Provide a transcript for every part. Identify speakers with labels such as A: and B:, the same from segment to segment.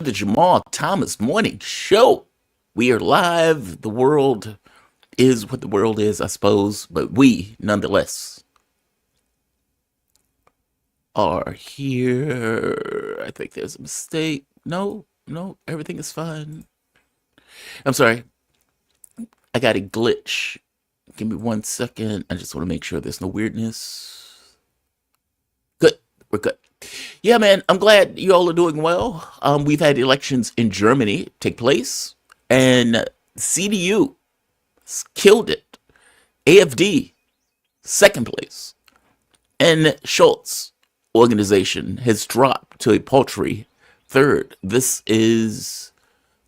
A: the Jamal Thomas Morning Show. We are live. The world is what the world is, I suppose, but we, nonetheless, are here. I think there's a mistake. No, everything is fine. I'm sorry. I got a glitch. Give me 1 second. I just want to make sure there's no weirdness. Good. We're good. Yeah, man, I'm glad you all are doing well. We've had elections in Germany take place, and CDU killed it. AFD, second place. And Schultz organization has dropped to a paltry third. This is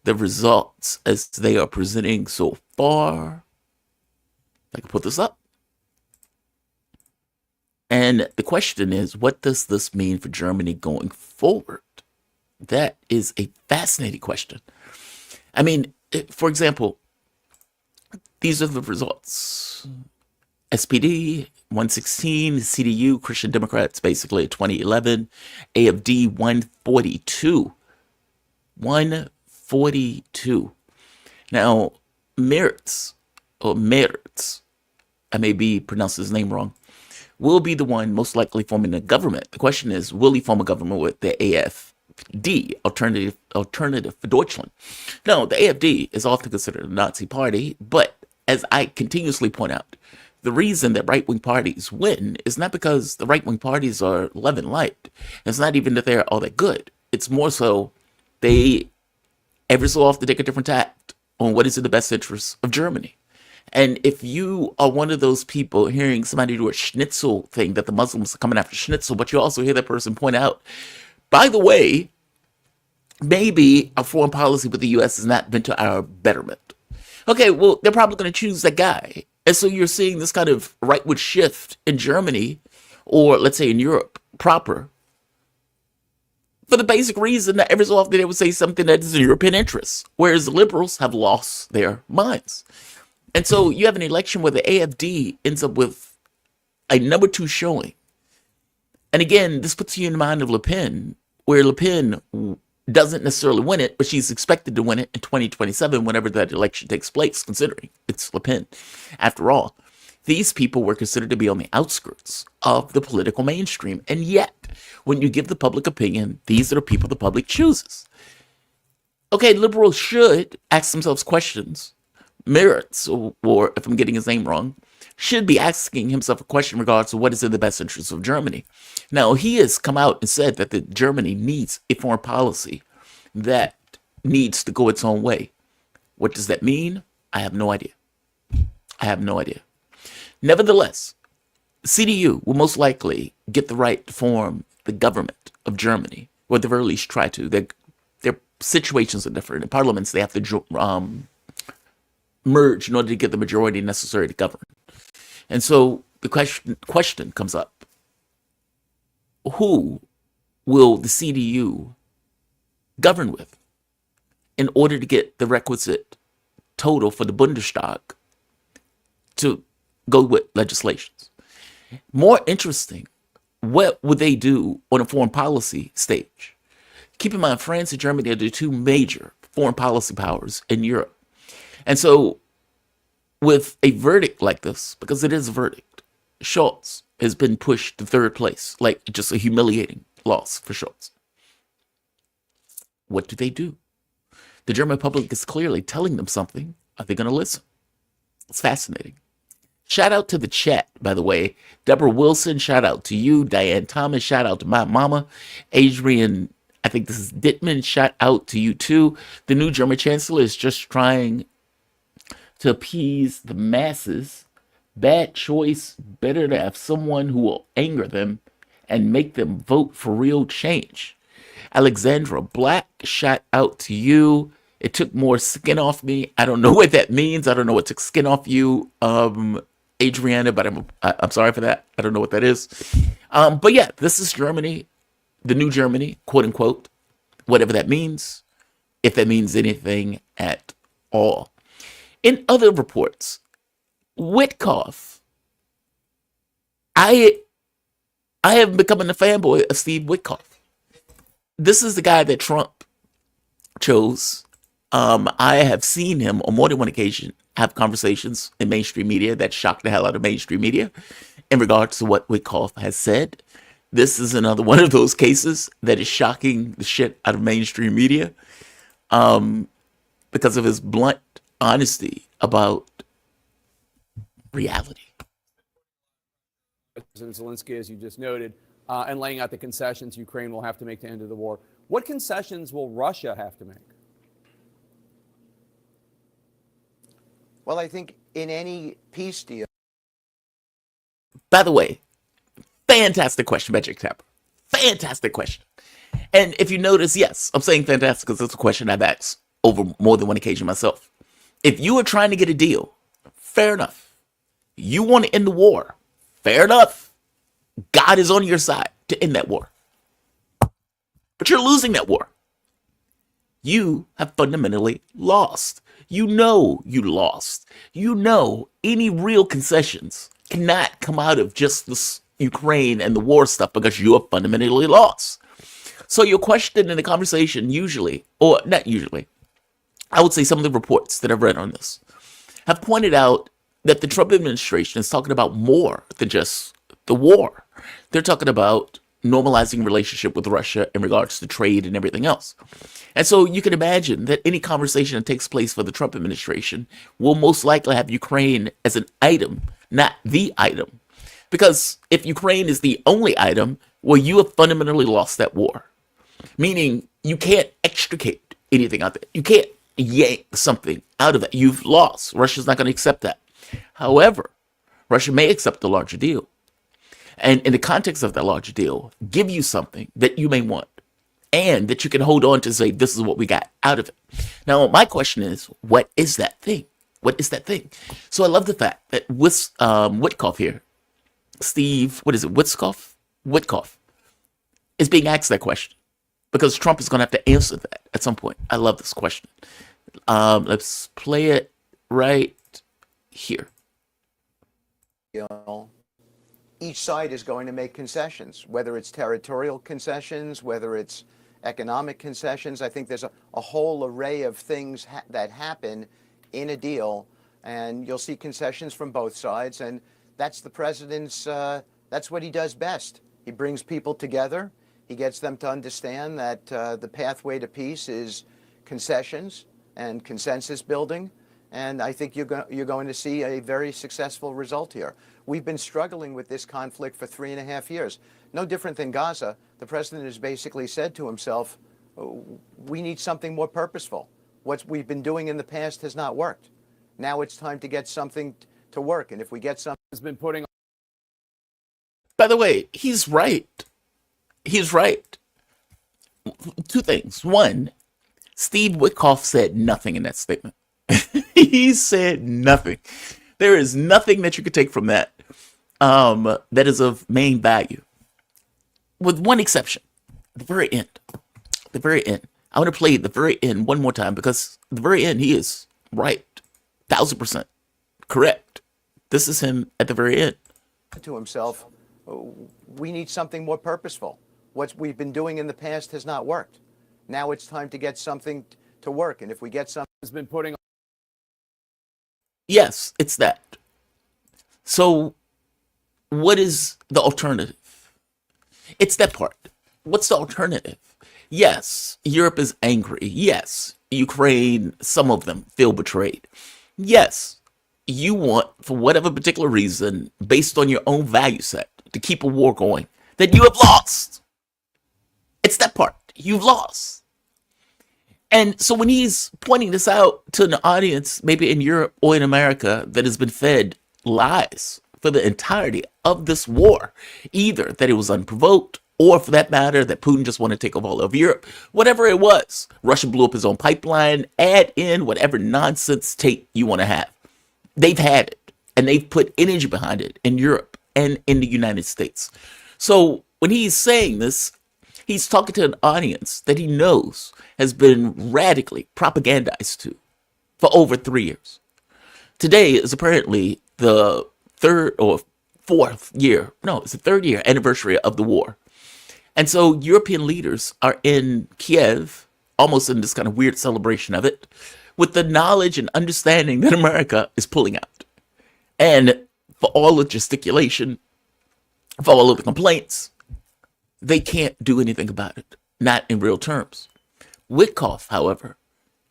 A: the results as they are presenting so far. I can put this up. And the question is, what does this mean for Germany going forward? That is a fascinating question. I mean, for example, these are the results. SPD 116, CDU, Christian Democrats, basically 2011, AFD 142. 142. Now, Merz, I may be pronouncing his name wrong, will be the one most likely forming a government. The question is, will he form a government with the AfD, Alternative for Deutschland? No, the AfD is often considered a Nazi party, but as I continuously point out, the reason that right-wing parties win is not because the right-wing parties are love and light. It's not even that they're all that good. It's more so they every so often take a different tact on what is in the best interest of Germany. And if you are one of those people hearing somebody do a schnitzel thing, that the Muslims are coming after schnitzel, but you also hear that person point out, by the way, maybe our foreign policy with the U.S. has not been to our betterment. Okay, well, they're probably going to choose that guy. And so you're seeing this kind of rightward shift in Germany, or let's say in Europe proper, for the basic reason that every so often they would say something that is in European interests, whereas the liberals have lost their minds. And so you have an election where the AfD ends up with a number 2 showing. And again, this puts you in the mind of Le Pen, where Le Pen doesn't necessarily win it, but she's expected to win it in 2027 whenever that election takes place, considering it's Le Pen. After all, these people were considered to be on the outskirts of the political mainstream. And yet, when you give the public opinion, these are the people the public chooses. Okay, liberals should ask themselves questions. Merz, or if I'm getting his name wrong, should be asking himself a question in regards to what is in the best interest of Germany. Now, he has come out and said that Germany needs a foreign policy that needs to go its own way. What does that mean? I have no idea. Nevertheless, CDU will most likely get the right to form the government of Germany, or at the very least try to. Their situations are different. In parliaments, they have to merge in order to get the majority necessary to govern. And so the question comes up. Who will the CDU govern with in order to get the requisite total for the Bundestag to go with legislations? More interesting, what would they do on a foreign policy stage? Keep in mind, France and Germany are the 2 major foreign policy powers in Europe. And so with a verdict like this, because it is a verdict, Schultz has been pushed to 3rd place, like just a humiliating loss for Schultz. What do? The German public is clearly telling them something. Are they going to listen? It's fascinating. Shout out to the chat, by the way. Deborah Wilson, shout out to you. Diane Thomas, shout out to my mama. Adrian, I think this is Dittman, shout out to you too. The new German chancellor is just trying to appease the masses. Bad choice. Better to have someone who will anger them and make them vote for real change. Alexandra Black, shout out to you. It took more skin off me. I don't know what that means. I don't know what took skin off you, Adriana, but I'm sorry for that. I don't know what that is. But yeah, this is Germany, the new Germany, quote unquote, whatever that means, if that means anything at all. In other reports, Wickoff, I have become a fanboy of Steve Wickoff. This is the guy that Trump chose. I have seen him on more than one occasion have conversations in mainstream media that shocked the hell out of mainstream media in regards to what Wickoff has said. This is another one of those cases that is shocking the shit out of mainstream media because of his blunt honesty about reality.
B: President Zelensky, as you just noted, and laying out the concessions Ukraine will have to make to end the war. What concessions will Russia have to make?
C: Well, I think in any peace deal.
A: By the way, fantastic question by Jake Tapper. Fantastic question. And if you notice, yes, I'm saying fantastic because it's a question I've asked over more than one occasion myself. If you are trying to get a deal, fair enough. You want to end the war, fair enough. God is on your side to end that war. But you're losing that war. You have fundamentally lost. You know you lost. You know any real concessions cannot come out of just this Ukraine and the war stuff because you have fundamentally lost. So your question in the conversation usually, or not usually, I would say some of the reports that I've read on this have pointed out that the Trump administration is talking about more than just the war. They're talking about normalizing relationship with Russia in regards to trade and everything else. And so you can imagine that any conversation that takes place for the Trump administration will most likely have Ukraine as an item, not the item. Because if Ukraine is the only item, well, you have fundamentally lost that war. Meaning you can't extricate anything out there. You can't yank something out of that. You've lost. Russia's not going to accept that. However, Russia may accept the larger deal. And in the context of that larger deal, give you something that you may want and that you can hold on to say, this is what we got out of it. Now, my question is, what is that thing? What is that thing? So I love the fact that with Wickoff here, Steve, what is it, Wickoff? Wickoff is being asked that question because Trump is going to have to answer that at some point. I love this question. Let's play it right here.
C: You know, each side is going to make concessions, whether it's territorial concessions, whether it's economic concessions. I think there's a whole array of things that happen in a deal, and you'll see concessions from both sides. And that's the president's, that's what he does best. He brings people together. He gets them to understand that the pathway to peace is concessions and consensus building. And I think you're going to see a very successful result here. We've been struggling with this conflict for 3.5 years. No different than Gaza. The president has basically said to himself, we need something more purposeful. What we've been doing in the past has not worked. Now it's time to get something to work. And if we get something...
B: Has been putting...
A: By the way, he's right. He's right. Two things. One, Steve Wickoff said nothing in that statement. He said nothing. There is nothing that you could take from that that is of main value. With one exception, the very end. The very end. I want to play the very end one more time because at the very end, he is right. 1,000% correct. This is him at the very end.
C: To himself, we need something more purposeful. What we've been doing in the past has not worked. Now it's time to get something to work. And if we get something...
B: Has been putting...
A: Yes, it's that. So what is the alternative? It's that part. What's the alternative? Yes, Europe is angry. Yes, Ukraine, some of them feel betrayed. Yes, you want, for whatever particular reason, based on your own value set, to keep a war going that you have lost. It's that part. You've lost. And so when he's pointing this out to an audience, maybe in Europe or in America, that has been fed lies for the entirety of this war, either that it was unprovoked, or for that matter, that Putin just wanted to take over all of Europe, whatever it was, Russia blew up his own pipeline, add in whatever nonsense tape you want to have. They've had it, and they've put energy behind it in Europe and in the United States. So when he's saying this, he's talking to an audience that he knows has been radically propagandized to for over 3 years. Today is apparently the third or fourth year, no, it's the third year anniversary of the war. And so European leaders are in Kiev almost in this kind of weird celebration of it, with the knowledge and understanding that America is pulling out. And for all the gesticulation, for all of the complaints, they can't do anything about it, not in real terms. Wickoff, however,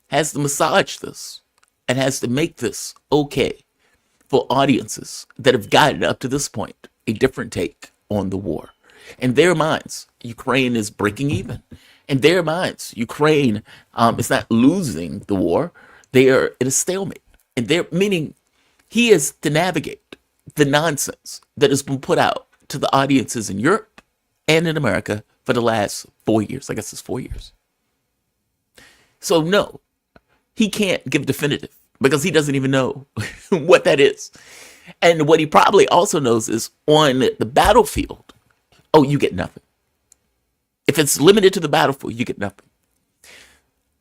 A: has to massage this and has to make this okay for audiences that have gotten up to this point a different take on the war. In their minds, Ukraine is breaking even. In their minds, Ukraine is not losing the war. They are in a stalemate. And they're meaning he is to navigate the nonsense that has been put out to the audiences in Europe and in America for the last 4 years. I guess it's 4 years. So no, he can't give definitive because he doesn't even know what that is. And what he probably also knows is on the battlefield, oh, you get nothing. If it's limited to the battlefield, you get nothing.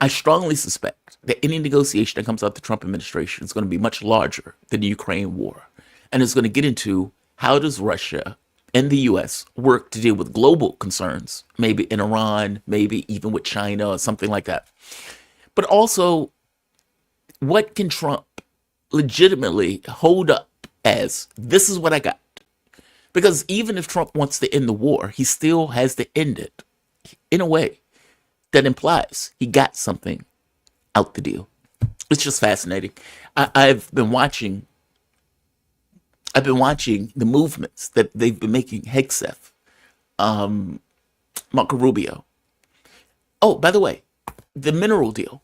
A: I strongly suspect that any negotiation that comes out of the Trump administration is going to be much larger than the Ukraine war. And it's going to get into how does Russia and the U.S. work to deal with global concerns, maybe in Iran, maybe even with China or something like that. But also, what can Trump legitimately hold up as, this is what I got? Because even if Trump wants to end the war, he still has to end it in a way that implies he got something out the deal. It's just fascinating. I've been watching the movements that they've been making. Hegseth, Marco Rubio. Oh, by the way, the mineral deal.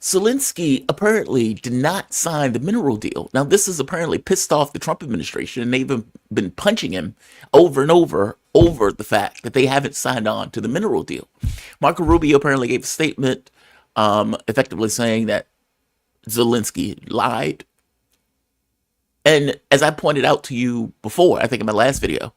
A: Zelensky apparently did not sign the mineral deal. Now, this has apparently pissed off the Trump administration, and they've been punching him over and over the fact that they haven't signed on to the mineral deal. Marco Rubio apparently gave a statement effectively saying that Zelensky lied. And as I pointed out to you before, I think in my last video,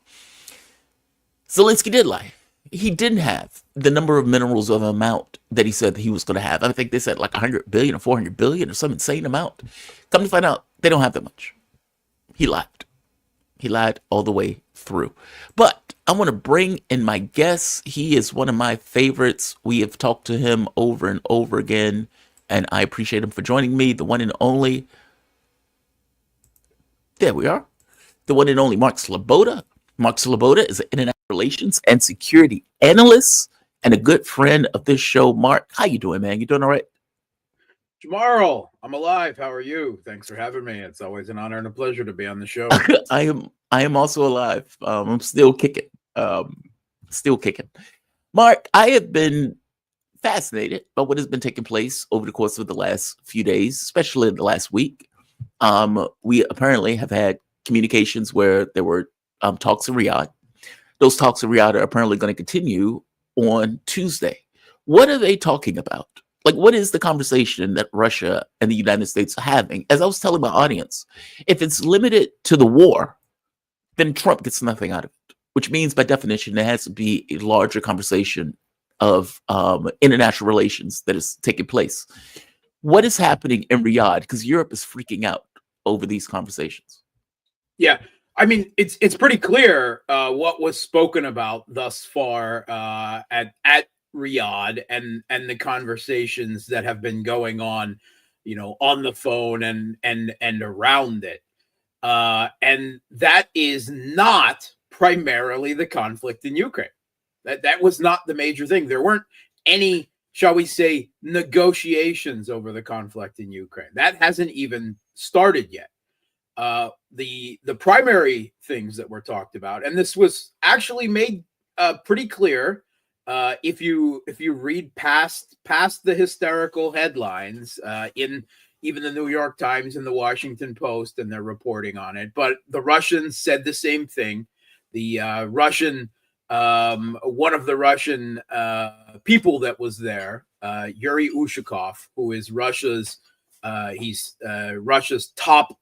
A: Zelensky did lie. He didn't have the number of minerals of amount that he said that he was going to have. I think they said like 100 billion or 400 billion or some insane amount. Come to find out, they don't have that much. He lied. He lied all the way through. But I want to bring in my guest. He is one of my favorites. We have talked to him over and over again, and I appreciate him for joining me. The one and only, there we are, the one and only Mark Sloboda. Mark Sloboda is an international relations and security analyst and a good friend of this show. Mark, how you doing, man? You doing all right?
D: Jamarl, I'm alive. How are you? Thanks for having me. It's always an honor and a pleasure to be on the show.
A: I am also alive. I'm still kicking. Mark, I have been fascinated by what has been taking place over the course of the last few days, especially the last week. We apparently have had communications where there were talks in Riyadh. Those talks in Riyadh are apparently going to continue on Tuesday. What are they talking about? Like, what is the conversation that Russia and the United States are having? As I was telling my audience, if it's limited to the war, then Trump gets nothing out of it, which means by definition, there has to be a larger conversation of international relations that is taking place. What is happening in Riyadh? Because Europe is freaking out over these conversations.
D: Yeah. I mean, it's pretty clear what was spoken about thus far at Riyadh and the conversations that have been going on, on the phone and around it. And that is not primarily the conflict in Ukraine. That was not the major thing. There weren't any, shall we say, negotiations over the conflict in Ukraine. That hasn't even started yet. The primary things that were talked about, and this was actually made pretty clear if you read past the hysterical headlines in even the New York Times and the Washington Post, and they're reporting on it. But the Russians said the same thing. The one of the Russian people that was there, Yuri Ushakov, who is Russia's top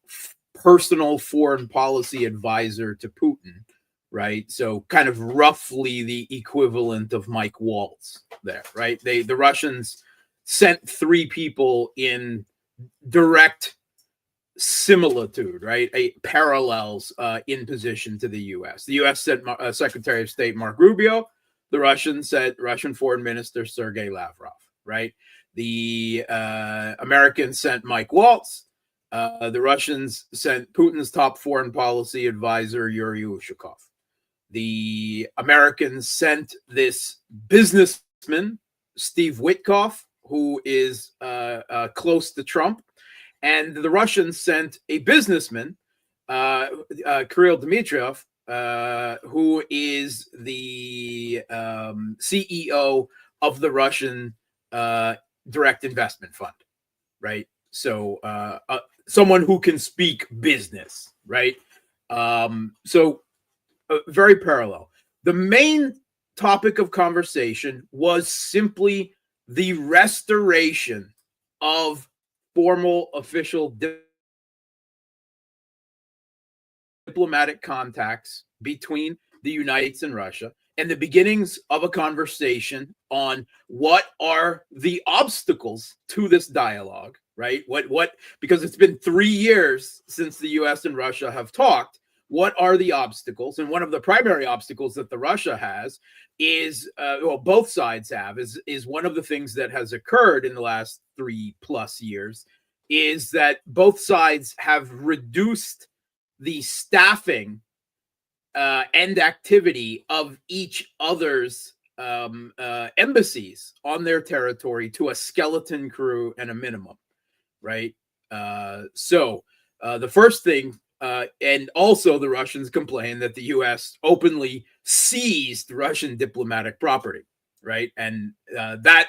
D: personal foreign policy advisor to Putin, right? So kind of roughly the equivalent of Mike Waltz there, right? The Russians sent 3 people in direct similitude, right? Parallels in position to the U.S. The U.S. sent Secretary of State Mark Rubio. The Russians said Russian Foreign Minister Sergei Lavrov, right? The Americans sent Mike Waltz. The Russians sent Putin's top foreign policy advisor, Yuri Ushakov. The Americans sent this businessman, Steve Wickoff, who is close to Trump. And the Russians sent a businessman, Kirill Dmitriev, who is the CEO of the Russian Direct Investment Fund, right? So someone who can speak business, right? Very parallel. The main topic of conversation was simply the restoration of formal official diplomatic contacts between the United States and Russia, and the beginnings of a conversation on what are the obstacles to this dialogue, right? What because it's been 3 years since the US and Russia have talked. What are the obstacles? And one of the primary obstacles that the Russia has is, both sides have, is one of the things that has occurred in the last 3+ years is that both sides have reduced the staffing and activity of each other's embassies on their territory to a skeleton crew and a minimum, right? The first thing, and also the Russians complain that the U.S. openly seized Russian diplomatic property, right? And that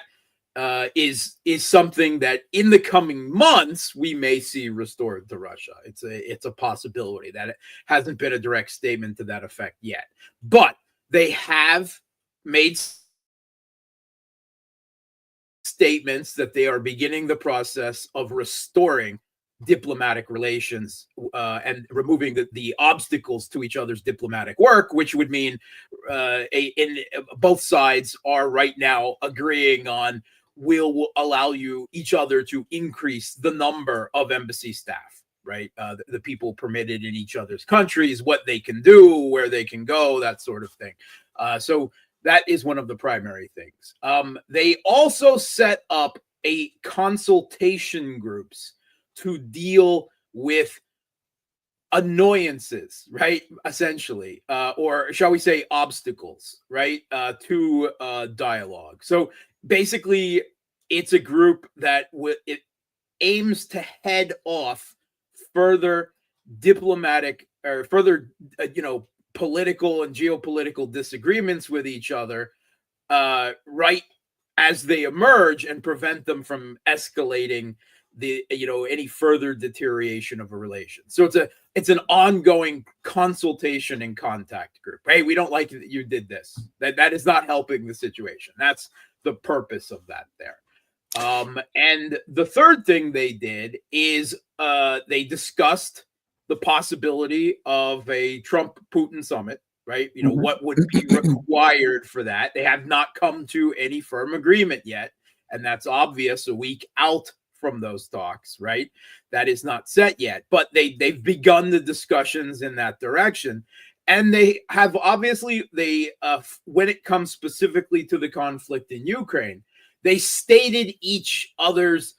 D: is something that in the coming months we may see restored to Russia. It's a possibility. That it hasn't been a direct statement to that effect yet, but they have made statements that they are beginning the process of restoring diplomatic relations and removing the obstacles to each other's diplomatic work, which would mean both sides are right now agreeing on will allow each other to increase the number of embassy staff, right? The people permitted in each other's countries, what they can do, where they can go, that sort of thing. So that is one of the primary things. They also set up a consultation groups to deal with annoyances, right? Essentially, or shall we say obstacles, right? To dialogue. So basically, it's a group that it aims to head off further diplomatic or further, political and geopolitical disagreements with each other, right as they emerge, and prevent them from escalating any further deterioration of a relation. So it's an ongoing consultation and contact group. Hey, we don't like that you did this. That is not helping the situation. That's the purpose of that there. And the third thing they did is they discussed the possibility of a Trump-Putin summit, right? What would be required for that. They have not come to any firm agreement yet, and that's obvious a week out from those talks, right? That is not set yet, but they've begun the discussions in that direction. And they have obviously, when it comes specifically to the conflict in Ukraine, they stated each other's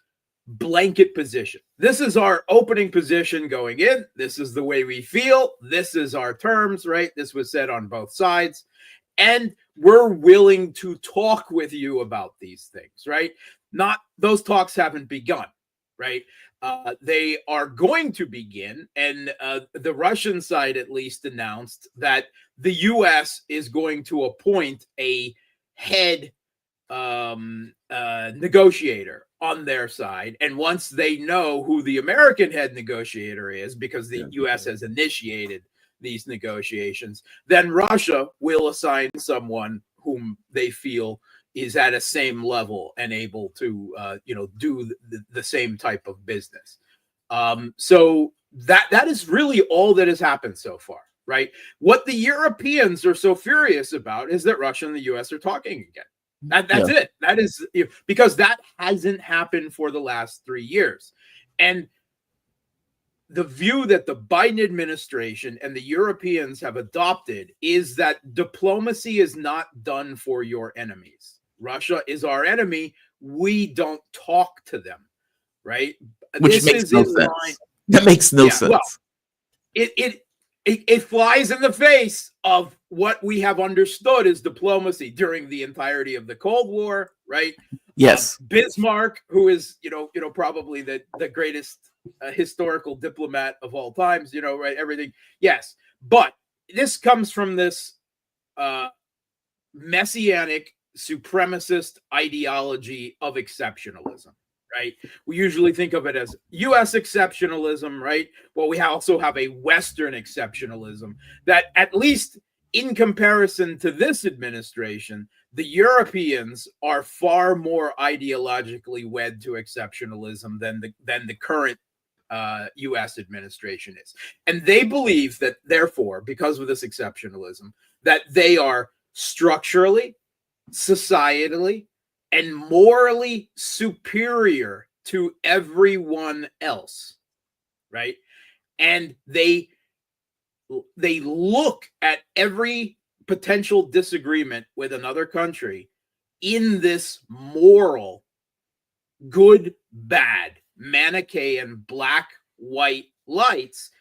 D: blanket position. This is our opening position going in. This is the way we feel. This is our terms, right? This was said on both sides. And we're willing to talk with you about these things, right? Those talks haven't begun, right? They are going to begin. And the Russian side at least announced that the U.S. is going to appoint a head negotiator on their side. And once they know who the American head negotiator is, because the U.S. has initiated these negotiations, then Russia will assign someone whom they feel is at a same level and able to, do the same type of business. So that is really all that has happened so far, right? What the Europeans are so furious about is that Russia and the U.S. are talking again. That's it. That is because that hasn't happened for the last 3 years. And the view that the Biden administration and the Europeans have adopted is that diplomacy is not done for your enemies, Russia is our enemy. We don't talk to them, right?
A: Which
D: This
A: makes
D: is
A: no
D: in
A: sense.
D: line.
A: That makes no
D: Yeah, well,
A: sense.
D: it flies in the face of what we have understood as diplomacy during the entirety of the Cold War, right?
A: Yes.
D: Bismarck, who is probably the greatest historical diplomat of all times, right? Everything, yes, but this comes from this messianic supremacist ideology of exceptionalism, right? We usually think of it as US exceptionalism, right? Well, we also have a Western exceptionalism that, at least in comparison to this administration, the Europeans are far more ideologically wed to exceptionalism than the current US administration is. And they believe that, therefore, because of this exceptionalism, that they are structurally, societally, and morally superior to everyone else, right? And they look at every potential disagreement with another country in this moral good, bad, Manichaean, black, white lights,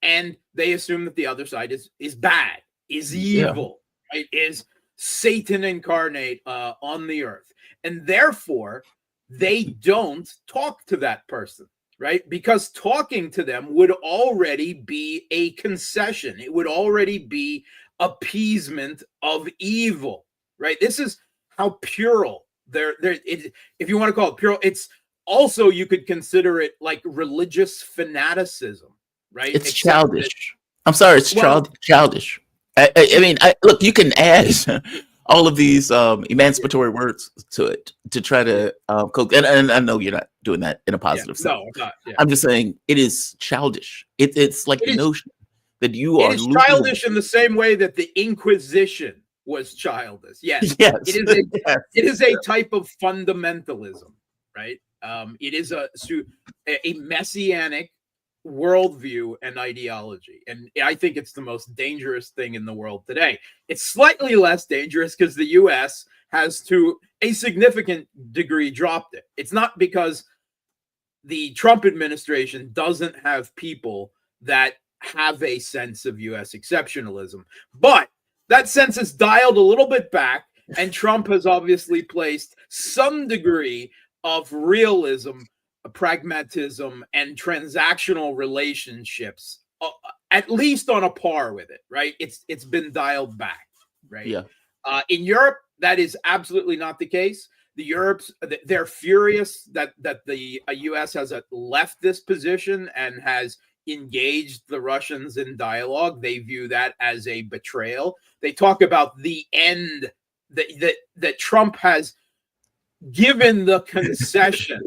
D: and they assume that the other side is bad, is evil, right? Is Satan incarnate on the earth, and therefore they don't talk to that person, right? Because talking to them would already be a concession. It would already be appeasement of evil, right? This is how puerile if you want to call it puerile, it's also, you could consider it like religious fanaticism, right?
A: It's childish. I'm sorry, it's childish. I mean, look, you can add all of these emancipatory words to it to try to and I know you're not doing that in a positive sense.
D: No, not. Yeah.
A: I'm just saying it is childish. It's like the notion that you are
D: childish in the same way that the Inquisition was childish. Yes.
A: Yes.
D: It is a type of fundamentalism, right? It is a messianic worldview and ideology, and I think it's the most dangerous thing in the world today. It's slightly less dangerous because the U.S. has, to a significant degree, dropped it. It's not because the Trump administration doesn't have people that have a sense of U.S. exceptionalism, but that sense is dialed a little bit back, and Trump has obviously placed some degree of realism, pragmatism, and transactional relationships at least on a par with it, right? It's been dialed back, right?
A: Yeah.
D: In Europe, that is absolutely not the case. They're furious that the U.S. has left this position and has engaged the Russians in dialogue. They view that as a betrayal. They talk about the end that Trump has given the concession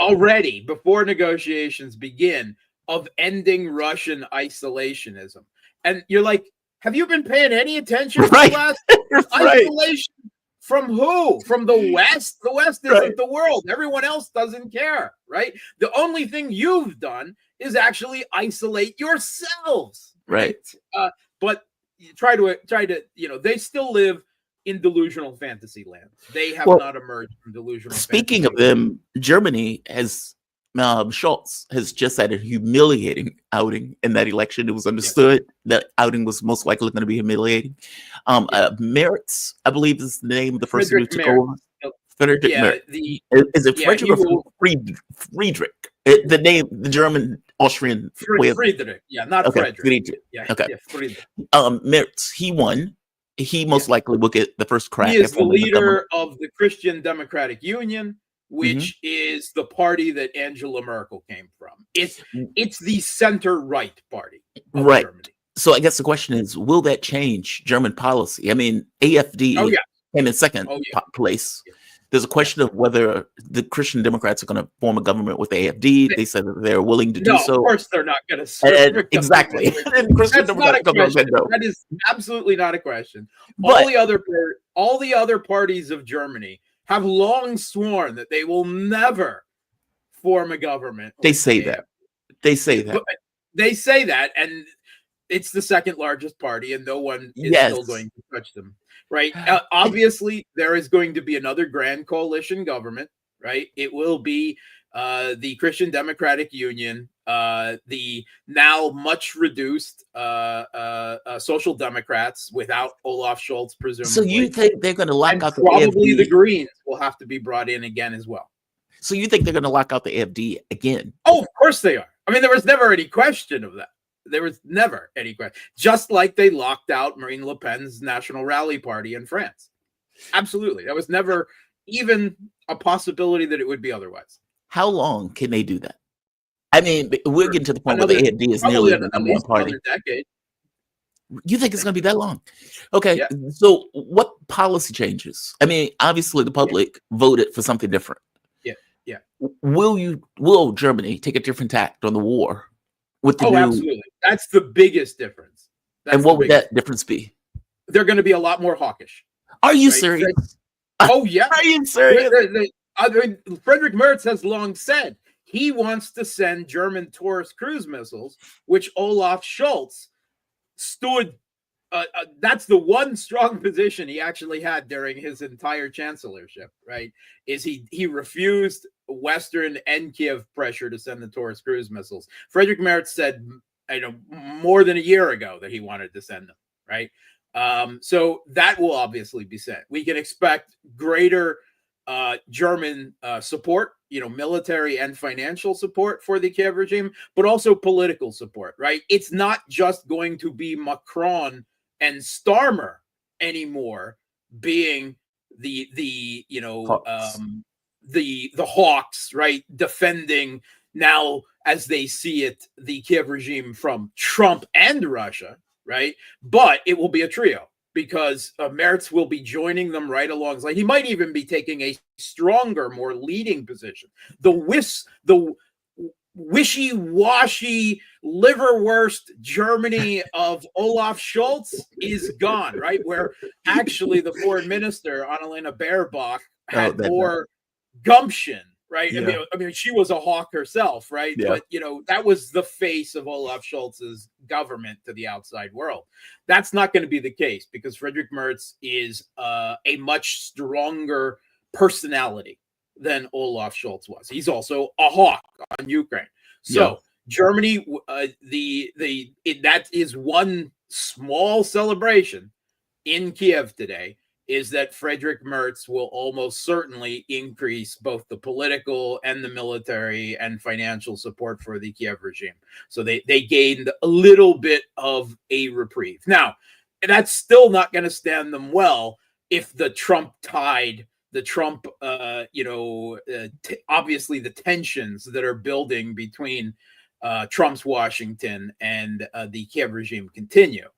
D: already before negotiations begin of ending Russian isolationism. And you're like, have you been paying any attention to the last isolation? From who? From the West? The West isn't the world. Everyone else doesn't care, right? The only thing you've done is actually isolate yourselves, right? But you try to, they still live in delusional fantasy land. They have not emerged from delusional
A: Speaking
D: fantasy
A: of them, Germany has, Scholz has just had a humiliating outing in that election. It was understood that outing was most likely going to be humiliating. Merz, I believe is the name of the person who took over. Friedrich Merz. Is it Frederick or Friedrich? The name, the German, Austrian way of
D: Friedrich. Yeah, not Frederick.
A: Friedrich.
D: Yeah,
A: okay.
D: Yeah, Friedrich.
A: Merz, he won. He most likely will get the first crack.
D: He is the leader of the Christian Democratic Union, which is the party that Angela Merkel came from. It's the center-right party of Germany.
A: So I guess the question is, will that change German policy? I mean, AfD came in second place. There's a question of whether the Christian Democrats are going to form a government with AfD. They said that they're willing to do so.
D: Of course, they're not going to.
A: Exactly.
D: That's not a question. That is absolutely not a question. All the other parties of Germany have long sworn that they will never form a government.
A: They say that. They say that.
D: They say that, and it's the second largest party, and no one is
A: Yes.
D: still going to touch them, right? Obviously, there is going to be another grand coalition government, right? It will be the Christian Democratic Union, the now much reduced Social Democrats without Olaf Scholz,
A: So
D: presumably.
A: you think they're going to lock
D: And
A: out the
D: probably the
A: AFD?
D: Greens will have to be brought in again as well.
A: So you think they're going to lock out the AFD again?
D: Oh, of course they are. I mean, there was never any question of that. There was never any question. Just like they locked out Marine Le Pen's National Rally Party in France. Absolutely. That was never even a possibility that it would be otherwise.
A: How long can they do that? I mean, we're getting to the point where the AFD is
D: Probably
A: nearly the
D: at
A: number one
D: least
A: party.
D: another decade.
A: You think it's going to be that long? Okay.
D: Yeah.
A: So what policy changes? I mean, obviously the public voted for something different.
D: Yeah.
A: Will Germany take a different tact on the war with the new?
D: Absolutely. That's the biggest difference.
A: And what would that difference be?
D: They're going to be a lot more hawkish.
A: Are you
D: Right?
A: serious?
D: Oh, yeah.
A: Are you serious?
D: Friedrich Merz has long said he wants to send German Taurus cruise missiles, which Olaf Scholz stood. That's the one strong position he actually had during his entire chancellorship, right? Is he refused Western and Kiev pressure to send the Taurus cruise missiles. Friedrich Merz said, more than a year ago that he wanted to send them, right? So that will obviously be sent. We can expect greater German support, military and financial support for the Kiev regime, but also political support, right? It's not just going to be Macron and Starmer anymore being the hawks, right? Defending now, as they see it, the Kiev regime from Trump and Russia, right? But it will be a trio, because Merz will be joining them right alongside. He might even be taking a stronger, more leading position. The wishy-washy, liverwurst Germany of Olaf Scholz is gone, right? Where actually the foreign minister, Annalena Baerbock, had more gumption, right?
A: Yeah.
D: I mean, she was a hawk herself, right?
A: Yeah.
D: But, that was the face of Olaf Scholz's government to the outside world. That's not going to be the case, because Friedrich Merz is a much stronger personality than Olaf Scholz was. He's also a hawk on Ukraine. So Germany, that is one small celebration in Kiev today, is that Friedrich Merz will almost certainly increase both the political and the military and financial support for the Kiev regime. So they gained a little bit of a reprieve. Now, that's still not going to stand them well if the Trump tide, obviously the tensions that are building between Trump's Washington and the Kiev regime continue.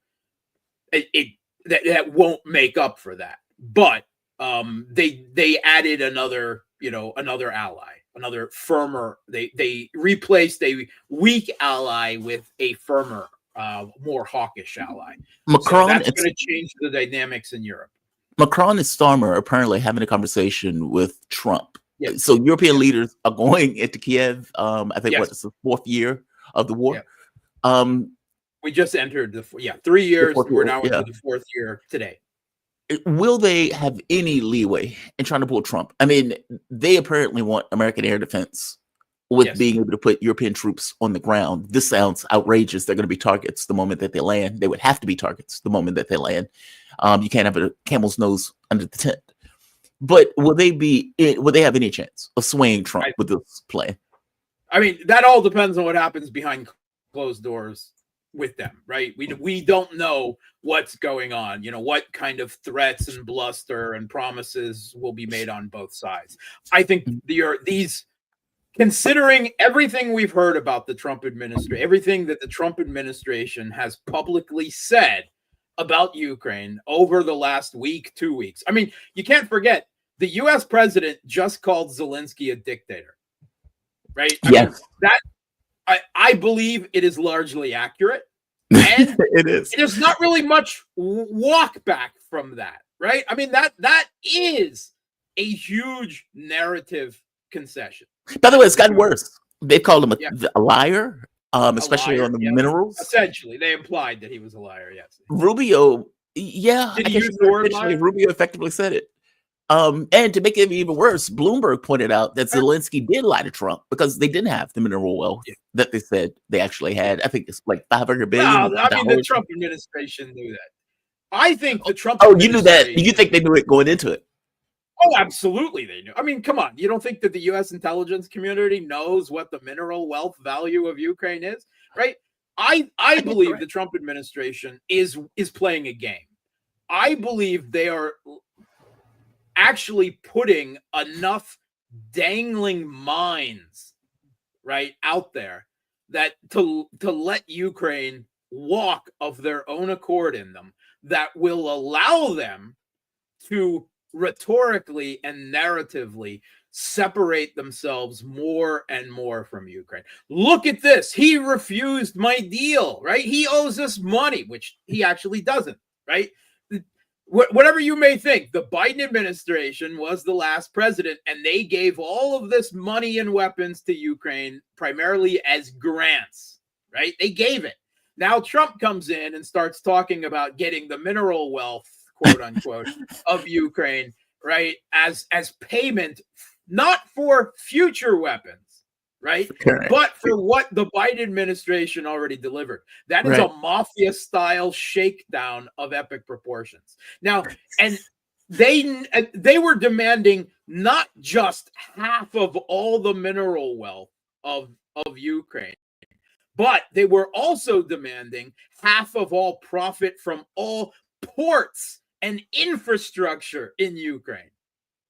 D: That won't make up for that. But they added another ally, another firmer. They replaced a weak ally with a firmer, more hawkish ally.
A: Macron,
D: so that's going to change the dynamics in Europe.
A: Macron and Starmer are apparently having a conversation with Trump.
D: Yeah.
A: So European leaders are going into Kiev. I think it's the 4th year of the war.
D: Yeah. We just entered 3 years. We're now into the 4th year today.
A: Will they have any leeway in trying to pull Trump? I mean, they apparently want American air defense with being able to put European troops on the ground. This sounds outrageous. They're going to be targets the moment that they land. They would have to be targets the moment that they land. You can't have a camel's nose under the tent. But will they have any chance of swaying Trump with this plan?
D: I mean, that all depends on what happens behind closed doors with them, right? We don't know what's going on, what kind of threats and bluster and promises will be made on both sides. I think these, considering everything we've heard about the Trump administration, everything that the Trump administration has publicly said about Ukraine over the last week, 2 weeks. I mean, you can't forget the US president just called Zelensky a dictator, right? I mean, I believe it is largely accurate, and
A: it is.
D: There's not really much walk back from that, right? I mean, that is a huge narrative concession.
A: By the way, it's gotten worse. They called him a liar, especially
D: liar,
A: on the
D: yeah.
A: minerals.
D: Essentially, they implied that he was a liar. Yes.
A: Rubio, yeah,
D: Did
A: I
D: he
A: guess
D: use the word
A: essentially
D: liar?
A: Rubio effectively said it. And to make it even worse, Bloomberg pointed out that Zelensky did lie to Trump because they didn't have the mineral wealth
D: Yeah.
A: that they said they actually had. I think it's like $500 billion.
D: Well, I mean, the Trump administration knew that. I think the Trump
A: Oh, you knew that? You
D: administration.
A: think they knew it going into it?
D: Oh, absolutely, they knew. I mean, come on. You don't think that the U.S. intelligence community knows what the mineral wealth value of Ukraine is, right? I believe the Trump administration is playing a game. I believe they are actually putting enough dangling mines right out there that to let Ukraine walk of their own accord in them that will allow them to rhetorically and narratively separate themselves more and more from Ukraine. Look at this. He refused my deal, right? He owes us money, which he actually doesn't, right? Whatever you may think, the Biden administration was the last president, and they gave all of this money and weapons to Ukraine primarily as grants, right? They gave it. Now Trump comes in and starts talking about getting the mineral wealth, quote unquote, of Ukraine, right, as payment, not for future weapons, right, but for what the Biden administration already delivered. That is a mafia style shakedown of epic proportions. Now, and they were demanding not just half of all the mineral wealth of Ukraine, but they were also demanding half of all profit from all ports and infrastructure in Ukraine.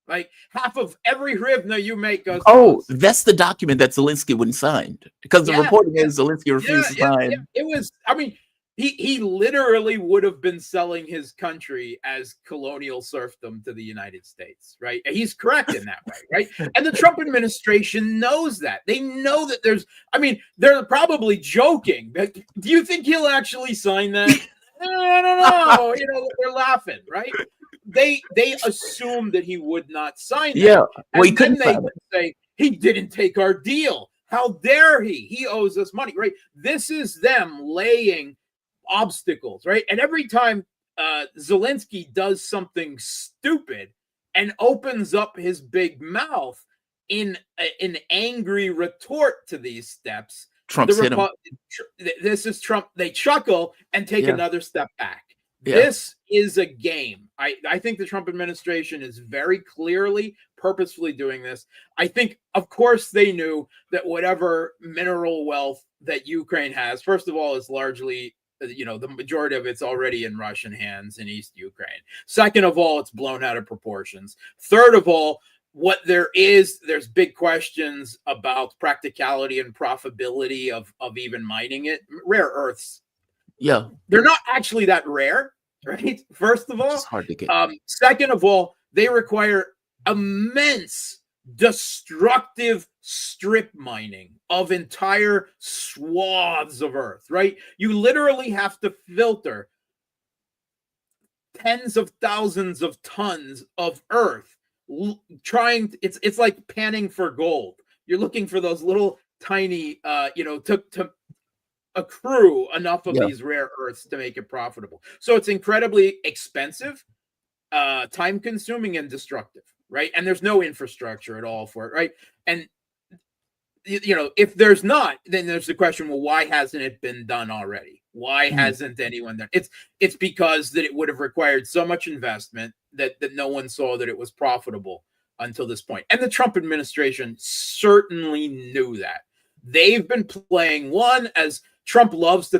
D: Like half of every hryvnia you make goes.
A: Oh, that's the document that Zelensky wouldn't sign because the reporting is Zelensky refused to sign.
D: Yeah. It was. I mean, he literally would have been selling his country as colonial serfdom to the United States, right? He's correct in that way, right? And the Trump administration knows that. They know that there's. I mean, they're probably joking. But do you think he'll actually sign that? I don't know. You know, they're laughing, right? They assumed that he would not sign that.
A: Yeah, well, he couldn't
D: then
A: sign it.
D: say he didn't take our deal. How dare he? He owes us money, right? This is them laying obstacles, right? And every time Zelensky does something stupid and opens up his big mouth in an angry retort to these steps,
A: Trump's hit him.
D: This is Trump. They chuckle and take another step back.
A: Yeah.
D: This is a game. I think the Trump administration is very clearly, purposefully doing this. I think, of course, they knew that whatever mineral wealth that Ukraine has, first of all, is largely, you know, the majority of it's already in Russian hands in East Ukraine. Second of all, it's blown out of proportions. Third of all, what there's big questions about practicality and profitability of even mining it. Rare earths. Yeah. They're not actually that rare, right? First of all,
A: it's hard to get.
D: Second of all, they require immense destructive strip mining of entire swaths of earth, right? You literally have to filter tens of thousands of tons of earth it's like panning for gold. You're looking for those little tiny to accrue enough of these rare earths to make it profitable. So it's incredibly expensive, time consuming, and destructive, right? And there's no infrastructure at all for it, right? And you know, if there's not, then there's the question, well, why hasn't it been done already? Why hasn't anyone done it? It's because that it would have required so much investment that no one saw that it was profitable until this point. And the Trump administration certainly knew that. They've been playing one, as Trump loves to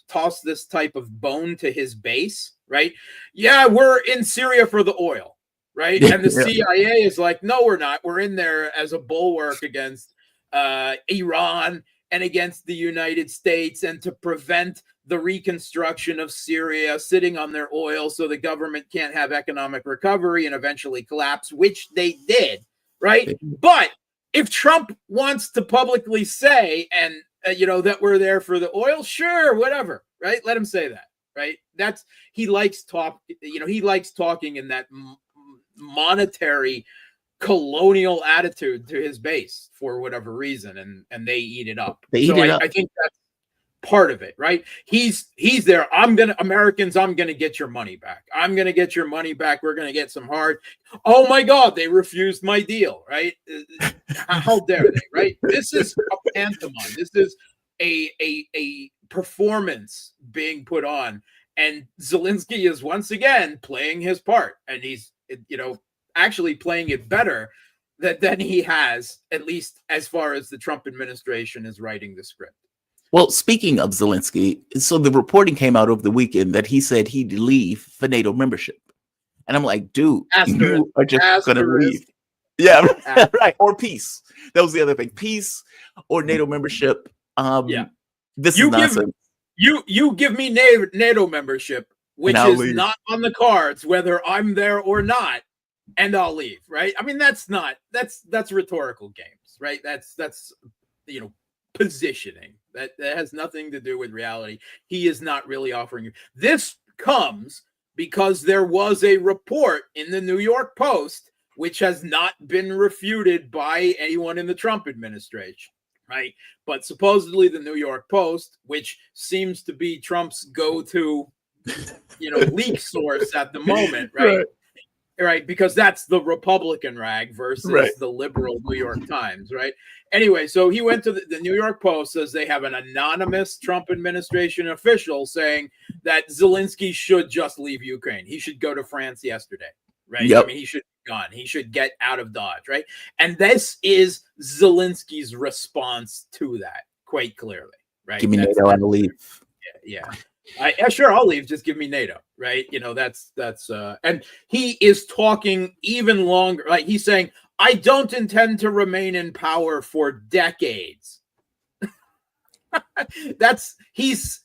D: toss this type of bone to his base, right? Yeah, we're in Syria for the oil, right? And the CIA is like, no, we're not. We're in there as a bulwark against Iran and against the United States, and to prevent the reconstruction of Syria sitting on their oil so the government can't have economic recovery and eventually collapse, which they did, right? But if Trump wants to publicly say, and that we're there for the oil, sure, whatever, right? Let him say that, right? He likes talking in that monetary colonial attitude to his base for whatever reason, and they eat it up. I think part of it, right? He's there. Americans, I'm gonna get your money back. I'm gonna get your money back. We're gonna get some hard. Oh my God, they refused my deal, right? How dare they, right? This is a pantomime. This is a performance being put on, and Zelensky is once again playing his part, and he's actually playing it better than he has, at least as far as the Trump administration is writing the script.
A: Well, speaking of Zelensky, so the reporting came out over the weekend that he said he'd leave for NATO membership. And I'm like, dude, you are just going to leave. Yeah, right. Or peace. That was the other thing. Peace or NATO membership. This is nonsense.
D: You give me NATO membership, which is not on the cards, whether I'm there or not, and I'll leave, right? I mean, that's rhetorical games, right? That's positioning. That has nothing to do with reality. He is not really offering you. This comes because there was a report in the New York Post, which has not been refuted by anyone in the Trump administration, right? But supposedly the New York Post, which seems to be Trump's go-to, leak source at the moment, right? Right, because that's the Republican rag versus the liberal New York Times, right? Anyway, so he went to the New York Post, says they have an anonymous Trump administration official saying that Zelensky should just leave Ukraine. He should go to France yesterday, right?
A: Yep.
D: I mean, he should be gone. He should get out of Dodge, right? And this is Zelensky's response to that, quite clearly, right?
A: Give me NATO, I'll leave.
D: Yeah. Sure, I'll leave. Just give me NATO, right? That's and he is talking even longer. Like he's saying, I don't intend to remain in power for decades. He's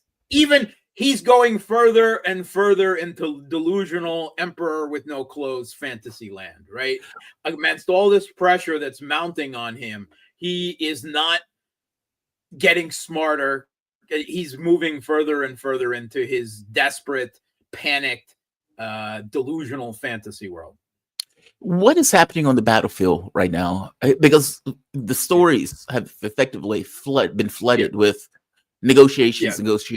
D: going further and further into delusional emperor with no clothes fantasy land, right? Against all this pressure that's mounting on him, he is not getting smarter. He's moving further and further into his desperate, panicked, delusional fantasy world.
A: What is happening on the battlefield right now? Because the stories have effectively been flooded with negotiations.
D: It's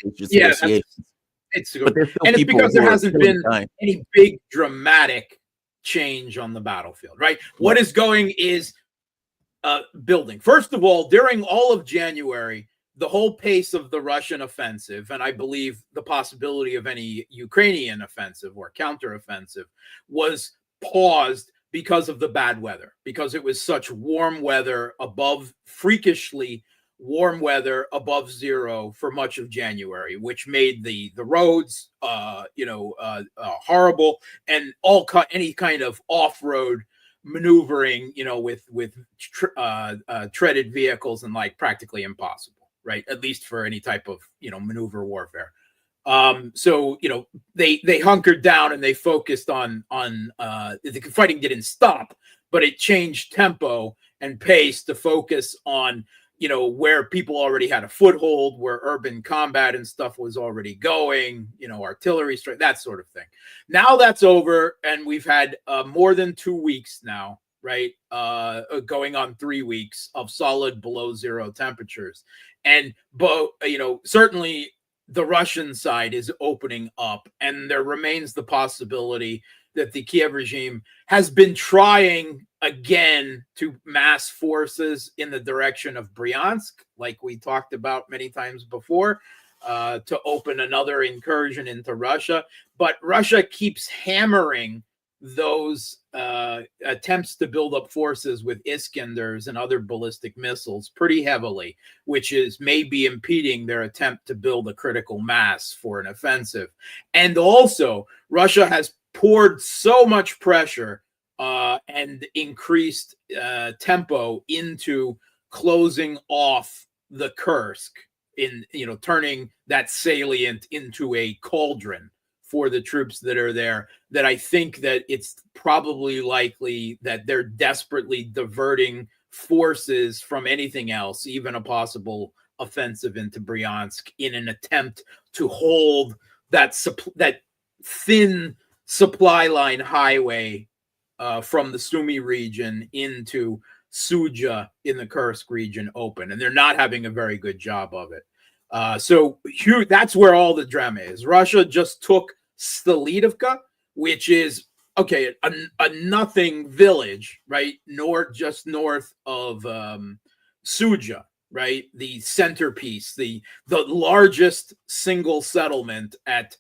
D: because there hasn't been any big dramatic change on the battlefield, right? What is going is building. First of all, during all of January, the whole pace of the Russian offensive, and I believe the possibility of any Ukrainian offensive or counteroffensive, was paused because of the bad weather, because it was such warm weather, freakishly warm weather above zero for much of January, which made the roads, horrible, and any kind of off-road maneuvering, with treaded vehicles and practically impossible. Right, at least for any type of maneuver warfare. So they hunkered down and they focused on the fighting didn't stop, but it changed tempo and pace to focus on where people already had a foothold, where urban combat and stuff was already going, artillery strike, that sort of thing. Now that's over, and we've had more than 2 weeks now, right? Going on 3 weeks of solid below zero temperatures. And certainly the Russian side is opening up, and there remains the possibility that the Kiev regime has been trying again to mass forces in the direction of Bryansk, like we talked about many times before, to open another incursion into Russia. But Russia keeps hammering those attempts to build up forces with Iskanders and other ballistic missiles pretty heavily, which is maybe impeding their attempt to build a critical mass for an offensive. And also, Russia has poured so much pressure and increased tempo into closing off the Kursk, turning that salient into a cauldron for the troops that are there, that I think that it's probably likely that they're desperately diverting forces from anything else, even a possible offensive into Bryansk, in an attempt to hold that thin supply line highway from the Sumy region into Suja in the Kursk region open. And they're not having a very good job of it. So that's where all the drama is. Russia just took Stolidivka, which is a nothing village, right? Just north of Suja, right? The centerpiece, the largest single settlement at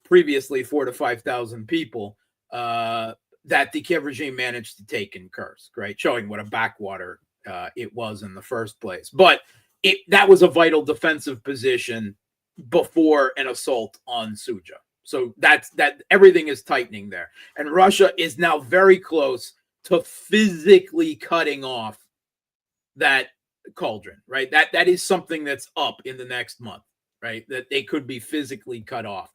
D: previously 4,000 to 5,000 people that the Kiev regime managed to take in Kursk, right? Showing what a backwater it was in the first place. But that was a vital defensive position before an assault on Suja. So that everything is tightening there. And Russia is now very close to physically cutting off that cauldron, right? That is something that's up in the next month, right? That they could be physically cut off.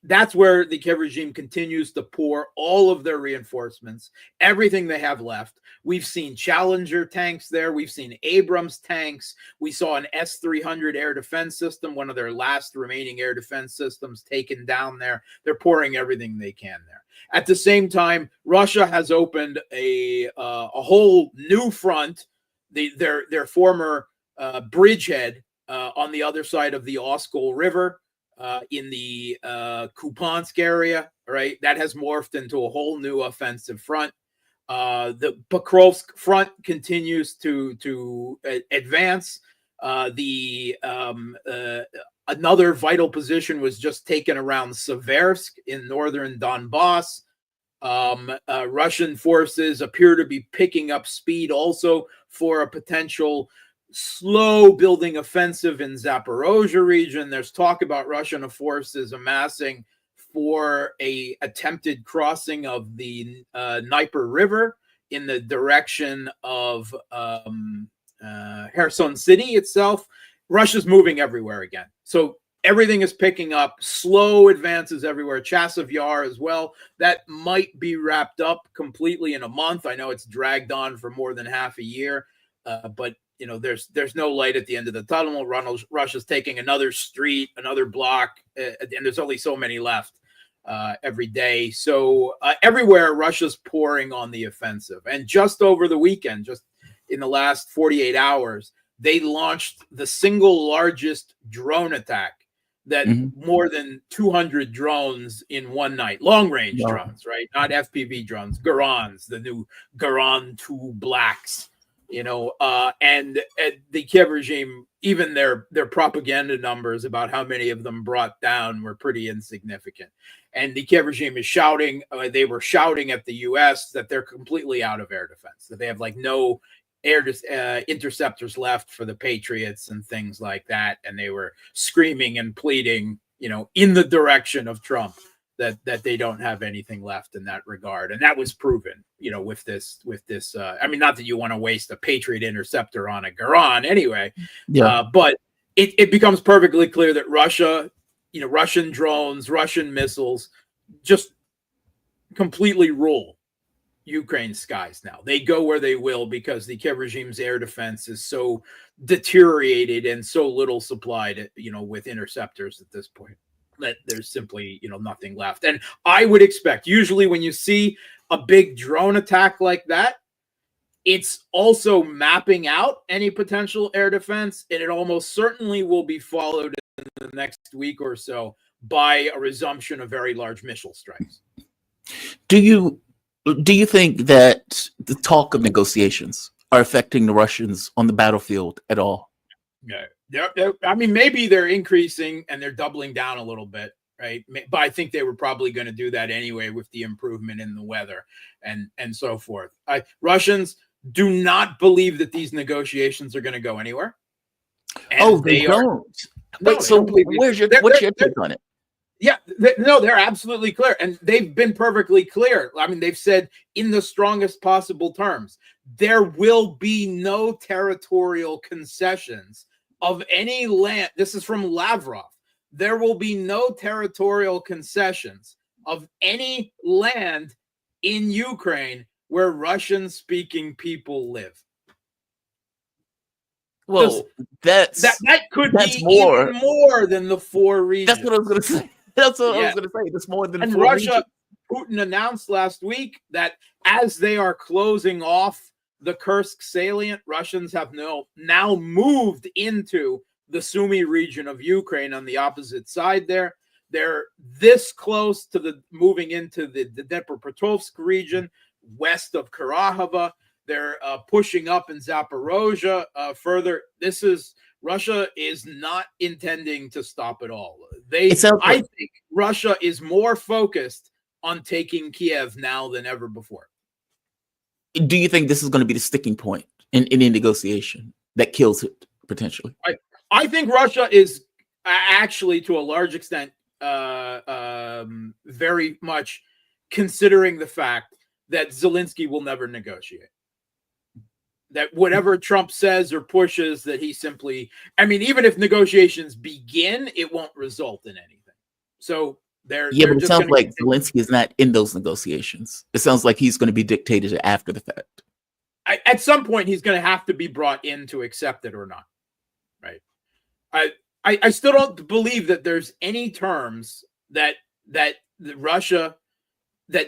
D: That's where the Kiev regime continues to pour all of their reinforcements, everything they have left. We've seen Challenger tanks there. We've seen Abrams tanks. We saw an S-300 air defense system, one of their last remaining air defense systems, taken down there. They're pouring everything they can there. At the same time, Russia has opened a whole new front. Their former bridgehead on the other side of the Oskol River in the Kupiansk area, right? That has morphed into a whole new offensive front. The Pokrovsk front continues to advance. Another vital position was just taken around Seversk in northern Donbass. Russian forces appear to be picking up speed also for a potential slow building offensive in Zaporozhye region. There's talk about Russian forces amassing for a attempted crossing of the Dnieper River in the direction of Kherson City itself. Russia's moving everywhere again. So everything is picking up, slow advances everywhere. Chasiv Yar as well. That might be wrapped up completely in a month. I know it's dragged on for more than half a year, but there's no light at the end of the tunnel. Russia's taking another street, another block, and there's only so many left every day. So everywhere, Russia's pouring on the offensive. And just over the weekend, just in the last 48 hours, they launched the single largest drone attack that more than 200 drones in one night, long-range drones, right? Not FPV drones, Garans, the new Garan 2 Blacks. And the Kiev regime, even their propaganda numbers about how many of them brought down were pretty insignificant. And the Kiev regime is shouting, they were shouting at the U.S. that they're completely out of air defense, that they have no air interceptors left for the Patriots and things like that. And they were screaming and pleading, in the direction of Trump, that they don't have anything left in that regard. And that was proven, with this, not that you want to waste a Patriot interceptor on a Garan anyway, but it becomes perfectly clear that Russia, Russian drones, Russian missiles just completely rule Ukraine's skies now. They go where they will because the Kiev regime's air defense is so deteriorated and so little supplied, with interceptors at this point, that there's simply, nothing left. And I would expect, usually when you see a big drone attack like that, it's also mapping out any potential air defense, and it almost certainly will be followed in the next week or so by a resumption of very large missile strikes.
A: Do you think that the talk of negotiations are affecting the Russians on the battlefield at all?
D: Yeah. Maybe they're increasing and they're doubling down a little bit, right? But I think they were probably going to do that anyway with the improvement in the weather and so forth. Russians do not believe that these negotiations are going to go anywhere.
A: And they don't. Wait, so what's your take on it?
D: Yeah, they're absolutely clear. And they've been perfectly clear. They've said in the strongest possible terms, there will be no territorial concessions of any land. This is from Lavrov. There will be no territorial concessions of any land in Ukraine where Russian-speaking people live.
A: Well, that
D: could be even more than the 4 regions.
A: That's what I was going to say. That's what I was going to say. It's more than
D: and
A: 4
D: Russia.
A: regions.
D: Putin announced last week that as they are closing off the Kursk salient, Russians have now moved into the Sumy region of Ukraine on the opposite side there. They're this close to the moving into the Dnipropetrovsk region west of Karahava. They're pushing up in Zaporozhye further. Russia is not intending to stop at all. I think Russia is more focused on taking Kiev now than ever before.
A: Do you think this is going to be the sticking point in any negotiation that kills it potentially?
D: I think Russia is actually, to a large extent, very much considering the fact that Zelensky will never negotiate. That whatever Trump says or pushes, that he simply, I mean, even if negotiations begin, it won't result in anything. So but it sounds
A: like Zelensky is not in those negotiations. It sounds like he's going to be dictated after the fact.
D: At some point, he's going to have to be brought in to accept it or not. Right. I still don't believe that there's any terms that the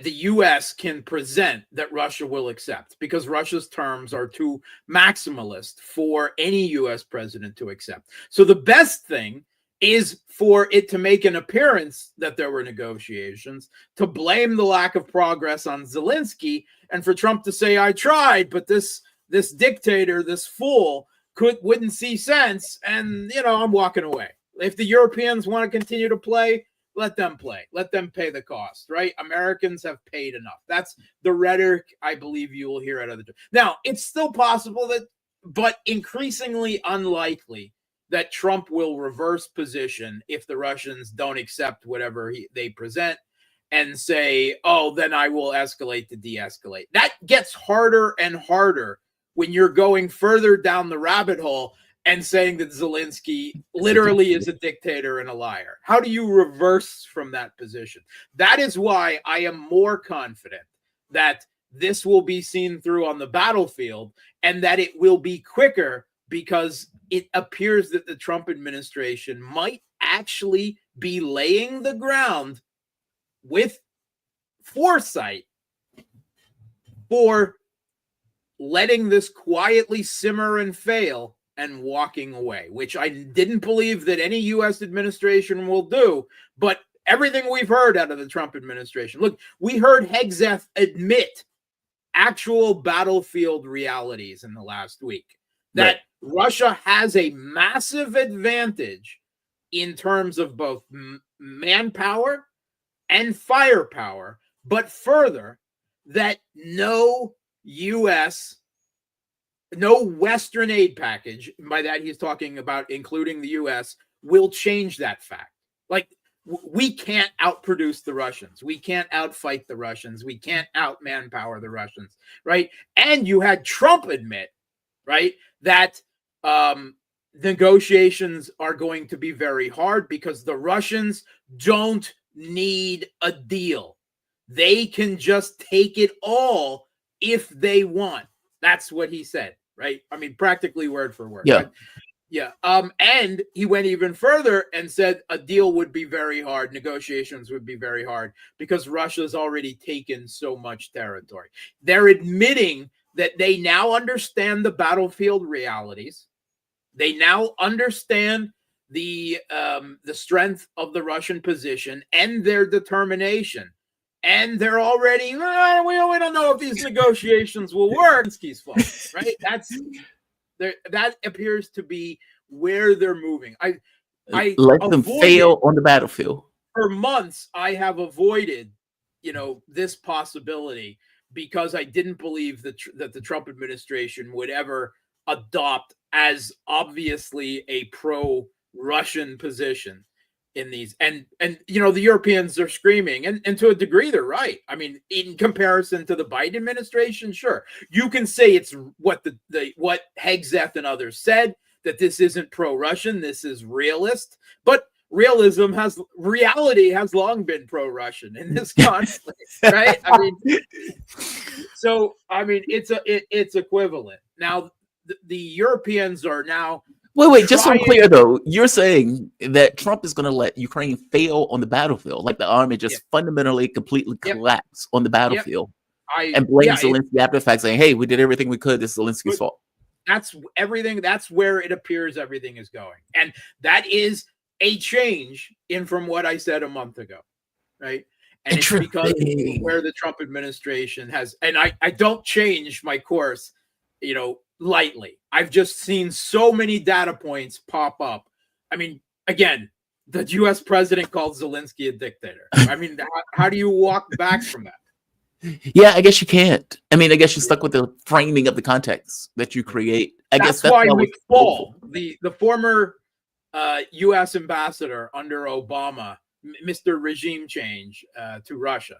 D: U.S. can present that Russia will accept, because Russia's terms are too maximalist for any U.S. president to accept. So the best thing is for it to make an appearance that there were negotiations, to blame the lack of progress on Zelensky, and for Trump to say, I tried, but this dictator, this fool, wouldn't see sense, and I'm walking away. If the Europeans want to continue to play, let them play. Let them pay the cost, right? Americans have paid enough. That's the rhetoric I believe you will hear out of the. Now, it's still possible but increasingly unlikely, that Trump will reverse position if the Russians don't accept whatever they present and say, oh, then I will escalate to de-escalate. That gets harder and harder when you're going further down the rabbit hole and saying that Zelensky literally is a dictator and a liar. How do you reverse from that position? That is why I am more confident that this will be seen through on the battlefield, and that it will be quicker, because it appears that the Trump administration might actually be laying the ground with foresight for letting this quietly simmer and fail and walking away, which I didn't believe that any U.S. administration will do. But everything we've heard out of the Trump administration, look, we heard Hegseth admit actual battlefield realities in the last week, that Russia has a massive advantage in terms of both manpower and firepower, but further, that no Western aid package, by that he's talking about including the U.S., will change that fact. Like, we can't outproduce the Russians. We can't outfight the Russians. We can't out-manpower the Russians, right? And you had Trump admit, right, that negotiations are going to be very hard because the Russians don't need a deal. They can just take it all if they want. That's what he said, right? I mean, practically word for word.
A: Yeah.
D: Right? Yeah. And he went even further and said a deal would be very hard. Negotiations would be very hard because Russia's already taken so much territory. They're admitting that they now understand the battlefield realities. They now understand the strength of the Russian position and their determination. And they're already, we don't know if these negotiations will work. Zelensky's fault, right? That appears to be where they're moving. I
A: let them fail on the battlefield.
D: For months, I have avoided, this possibility because I didn't believe that the Trump administration would ever adopt as obviously a pro-Russian position in these. And the Europeans are screaming, and to a degree they're right. I mean, in comparison to the Biden administration, sure, you can say it's what what Hegseth and others said, that this isn't pro-Russian, this is realist, but reality has long been pro-Russian in this conflict, right? It's equivalent. Now the Europeans are now.
A: Wait, just so I'm clear though, you're saying that Trump is going to let Ukraine fail on the battlefield, like the army just fundamentally, completely collapse on the battlefield, and blame Zelensky after the fact, saying, "Hey, we did everything we could. This is Zelensky's fault."
D: That's everything. That's where it appears everything is going. And that is a change in from what I said a month ago, right? And it's because where the Trump administration has, and I don't change my course, lightly. I've just seen so many data points pop up. I mean, again, the U.S. president called Zelensky a dictator. I mean, how do you walk back from that?
A: Yeah, I guess you can't. I mean, I guess you're stuck with the framing of the context that you create. That's
D: why Wickoff, the former U.S. ambassador under Obama, Mr. Regime Change to Russia,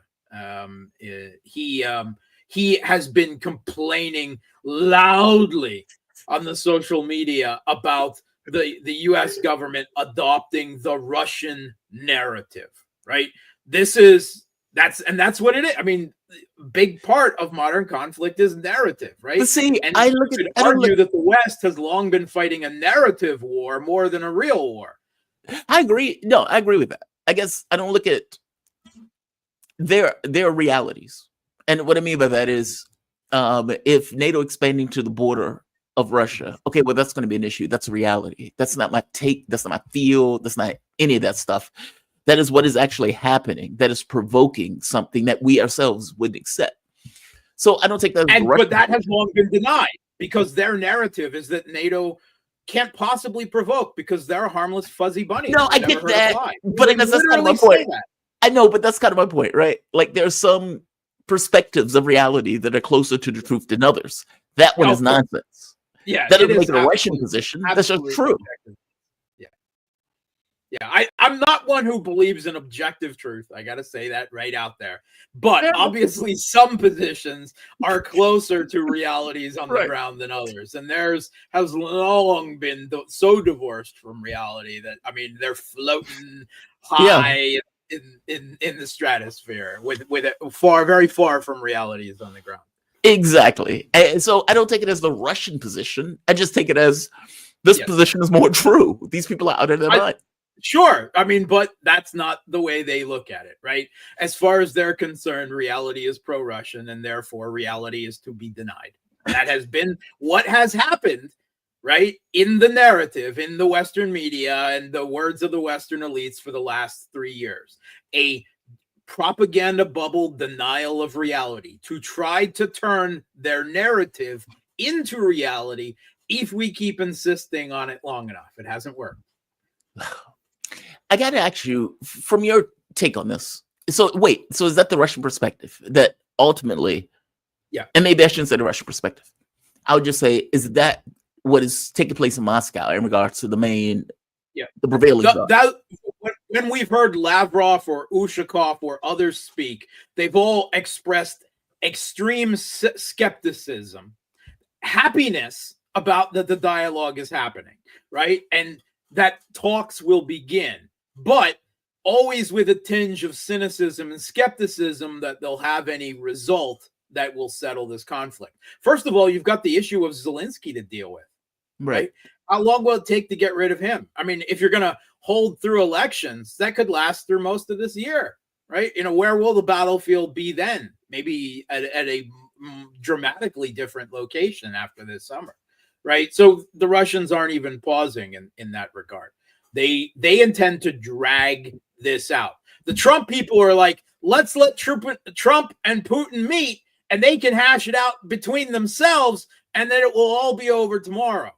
D: he has been complaining loudly on the social media about the U.S. government adopting the Russian narrative, right? That's what it is. I mean, big part of modern conflict is narrative, right?
A: But see,
D: and I could argue that the West has long been fighting a narrative war more than a real war.
A: I agree. No, I agree with that. I guess I don't look at their realities. And what I mean by that is if NATO expanding to the border of Russia, okay, well, that's going to be an issue. That's a reality. That's not my take. That's not my feel. That's not any of that stuff. That is what is actually happening. That is provoking something that we ourselves wouldn't accept. So I don't take that as
D: but that has long been denied because their narrative is that NATO can't possibly provoke because they're a harmless fuzzy bunny.
A: No, I get that. But that's kind of my point. I know, but that's kind of my point, right? Like there's some perspectives of reality that are closer to the truth than others. That one is nonsense.
D: Yeah,
A: that doesn't make it a Russian position. That's just true.
D: Objective. Yeah, I'm not one who believes in objective truth. I got to say that right out there. But obviously, some positions are closer to realities on the ground than others, and theirs has long been so divorced from reality that they're floating high in the stratosphere with it very far from realities on the ground.
A: Exactly. And so I don't take it as the Russian position. I just take it as this position is more true. These people are out of their mind.
D: Sure. But that's not the way they look at it, right? As far as they're concerned, reality is pro-Russian, and therefore reality is to be denied. That has been what has happened, right? In the narrative, in the Western media, and the words of the Western elites for the last 3 years. A propaganda bubble denial of reality to try to turn their narrative into reality if we keep insisting on it long enough. It hasn't worked.
A: I got to ask you, from your take on this, so is that the Russian perspective that ultimately, and maybe I shouldn't say the Russian perspective. I would just say, is that what is taking place in Moscow in regards to the main, the prevailing
D: when we've heard Lavrov or Ushakov or others speak, they've all expressed extreme skepticism, happiness about that the dialogue is happening, right? And that talks will begin, but always with a tinge of cynicism and skepticism that they'll have any result that will settle this conflict. First of all, you've got the issue of Zelensky to deal with, right? How long will it take to get rid of him? If you're going to hold through elections, that could last through most of this year, right? Where will the battlefield be then? Maybe at a dramatically different location after this summer, right? So the Russians aren't even pausing in that regard. They intend to drag this out. The Trump people are like, let's let Trump and Putin meet, and they can hash it out between themselves, and then it will all be over tomorrow,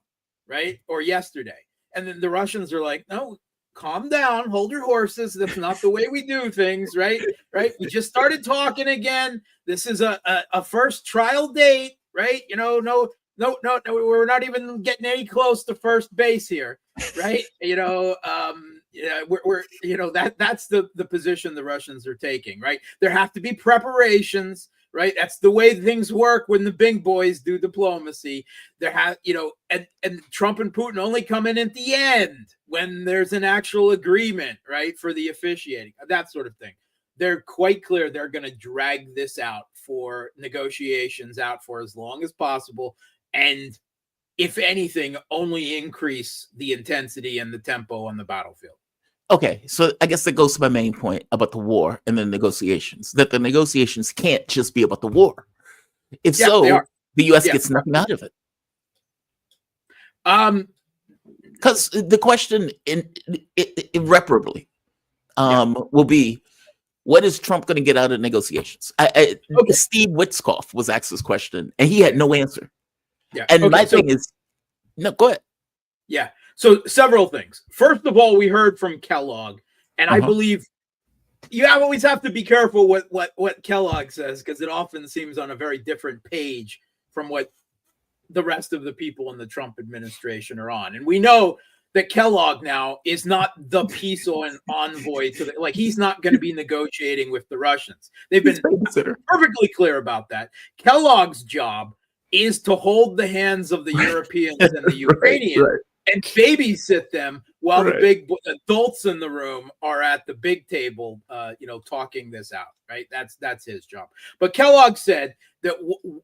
D: right? Or yesterday. And then the Russians are like, no, calm down, hold your horses. That's not the way we do things, right? Right? We just started talking again. This is a first trial date, right? No, we're not even getting any close to first base here, right? That's the position the Russians are taking, right? There have to be preparations, right? That's the way things work when the big boys do diplomacy. And Trump and Putin only come in at the end when there's an actual agreement, right, for the officiating, that sort of thing. They're quite clear they're going to drag this out for negotiations out for as long as possible. And if anything, only increase the intensity and the tempo on the battlefield.
A: Okay, so I guess that goes to my main point about the war and the negotiations, that the negotiations can't just be about the war. If the U.S. gets nothing out of it. Because the question irreparably will be, what is Trump going to get out of negotiations? Steve Wickoff was asked this question, and he had no answer.
D: Yeah.
A: And my thing is, no, go ahead.
D: Yeah. So several things. First of all, we heard from Kellogg, and I believe you always have to be careful what Kellogg says, because it often seems on a very different page from what the rest of the people in the Trump administration are on. And we know that Kellogg now is not the peace envoy to the, like, he's not going to be negotiating with the Russians. They've been perfectly clear about that. Kellogg's job is to hold the hands of the Europeans and the Ukrainians and babysit them while the big adults in the room are at the big table, talking this out, right? That's his job. But Kellogg said that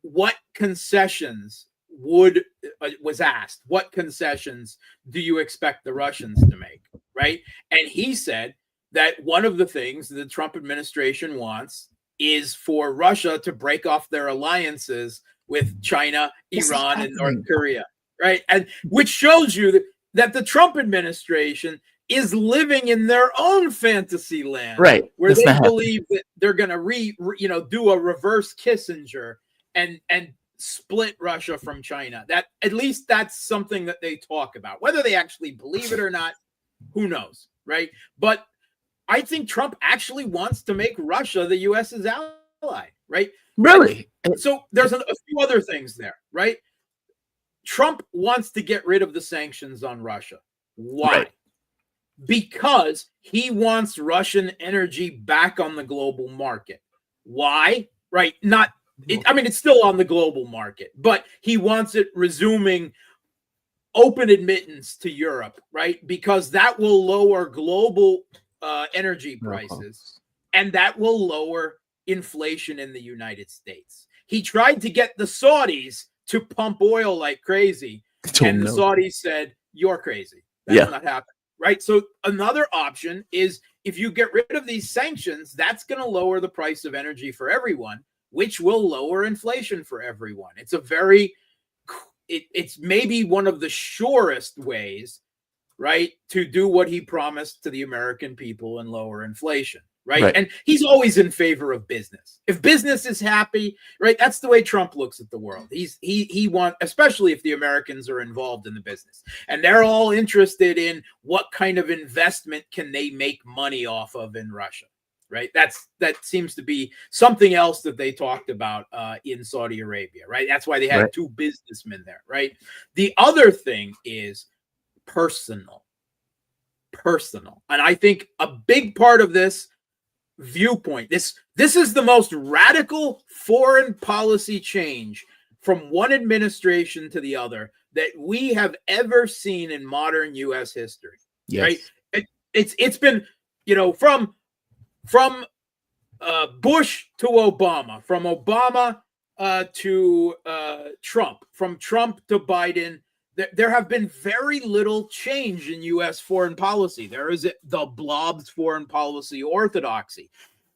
D: what concessions was asked, what concessions do you expect the Russians to make, right? And he said that one of the things the Trump administration wants is for Russia to break off their alliances with China, Iran, and North Korea, right? And which shows you that the Trump administration is living in their own fantasy land,
A: right?
D: Where they believe that they're going to do a reverse Kissinger and split Russia from China. That, at least that's something that they talk about. Whether they actually believe it or not, who knows, right? But I think Trump actually wants to make Russia the US's ally, right?
A: Really?
D: So there's a few other things there, right? Trump wants to get rid of the sanctions on Russia. Why?
A: Right.
D: Because he wants Russian energy back on the global market. Why? Right? It's still on the global market, but he wants it resuming open admittance to Europe, right? Because that will lower global energy prices, and that will lower inflation in the United States. He tried to get the Saudis to pump oil like crazy, and the Saudis said, "You're crazy. That's not happening." Right? So another option is, if you get rid of these sanctions, that's going to lower the price of energy for everyone, which will lower inflation for everyone. It's it's maybe one of the surest ways, right, to do what he promised to the American people and lower inflation, right? And he's always in favor of business. If business is happy, right, that's the way Trump looks at the world. He wants, especially if the Americans are involved in the business, and they're all interested in what kind of investment can they make money off of in Russia. Right. That seems to be something else that they talked about in Saudi Arabia. Right. That's why they had two businessmen there. Right. The other thing is personal. And I think a big part of this viewpoint, this is the most radical foreign policy change from one administration to the other that we have ever seen in modern U.S. history. Right. It's been, from Bush to Obama, from Obama to Trump, from Trump to Biden, there have been very little change in U.S. foreign policy. There is the blob's foreign policy orthodoxy.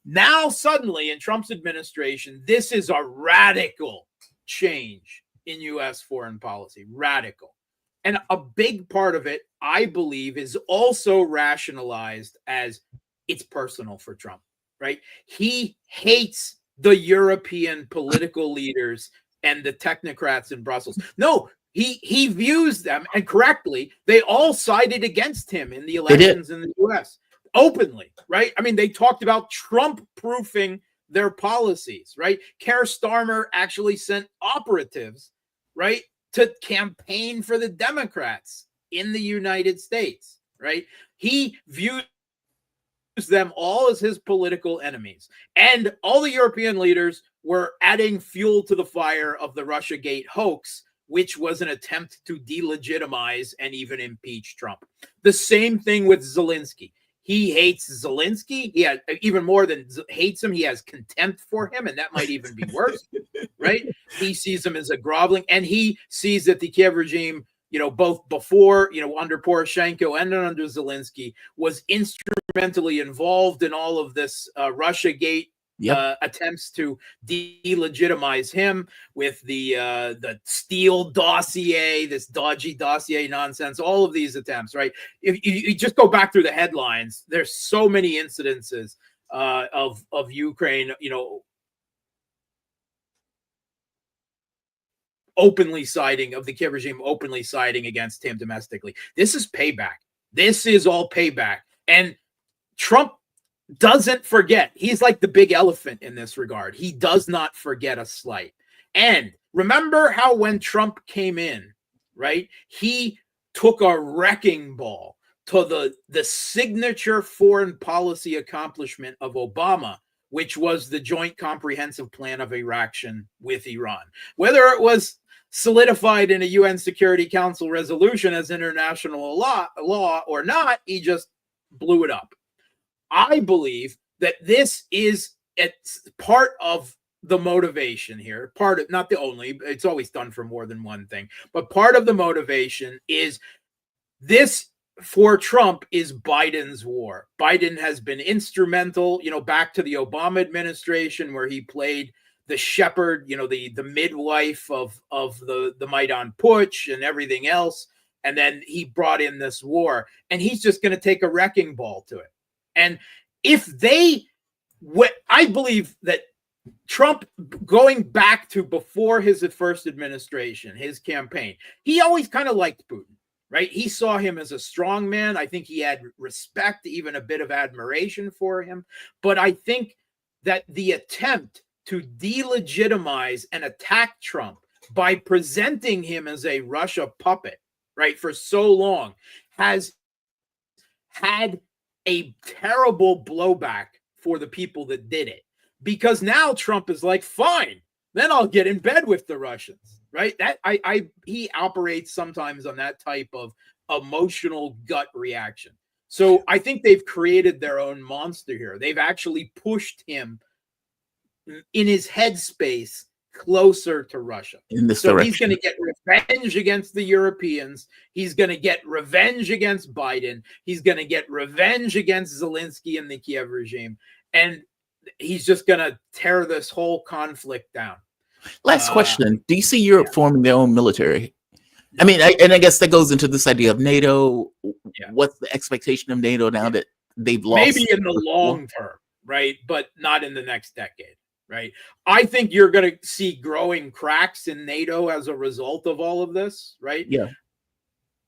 D: Now, suddenly, in Trump's administration, this is a radical change in U.S. foreign policy. Radical. And a big part of it, I believe, is also rationalized as it's personal for Trump, right? He hates the European political leaders and the technocrats in Brussels. No, he views them, and correctly, they all sided against him in the elections in the U.S. openly, right? I mean, they talked about Trump-proofing their policies, right? Keir Starmer actually sent operatives, right, to campaign for the Democrats in the United States, right? He views them all as his political enemies. And all the European leaders were adding fuel to the fire of the Russiagate hoax, which was an attempt to delegitimize and even impeach Trump. The same thing with Zelensky. He hates Zelensky. He has, even more than hates him, he has contempt for him, and that might even be worse, right? He sees him as a groveling, and he sees that the Kiev regime, both before, under Poroshenko and under Zelensky, was instrumentally involved in all of this Russiagate
A: Yep.
D: attempts to delegitimize him with the Steele dossier, this dodgy dossier nonsense, all of these attempts, right? If you just go back through the headlines, there's so many incidences of Ukraine, openly siding, of the Kiev regime openly siding against him domestically. This is payback. This is all payback. And Trump doesn't forget. He's like the big elephant in this regard. He does not forget a slight. And remember how when Trump came in, right, he took a wrecking ball to the signature foreign policy accomplishment of Obama, which was the Joint Comprehensive Plan of Action with Iran. Whether it was solidified in a UN Security Council resolution as international law or not, he just blew it up. I believe that this is part of the motivation here. Part of, not the only, it's always done for more than one thing, but part of the motivation is this for Trump is Biden's war. Biden has been instrumental, back to the Obama administration where he played the shepherd, the midwife of the Maidan Putsch and everything else. And then he brought in this war, and he's just going to take a wrecking ball to it. And if I believe that Trump, going back to before his first administration, his campaign, he always kind of liked Putin, right? He saw him as a strong man. I think he had respect, even a bit of admiration for him. But I think that the attempt to delegitimize and attack Trump by presenting him as a Russia puppet, right, for so long has had a terrible blowback for the people that did it. Because now Trump is like, fine, then I'll get in bed with the Russians, right? That he operates sometimes on that type of emotional gut reaction. So I think they've created their own monster here. They've actually pushed him in his headspace closer to Russia.
A: In this
D: so
A: direction.
D: He's going to get revenge against the Europeans. He's going to get revenge against Biden. He's going to get revenge against Zelensky and the Kiev regime. And he's just going to tear this whole conflict down.
A: Last question. Do you see Europe forming their own military? I mean, I guess that goes into this idea of NATO.
D: Yeah.
A: What's the expectation of NATO now that they've lost?
D: Maybe in the long term, right? But not in the next decade, right? I think you're going to see growing cracks in NATO as a result of all of this, right?
A: Yeah.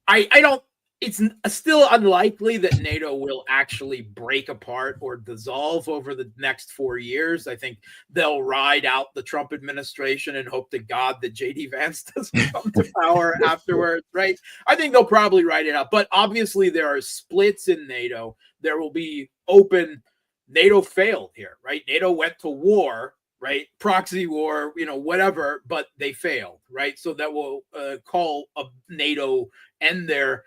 D: I don't, it's still unlikely that NATO will actually break apart or dissolve over the next 4 years. I think they'll ride out the Trump administration and hope to God that JD Vance doesn't come to power afterwards, right? I think they'll probably ride it out. But obviously there are splits in NATO. There will be open, NATO failed here, right? NATO went to war, right? Proxy war, whatever, but they failed, right? So that will call a NATO and their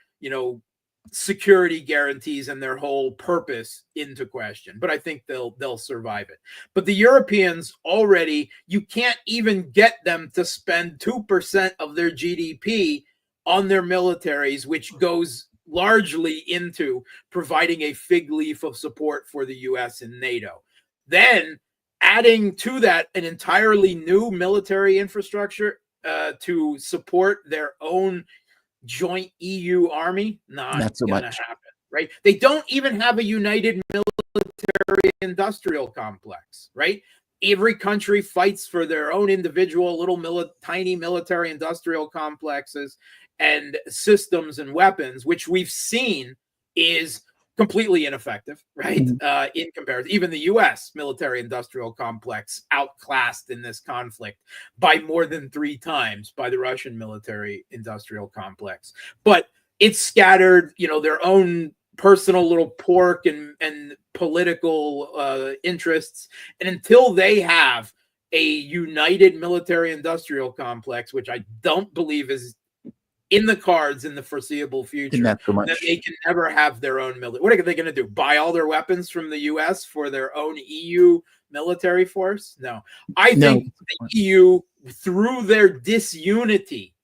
D: security guarantees and their whole purpose into question. But I think they'll survive it. But the Europeans already, you can't even get them to spend 2% of their GDP on their militaries, which goes largely into providing a fig leaf of support for the US and NATO. Then adding to that an entirely new military infrastructure to support their own joint EU army, not
A: so
D: gonna
A: much
D: happen, right? They don't even have a united military industrial complex, right? Every country fights for their own individual little tiny military industrial complexes and systems and weapons, which we've seen is completely ineffective, right? In comparison, even the U.S. military industrial complex outclassed in this conflict by more than 3 times by the Russian military industrial complex. But it's scattered, their own personal little pork and political interests. And until they have a united military industrial complex, which I don't believe is in the cards in the foreseeable future,
A: not so much.
D: that they can never have their own military. What are they going to do? Buy all their weapons from the U.S. for their own EU military force? No. I think the EU, through their disunity,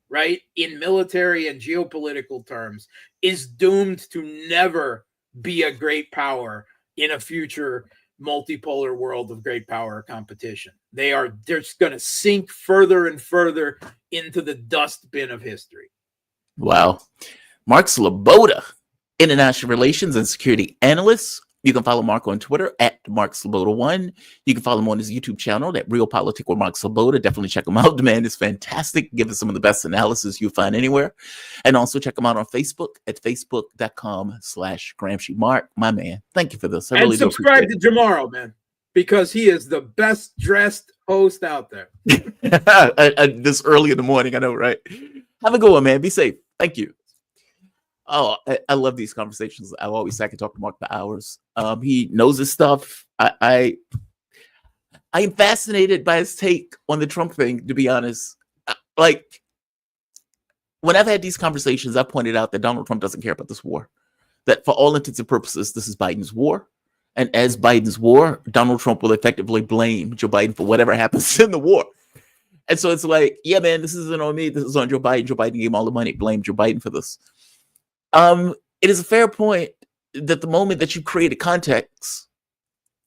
D: right, in military and geopolitical terms, is doomed to never be a great power in a future multipolar world of great power competition. They're just going to sink further and further into the dustbin of history.
A: Wow. Mark Sloboda, international relations and security analyst. You can follow Mark on Twitter at Mark Sloboda1. You can follow him on his YouTube channel, that Real Politic with Mark Sloboda. Definitely check him out. The man is fantastic. Give us some of the best analysis you'll find anywhere. And also check him out on Facebook at facebook.com/Gramsci. Mark, my man, thank you for this. I really do
D: subscribe
A: appreciate
D: to Jamaro, man, because he is the best dressed host out there.
A: This early in the morning, I know, right? Have a good one, man. Be safe. Thank you. Oh, I love these conversations. I can talk to Mark for hours. He knows his stuff. I am fascinated by his take on the Trump thing, to be honest. Like, when I've had these conversations, I've pointed out that Donald Trump doesn't care about this war. That for all intents and purposes, this is Biden's war. And as Biden's war, Donald Trump will effectively blame Joe Biden for whatever happens in the war. And so it's like, yeah, man, this isn't on me. This is on Joe Biden. Joe Biden gave him all the money. Blame Joe Biden for this. It is a fair point that the moment that you create a context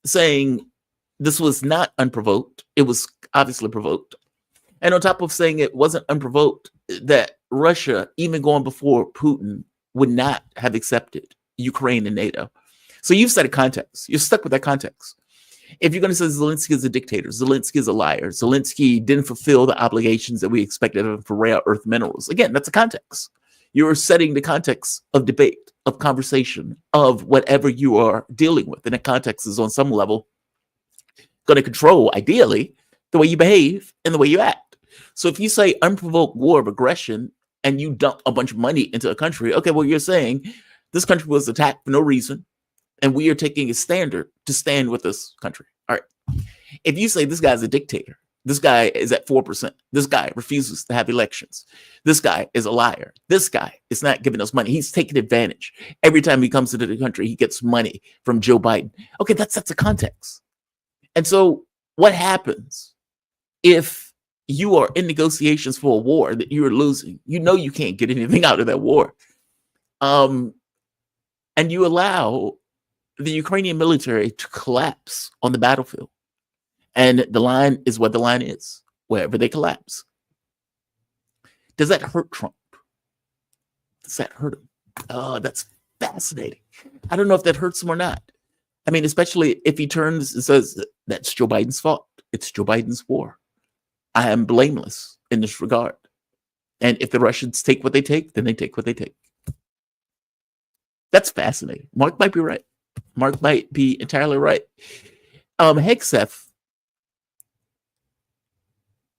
A: saying this was not unprovoked, it was obviously provoked. And on top of saying it wasn't unprovoked, that Russia, even going before Putin, would not have accepted Ukraine and NATO. So you've set a context. You're stuck with that context. If you're going to say Zelensky is a dictator, Zelensky is a liar, Zelensky didn't fulfill the obligations that we expected of him for rare earth minerals, again, that's a context. You're setting the context of debate, of conversation, of whatever you are dealing with. And that context is on some level going to control, ideally, the way you behave and the way you act. So if you say unprovoked war of aggression and you dump a bunch of money into a country, okay, well, you're saying this country was attacked for no reason, and we are taking a standard to stand with this country. All right. If you say this guy's a dictator, this guy is at 4%, this guy refuses to have elections, this guy is a liar, this guy is not giving us money, he's taking advantage. Every time he comes into the country, he gets money from Joe Biden. Okay, that's a context. And so what happens if you are in negotiations for a war that you're losing? You know you can't get anything out of that war. And you allow the Ukrainian military to collapse on the battlefield. And the line is what the line is, wherever they collapse. Does that hurt Trump? Does that hurt him? Oh, that's fascinating. I don't know if that hurts him or not. I mean, especially if he turns and says, that's Joe Biden's fault. It's Joe Biden's war. I am blameless in this regard. And if the Russians take what they take, then they take what they take. That's fascinating. Mark might be right. Mark might be entirely right. Hegseth,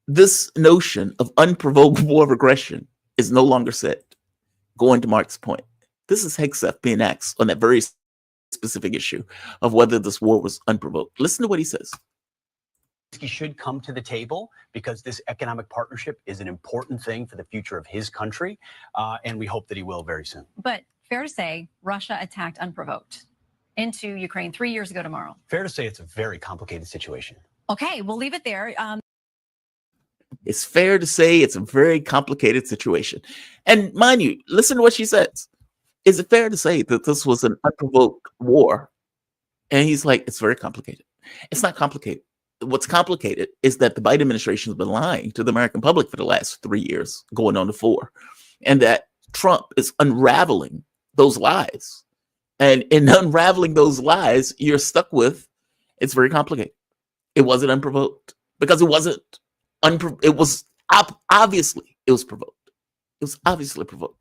A: this notion of unprovoked war of aggression is no longer said. Going to Mark's point, this is Hegseth being asked on that very specific issue of whether this war was unprovoked. Listen to what he says.
E: He should come to the table because this economic partnership is an important thing for the future of his country, and we hope that he will very soon.
F: But fair to say, Russia attacked unprovoked into Ukraine 3 years ago tomorrow.
E: Fair to say it's a very complicated situation.
F: Okay, we'll leave it there.
A: It's fair to say it's a very complicated situation. And mind you, listen to what she says. Is it fair to say that this was an unprovoked war? And he's like, it's very complicated. It's not complicated. What's complicated is that the Biden administration has been lying to the American public for the last 3 years, going on to 4, and that Trump is unraveling those lies. And in unraveling those lies, you're stuck with, it's very complicated. It wasn't unprovoked because it wasn't. It was obviously it was provoked. It was obviously provoked.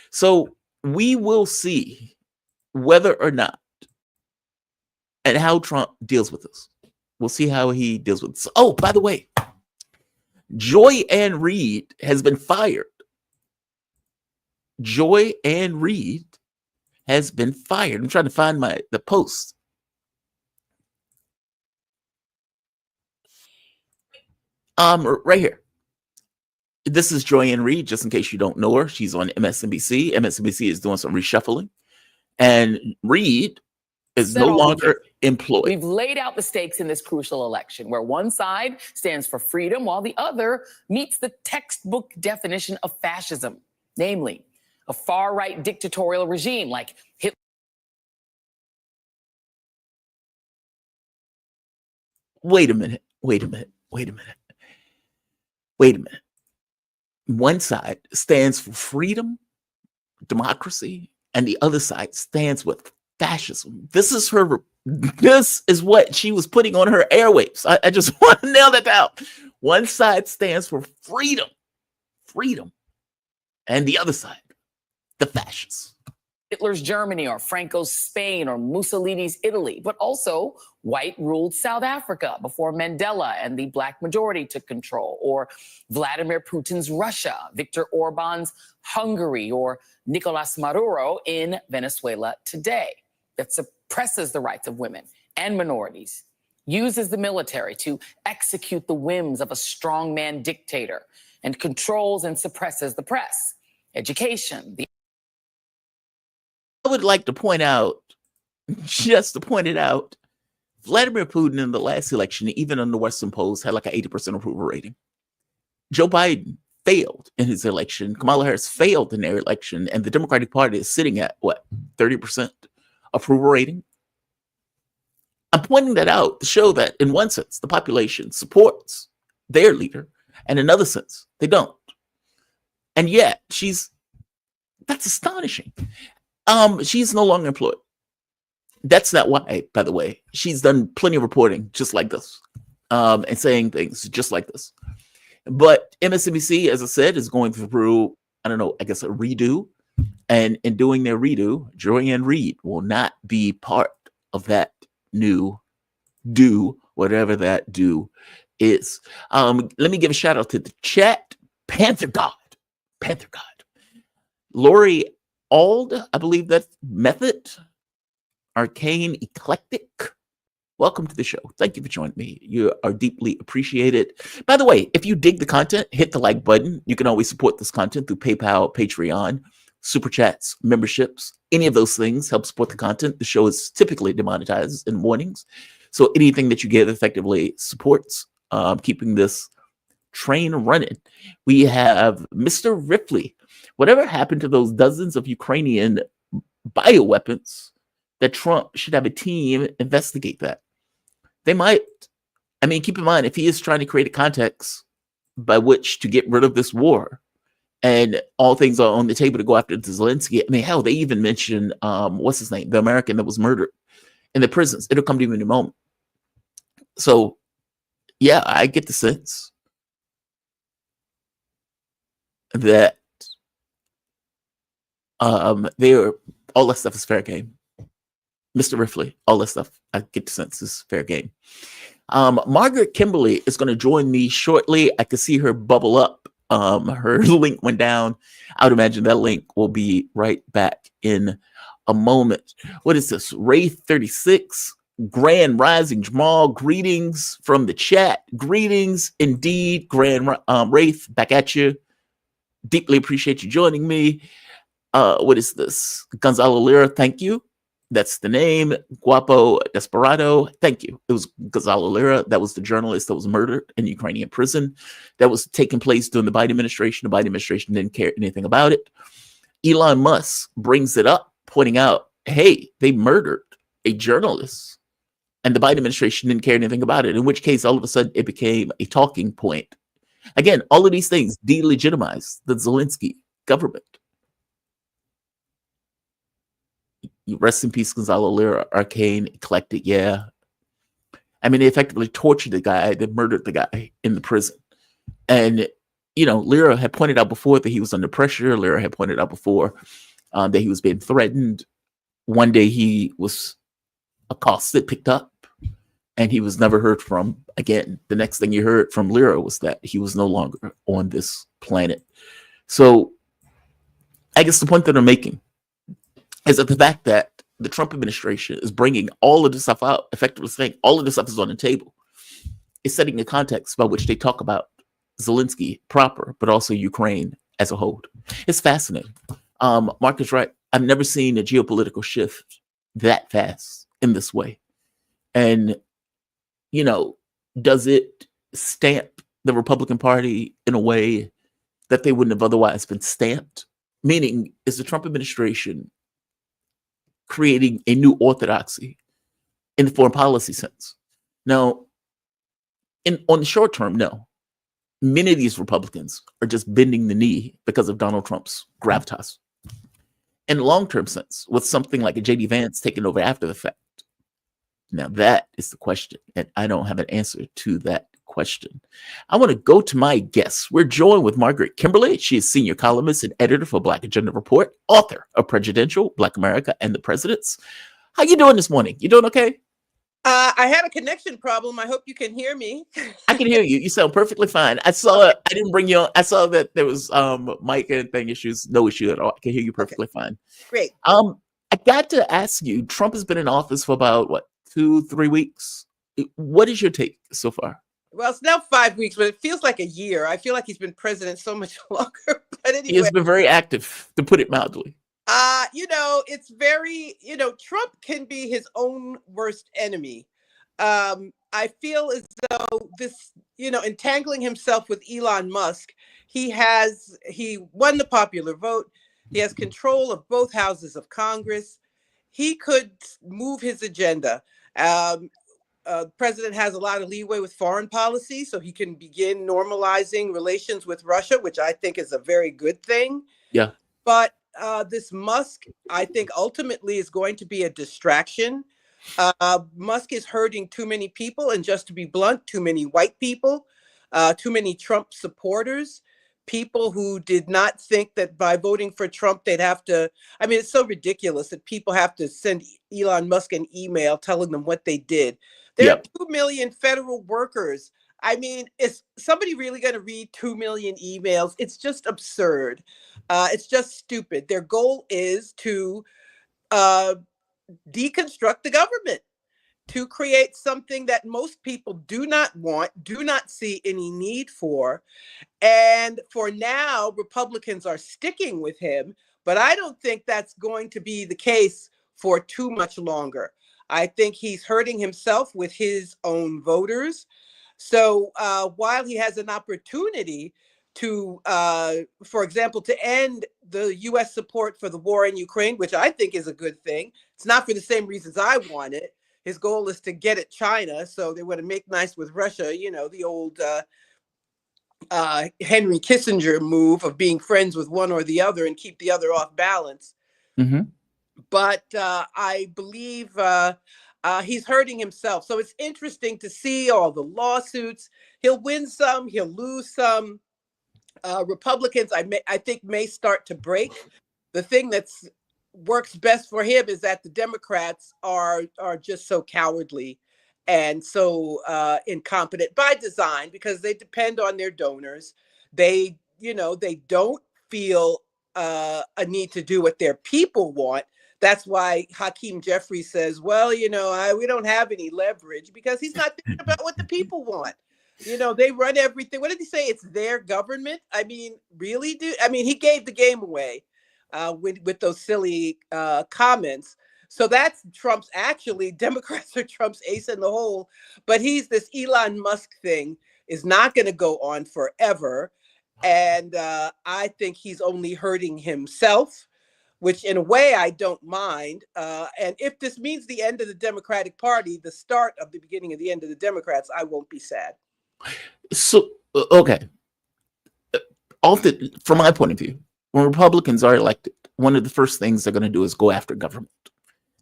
A: So we will see whether or not and how Trump deals with this. We'll see how he deals with this. Oh, by the way, Joy Ann Reid has been fired. Joy Ann Reid has been fired. I'm trying to find the post. Right here. This is Joy Ann Reid, just in case you don't know her. She's on MSNBC. MSNBC is doing some reshuffling. And Reid is no longer employed.
G: We've laid out the stakes in this crucial election, where one side stands for freedom while the other meets the textbook definition of fascism, namely a far-right dictatorial regime like Hitler.
A: Wait a minute. Wait a minute. Wait a minute. Wait a minute. One side stands for freedom, democracy, and the other side stands with fascism. This is her. This is what she was putting on her airwaves. I just want to nail that down. One side stands for freedom, and the other side, the fascists.
G: Hitler's Germany or Franco's Spain or Mussolini's Italy, but also white-ruled South Africa before Mandela and the black majority took control, or Vladimir Putin's Russia, Viktor Orban's Hungary, or Nicolas Maduro in Venezuela today, that suppresses the rights of women and minorities, uses the military to execute the whims of a strongman dictator, and controls and suppresses the press, education, the
A: I would like to point out, just to point it out, Vladimir Putin in the last election, even on the Western polls, had like an 80% approval rating. Joe Biden failed in his election. Kamala Harris failed in their election. And the Democratic Party is sitting at, what, 30% approval rating? I'm pointing that out to show that, in one sense, the population supports their leader, and in another sense, they don't. And yet, that's astonishing. She's no longer employed. That's not why, by the way. She's done plenty of reporting just like this, and saying things just like this. But MSNBC, as I said, is going through, I don't know, I guess a redo. And in doing their redo, Joanne Reed will not be part of that new do, whatever that do is. Let me give a shout out to the chat. Panther God. Lori Ald, I believe that's Method. Arcane Eclectic. Welcome to the show. Thank you for joining me. You are deeply appreciated. By the way, if you dig the content, hit the like button. You can always support this content through PayPal, Patreon, Super Chats, memberships. Any of those things help support the content. The show is typically demonetized in mornings. So anything that you get effectively supports keeping this train running. We have Mr. Ripley. Whatever happened to those dozens of Ukrainian bioweapons that Trump should have a team investigate that? They might. I mean, keep in mind, if he is trying to create a context by which to get rid of this war and all things are on the table to go after Zelensky, I mean, hell, they even mentioned, what's his name? The American that was murdered in the prisons. It'll come to you in a moment. So, yeah, I get the sense that all that stuff is fair game. Mr. Ripley, all that stuff, I get the sense is fair game. Margaret Kimberly is going to join me shortly. I can see her bubble up. Her link went down. I would imagine that link will be right back in a moment. What is this? Wraith 36, Grand Rising Jamal, greetings from the chat. Greetings indeed, Grand Wraith, back at you. Deeply appreciate you joining me. What is this? Gonzalo Lira, thank you. That's the name. Guapo Desperado, thank you. It was Gonzalo Lira. That was the journalist that was murdered in Ukrainian prison. That was taking place during the Biden administration. The Biden administration didn't care anything about it. Elon Musk brings it up, pointing out, hey, they murdered a journalist. And the Biden administration didn't care anything about it, in which case all of a sudden it became a talking point. Again, all of these things delegitimize the Zelensky government. Rest in peace, Gonzalo Lira, Arcane, Eclectic, yeah. I mean, they effectively tortured the guy, they murdered the guy in the prison. And, you know, Lira had pointed out before that he was under pressure. Lira had pointed out before that he was being threatened. One day he was accosted, picked up, and he was never heard from again. The next thing you heard from Lira was that he was no longer on this planet. So I guess the point that I'm making is that the fact that the Trump administration is bringing all of this stuff out, effectively saying all of this stuff is on the table, is setting a context by which they talk about Zelensky proper, but also Ukraine as a whole. It's fascinating. Mark is right. I've never seen a geopolitical shift that fast in this way. And, you know, does it stamp the Republican Party in a way that they wouldn't have otherwise been stamped? Meaning, is the Trump administration creating a new orthodoxy in the foreign policy sense? Now, on the short term, no. Many of these Republicans are just bending the knee because of Donald Trump's gravitas. In the long-term sense, with something like a J.D. Vance taking over after the fact, now that is the question, and I don't have an answer to that question. I want to go to my guests. We're joined with Margaret Kimberly. She is senior columnist and editor for Black Agenda Report, author of Presidential, Black America, and the Presidents. How you doing this morning? You doing okay?
H: I had a connection problem. I hope you can hear me.
A: I can hear you. You sound perfectly fine. I saw I didn't bring you on. I saw that there was mic and thing issues. No issue at all. I can hear you perfectly fine.
H: Great.
A: I got to ask you, Trump has been in office for about, what, 2-3 weeks? What is your take so far?
H: Well, it's now 5 weeks, but it feels like a year. I feel like he's been president so much longer. But anyway,
A: He has been very active, to put it mildly.
H: It's very, Trump can be his own worst enemy. I feel as though this, entangling himself with Elon Musk, he won the popular vote. He has control of both houses of Congress. He could move his agenda. The president has a lot of leeway with foreign policy, so he can begin normalizing relations with Russia, which I think is a very good thing.
A: Yeah.
H: But this Musk, I think, ultimately is going to be a distraction. Musk is hurting too many people, and just to be blunt, too many white people, too many Trump supporters, people who did not think that by voting for Trump, they'd have to. I mean, it's so ridiculous that people have to send Elon Musk an email telling them what they did. There are 2 million federal workers. I mean, is somebody really going to read 2 million emails? It's just absurd. It's just stupid. Their goal is to deconstruct the government, to create something that most people do not want, do not see any need for. And for now, Republicans are sticking with him, but I don't think that's going to be the case for too much longer. I think he's hurting himself with his own voters. So while he has an opportunity to, for example, to end the U.S. support for the war in Ukraine, which I think is a good thing. It's not for the same reasons I want it. His goal is to get at China, so they want to make nice with Russia, the old Henry Kissinger move of being friends with one or the other and keep the other off balance.
A: Mm-hmm.
H: But I believe he's hurting himself. So it's interesting to see all the lawsuits. He'll win some, he'll lose some. Republicans, I think, may start to break. The thing that's works best for him is that the Democrats are just so cowardly and so incompetent by design, because they depend on their donors. They don't feel a need to do what their people want. That's why Hakeem Jeffries says, well, we don't have any leverage, because he's not thinking about what the people want. They run everything. What did he say? It's their government. I mean, really, dude? I mean, he gave the game away with those silly comments. So that's Democrats are Trump's ace in the hole. But this Elon Musk thing is not going to go on forever. And I think he's only hurting himself, which in a way I don't mind. And if this means the end of the Democratic Party, the start of the beginning of the end of the Democrats, I won't be sad.
A: So, okay. From my point of view, when Republicans are elected, one of the first things they're going to do is go after government.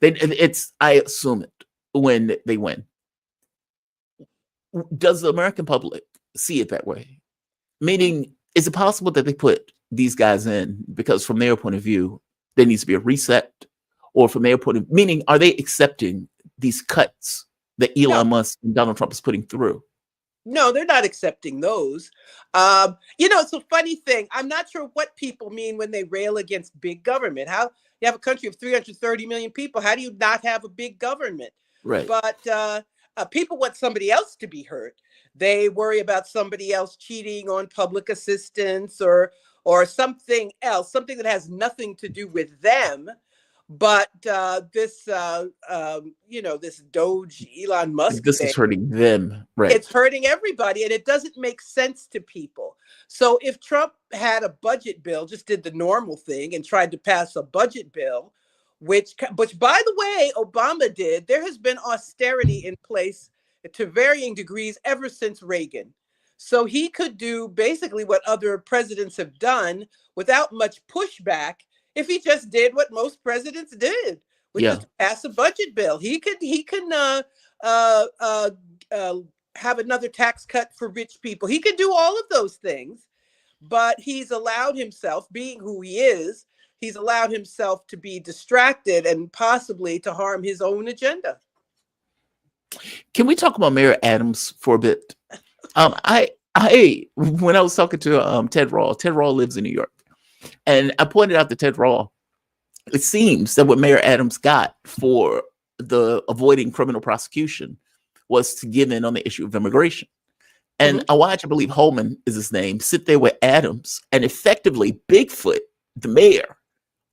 A: I assume it when they win. Does the American public see it that way? Meaning, is it possible that they put these guys in because from their point of view, there needs to be a reset? Or from their point of view, meaning, are they accepting these cuts that Elon Musk and Donald Trump is putting through?
H: No, they're not accepting those. It's a funny thing. I'm not sure what people mean when they rail against big government. How you have a country of 330 million people. How do you not have a big government?
A: Right.
H: But people want somebody else to be hurt. They worry about somebody else cheating on public assistance or something else, something that has nothing to do with them. But this Doge Elon Musk
A: This
H: thing,
A: is hurting them, right?
H: It's hurting everybody, and it doesn't make sense to people. So if Trump had a budget bill, just did the normal thing and tried to pass a budget bill, which by the way, Obama did, there has been austerity in place to varying degrees ever since Reagan. So he could do basically what other presidents have done without much pushback if he just did what most presidents did, which was to pass a budget bill. He can have another tax cut for rich people. He can do all of those things, but he's allowed himself, being who he is, he's allowed himself to be distracted and possibly to harm his own agenda.
A: Can we talk about Mayor Adams for a bit? I when I was talking to Ted Rawl lives in New York, and I pointed out to Ted Rawl, it seems that what Mayor Adams got for the avoiding criminal prosecution was to give in on the issue of immigration. And I watch, I believe Holman is his name, sit there with Adams and effectively Bigfoot, the mayor,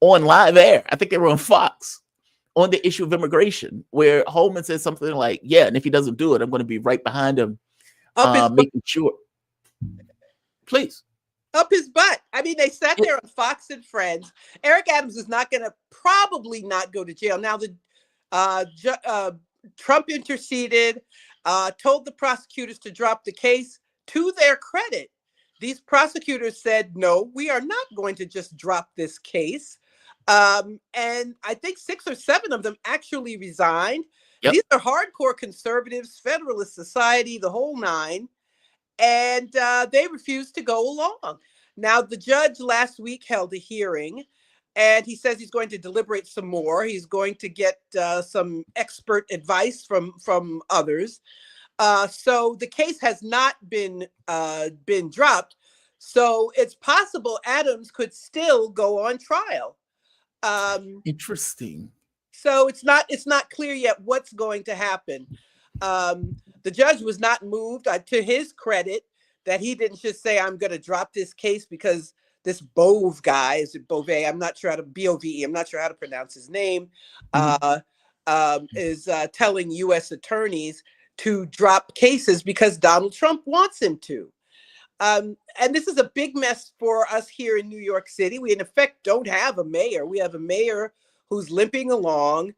A: on live air. I think they were on Fox on the issue of immigration, where Holman said something like, yeah, and if he doesn't do it, I'm going to be right behind him, making sure. Please.
H: Up his butt. I mean, they sat there on Fox and Friends. Eric Adams is not going to probably not go to jail. Now, Trump interceded, told the prosecutors to drop the case. To their credit, these prosecutors said, no, we are not going to just drop this case. And I think 6 or 7 of them actually resigned. Yep. These are hardcore conservatives, Federalist Society, the whole nine. And they refused to go along. Now, the judge last week held a hearing, and he says he's going to deliberate some more. He's going to get some expert advice from others. So the case has not been dropped. So it's possible Adams could still go on trial.
A: Interesting.
H: So it's not clear yet what's going to happen. The judge was not moved, to his credit, that he didn't just say, I'm going to drop this case because this Bove guy, is it Bove? I'm not sure how to, B-O-V-E, I'm not sure how to pronounce his name, is telling U.S. attorneys to drop cases because Donald Trump wants him to. And this is a big mess for us here in New York City. We, in effect, don't have a mayor. We have a mayor who's limping along,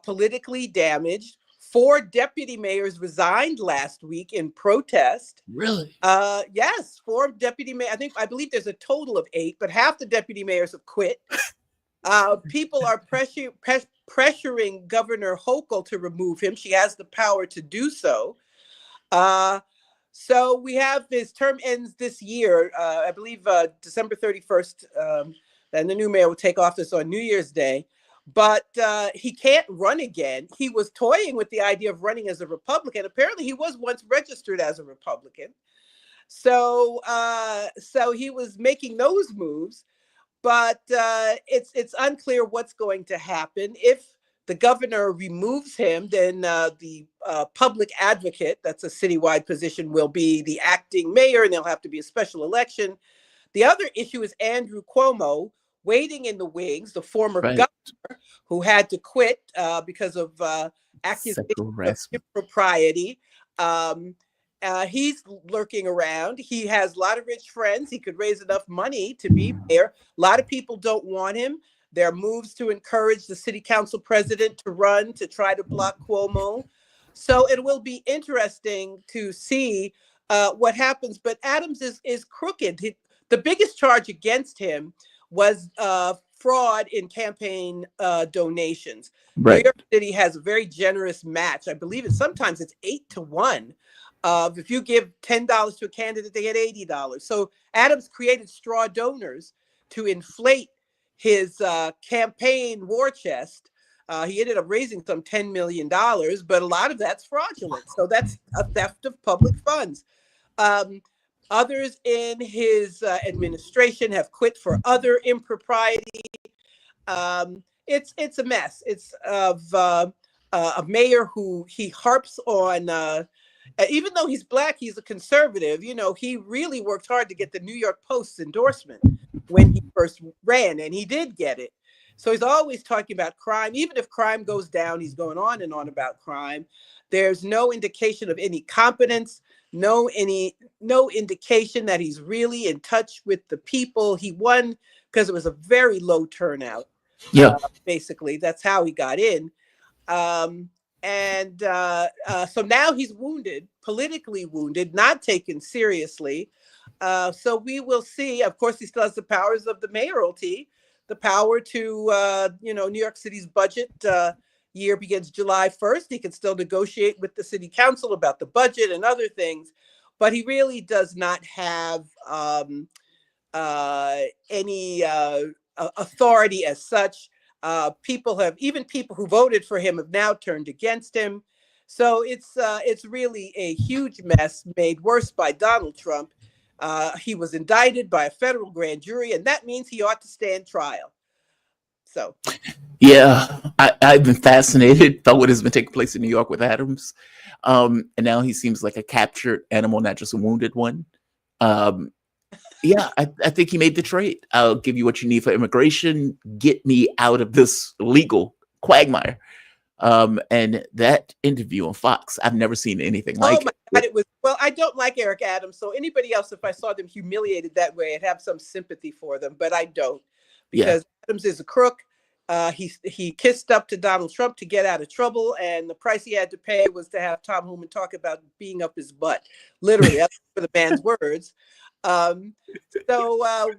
H: politically damaged. 4 deputy mayors resigned last week in protest.
A: Really?
H: Yes, 4 deputy mayors. I believe there's a total of 8, but half the deputy mayors have quit. People are pressuring Governor Hochul to remove him. She has the power to do so. So we have his term ends this year, I believe December 31st, and the new mayor will take office on New Year's Day. But he can't run again. He was toying with the idea of running as a Republican. Apparently, he was once registered as a Republican. So he was making those moves. But it's unclear what's going to happen. If the governor removes him, then the public advocate, that's a citywide position, will be the acting mayor, and there'll have to be a special election. The other issue is Andrew Cuomo, waiting in the wings, the former governor who had to quit because of accusations of impropriety. He's lurking around. He has a lot of rich friends. He could raise enough money to be mayor. A lot of people don't want him. There are moves to encourage the city council president to run to try to block Cuomo. So it will be interesting to see what happens. But Adams is crooked. The biggest charge against him was fraud in campaign donations. Right. New York City has a very generous match. I believe sometimes it's 8-to-1. If you give $10 to a candidate, they get $80. So Adams created straw donors to inflate his campaign war chest. He ended up raising some $10 million, but a lot of that's fraudulent. So that's a theft of public funds. Others in his administration have quit for other impropriety. It's a mess. It's of a mayor who he harps on. Even though he's Black, he's a conservative. You know, he really worked hard to get the New York Post's endorsement when he first ran, and he did get it. So he's always talking about crime. Even if crime goes down, he's going on and on about crime. There's no indication of any competence. No indication that he's really in touch with the people. He won because it was a very low turnout. Yeah, basically that's how he got in. And so now he's wounded, politically wounded, not taken seriously. So we will see. Of course, he still has the powers of the mayoralty, the power to, New York City's budget year begins July 1st. He can still negotiate with the city council about the budget and other things, but he really does not have any authority as such. Even people who voted for him have now turned against him. So it's really a huge mess made worse by Donald Trump. He was indicted by a federal grand jury, and that means he ought to stand trial. So,
A: Yeah, I've been fascinated by what has been taking place in New York with Adams. And now he seems like a captured animal, not just a wounded one. Yeah, I think he made the trade. I'll give you what you need for immigration. Get me out of this legal quagmire. And that interview on Fox, I've never seen anything like
H: oh my
A: it.
H: God, it was, well, I don't like Eric Adams. So anybody else, if I saw them humiliated that way, I'd have some sympathy for them, but I don't, because Adams is a crook. He kissed up to Donald Trump to get out of trouble, and the price he had to pay was to have Tom Homan talk about being up his butt. Literally, that's for the man's words. So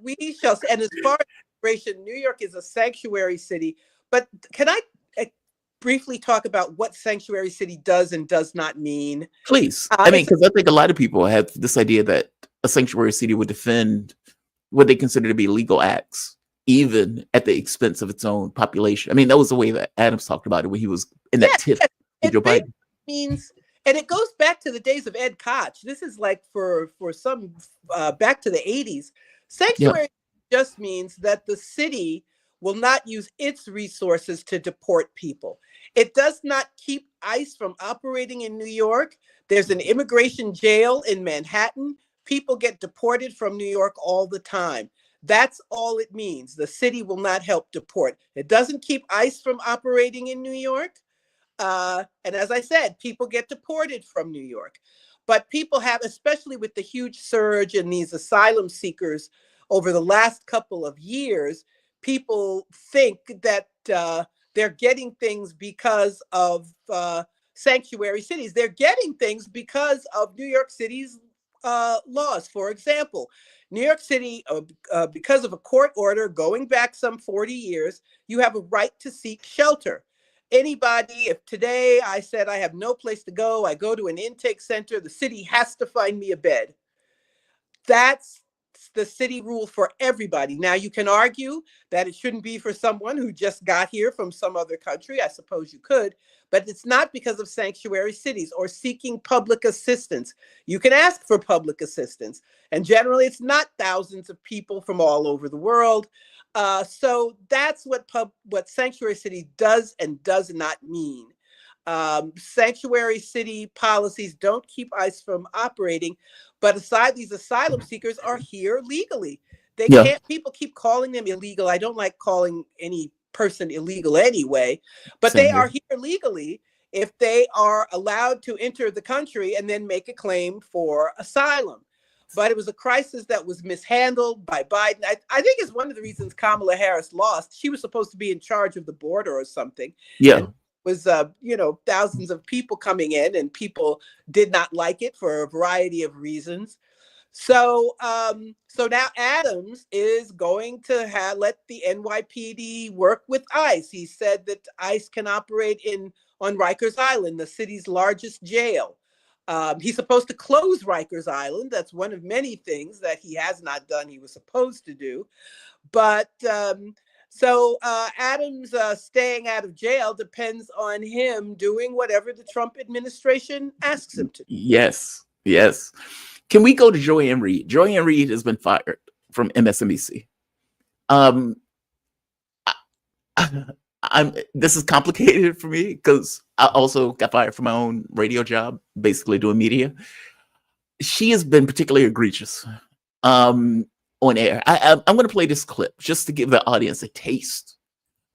H: we shall see. And as far as immigration, New York is a sanctuary city. But can I briefly talk about what sanctuary city does and does not mean?
A: Please. I mean, because I think a lot of people have this idea that a sanctuary city would defend what they consider to be legal acts, even at the expense of its own population. I mean, that was the way that Adams talked about it when he was in that tip with Joe Biden.
H: Means, and it goes back to the days of Ed Koch. This is like for some back to the 80s. Sanctuary just means that the city will not use its resources to deport people. It does not keep ICE from operating in New York. There's an immigration jail in Manhattan. People get deported from New York all the time. That's all it means. The city will not help deport. It doesn't keep ICE from operating in New York. And as I said, people get deported from New York. But people have, especially with the huge surge in these asylum seekers over the last couple of years, people think that they're getting things because of sanctuary cities. They're getting things because of New York City's laws. For example, New York City, because of a court order going back some 40 years, you have a right to seek shelter. Anybody, if today I said I have no place to go, I go to an intake center, the city has to find me a bed. That's the city rule for everybody. Now, you can argue that it shouldn't be for someone who just got here from some other country. I suppose you could, but it's not because of sanctuary cities or seeking public assistance. You can ask for public assistance, and generally it's not thousands of people from all over the world. So that's what sanctuary city does and does not mean. Sanctuary city policies don't keep ICE from operating, but aside, these asylum seekers are here legally. They can't. People keep calling them illegal. I don't like calling any person illegal anyway, but they are here legally if they are allowed to enter the country and then make a claim for asylum. But it was a crisis that was mishandled by Biden. I think it's one of the reasons Kamala Harris lost. She was supposed to be in charge of the border or something.
A: Yeah.
H: And was thousands of people coming in, and people did not like it for a variety of reasons. So now Adams is going to let the NYPD work with ICE. He said that ICE can operate on Rikers Island, the city's largest jail. He's supposed to close Rikers Island. That's one of many things that he has not done. He was supposed to do, but so Adams staying out of jail depends on him doing whatever the Trump administration asks him to.
A: Yes. Can we go to Joanne Reed? Joanne Reed has been fired from MSNBC. This is complicated for me because I also got fired from my own radio job, basically doing media. She has been particularly egregious on air. I'm going to play this clip just to give the audience a taste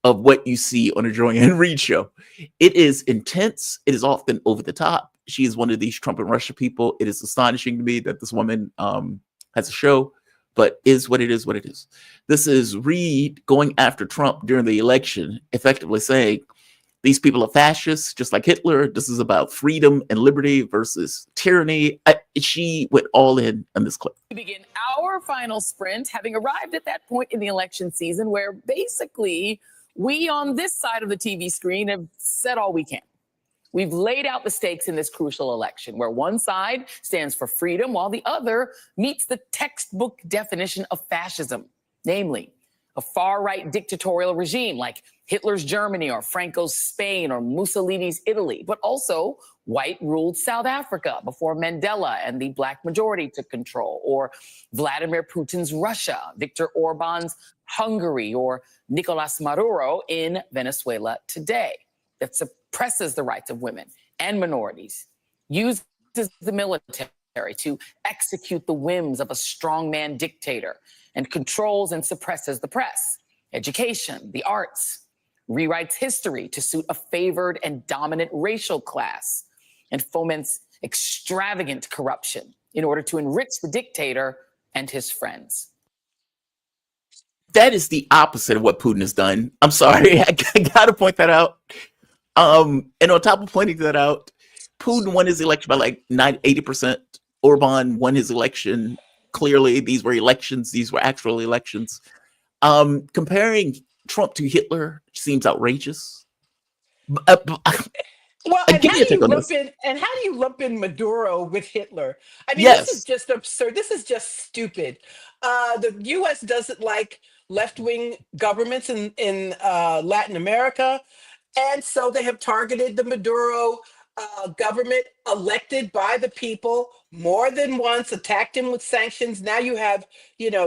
A: of what you see on a Joanne Reed show. It is intense. It is often over the top. She is one of these Trump and Russia people. It is astonishing to me that this woman has a show, but is what it is, what it is. This is Reed going after Trump during the election, effectively saying, These people are fascists, just like Hitler. This is about freedom and liberty versus tyranny. She went all in on this clip.
G: We begin our final sprint, having arrived at that point in the election season where basically we on this side of the TV screen have said all we can. We've laid out the stakes in this crucial election, where one side stands for freedom while the other meets the textbook definition of fascism, namely a far-right dictatorial regime like Hitler's Germany or Franco's Spain or Mussolini's Italy, but also white-ruled South Africa before Mandela and the black majority took control, or Vladimir Putin's Russia, Viktor Orban's Hungary, or Nicolas Maduro in Venezuela today, that suppresses the rights of women and minorities, uses the military to execute the whims of a strongman dictator, and controls and suppresses the press, education, the arts, rewrites history to suit a favored and dominant racial class, and foments extravagant corruption in order to enrich the dictator and his friends.
A: That is the opposite of what Putin has done. I'm sorry, I gotta point that out. And on top of pointing that out, Putin won his election by like 80%. Orban won his election. Clearly, these were elections. These were actual elections. Comparing Trump to Hitler seems outrageous.
H: Well, and how do you lump in Maduro with Hitler? I mean,
A: Yes.
H: This is just absurd. This is just stupid. The U.S. doesn't like left-wing governments in Latin America, and so they have targeted the Maduro government elected by the people more than once, attacked him with sanctions. Now you have,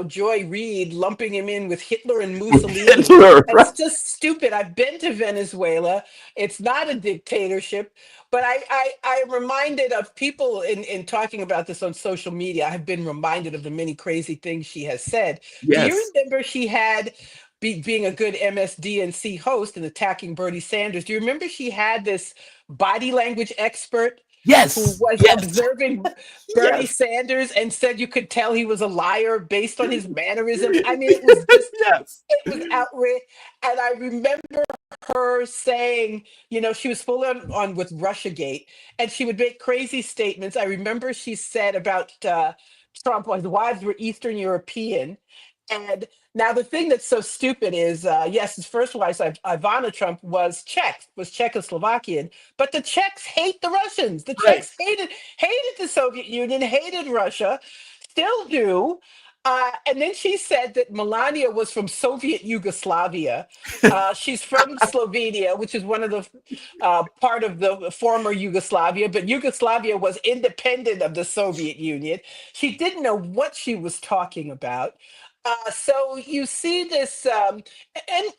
H: Joy Reid lumping him in with Hitler and Mussolini.
A: Hitler, right.
H: That's just stupid. I've been to Venezuela. It's not a dictatorship. But I'm reminded of people in talking about this on social media. I have been reminded of the many crazy things she has said.
A: Yes.
H: Do you remember she had, being a good MSDNC host and attacking Bernie Sanders, do you remember she had this body language expert
A: Yes.
H: who was observing Bernie Sanders and said you could tell he was a liar based on his mannerisms? I mean, it was just, it was outrageous. And I remember her saying, she was full on with Russiagate, and she would make crazy statements. I remember she said about Trump, his wives were Eastern European. And now the thing that's so stupid is, yes, his first wife, Ivana Trump, was Czechoslovakian, but the Czechs hate the Russians. The Czechs hated the Soviet Union, hated Russia, still do. And then she said that Melania was from Soviet Yugoslavia. She's from Slovenia, which is one of the part of the former Yugoslavia, but Yugoslavia was independent of the Soviet Union. She didn't know what she was talking about. So you see this, and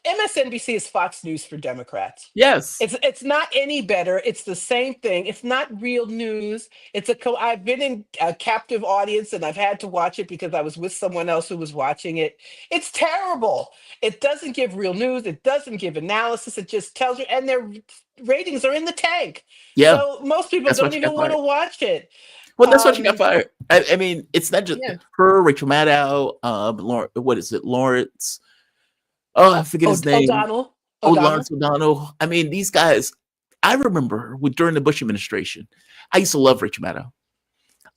H: MSNBC is Fox News for Democrats.
A: Yes.
H: It's not any better. It's the same thing. It's not real news. I've been in a captive audience and I've had to watch it because I was with someone else who was watching it. It's terrible. It doesn't give real news. It doesn't give analysis. It just tells you, and their ratings are in the tank.
A: Yeah.
H: So most people don't even want to watch it.
A: Well, that's what she got fired. I mean, it's not just her, Rachel Maddow, what is it, Lawrence? Oh, I forget his name.
H: O'Donnell.
A: Lawrence O'Donnell. I mean, these guys, I remember during the Bush administration, I used to love Rachel Maddow.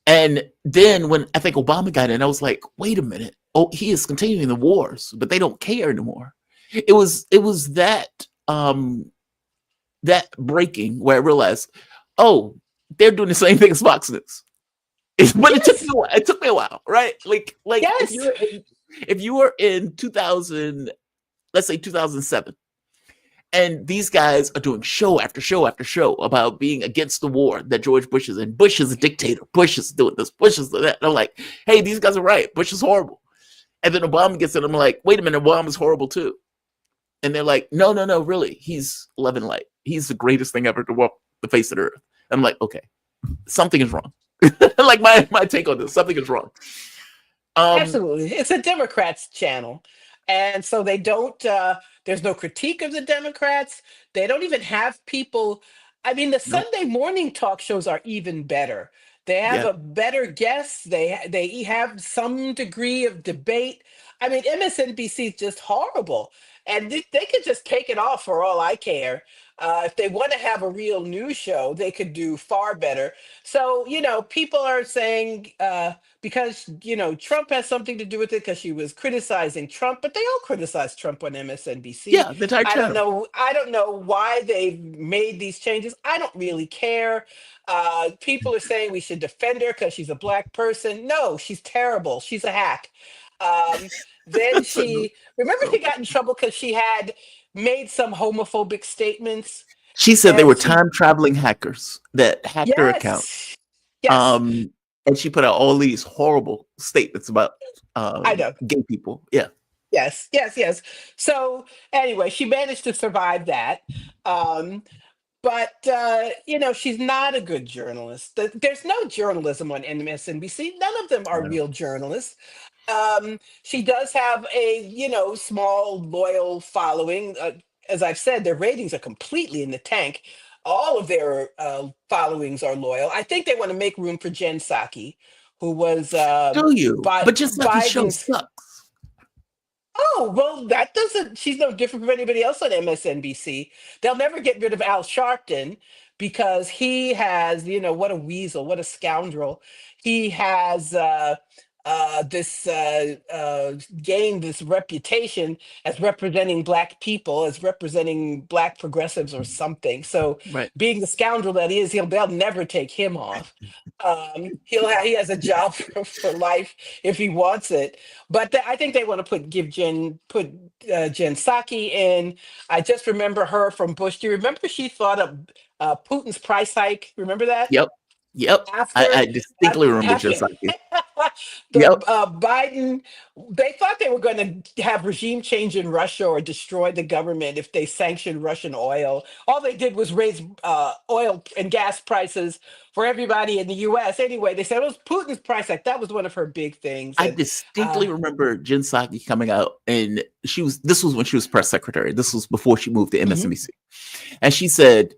A: And then when I think Obama got in, I was like, wait a minute. Oh, he is continuing the wars, but they don't care anymore. It was that that breaking where I realized, oh, they're doing the same thing as Fox News. But it took me a while, right? Like
H: yes.
A: if you were in 2000, let's say 2007, and these guys are doing show after show after show about being against the war that George Bush is in. Bush is a dictator. Bush is doing this. Bush is doing that. And I'm like, hey, these guys are right. Bush is horrible. And then Obama gets in. I'm like, wait a minute, Obama's horrible too. And they're like, no, really. He's love and light. He's the greatest thing ever to walk the face of the earth. I'm like, okay, something is wrong. Like my take on this, something is wrong.
H: Absolutely. It's a Democrats channel. And so they don't, there's no critique of the Democrats. They don't even have people. I mean, the Sunday morning talk shows are even better. They have a better guest. They have some degree of debate. I mean, MSNBC is just horrible. And they could just take it off for all I care. If they want to have a real news show, they could do far better. So, people are saying because, Trump has something to do with it because she was criticizing Trump, but they all criticize Trump on MSNBC.
A: Yeah, the entire
H: I don't
A: channel.
H: know. I don't know why they've made these changes. I don't really care. People are saying we should defend her because she's a black person. No, she's terrible. She's a hack. Um, then
A: So,
H: remember
A: so
H: she got in trouble because she had made some homophobic statements,
A: she said they were
H: and she
A: time traveling hackers that hacked her account.
H: yes, yes,
A: Um, and she put out all these horrible statements about
H: I know.
A: gay people. Yeah.
H: Yes, yes, yes. So anyway, she managed to survive that. Um, but she's not a good journalist. There's no journalism on MSNBC. None of them are
A: Yeah.
H: real journalists. She does have a small loyal following. As I've said, their ratings are completely in the tank. All of their followings are loyal. I think they want to make room for Jen Psaki, who was
A: Do you? But just like his show
H: Biden's.
A: sucks.
H: Oh, well, that doesn't, she's no different from anybody else on MSNBC. They'll never get rid of Al Sharpton because he has, what a weasel, what a scoundrel. He has gained this reputation as representing black people, as representing black progressives or something. So
A: Right.
H: being the scoundrel that he is, they'll never take him off. He has a job for life if he wants it. But I think they want to put Jen Psaki in. I just remember her from Bush. Do you remember she thought of Putin's price hike? Remember that?
A: Yep. Yep.
H: After
A: I distinctly remember
H: after
A: just like you.
H: the
A: Yep.
H: Biden, they thought they were going to have regime change in Russia or destroy the government if they sanctioned Russian oil. All they did was raise oil and gas prices for everybody in the U.S. Anyway, they said it was Putin's price hike. That was one of her big things.
A: I
H: And
A: distinctly remember Jen Psaki coming out, and this was when she was press secretary. This was before she moved to
H: mhm.
A: MSNBC. And she said,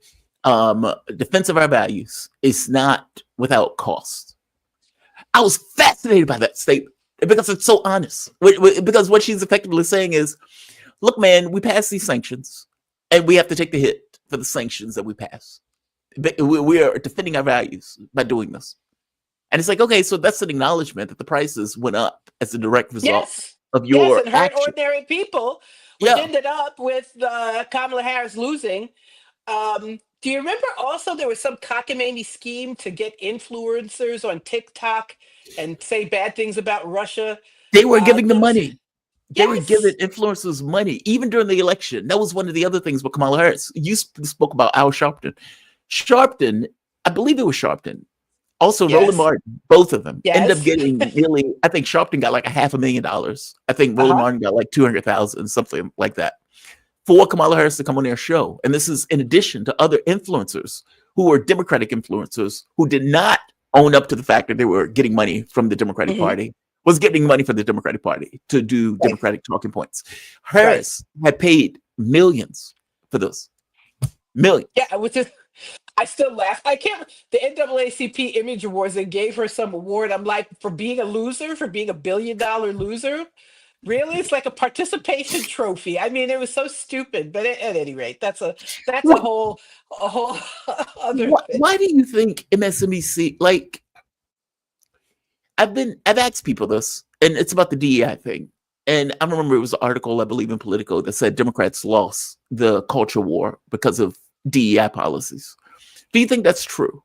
A: defense of our values is not without cost. I was fascinated by that statement because it's so honest. Because what she's effectively saying is, look, man, we passed these sanctions and we have to take the hit for the sanctions that we pass. We are defending our values by doing this. And it's like, okay, so that's an acknowledgement that the prices went up as a direct result
H: Yes,
A: of
H: yes,
A: your
H: and hurt
A: action.
H: ordinary people, which
A: Yeah.
H: ended up with Kamala Harris losing. Do you remember also there was some cockamamie scheme to get influencers on TikTok and say bad things about Russia?
A: They were giving them
H: Those,
A: money. They were giving
H: yes,
A: influencers money, even during the election. That was one of the other things with Kamala Harris. You spoke about Al Sharpton. Sharpton, I believe it was Sharpton. Also, Roland
H: yes,
A: Martin, both of them ended up
H: yes.
A: getting nearly, I think Sharpton got like $500,000. I think Roland
H: Uh-huh.
A: Martin got like 200,000, something like that, for Kamala Harris to come on their show. And this is in addition to other influencers who were Democratic influencers who did not own up to the fact that they were getting money from the Democratic
H: Mhm.
A: Party, was getting money from the Democratic Party to do
H: Right,
A: Democratic talking points.
H: right.
A: Harris had paid millions for this. Millions.
H: Yeah, which is, I still laugh. I can't. The NAACP Image Awards, they gave her some award. I'm like, for being a loser, for being $1 billion loser. Really, it's like a participation trophy. I mean, it was so stupid. But at any rate, that's a
A: What,
H: whole other thing.
A: why do you think MSNBC, like, I've asked people this, and it's about the DEI thing. And I remember it was an article, I believe, in Politico that said Democrats lost the culture war because of DEI policies. Do you think that's true?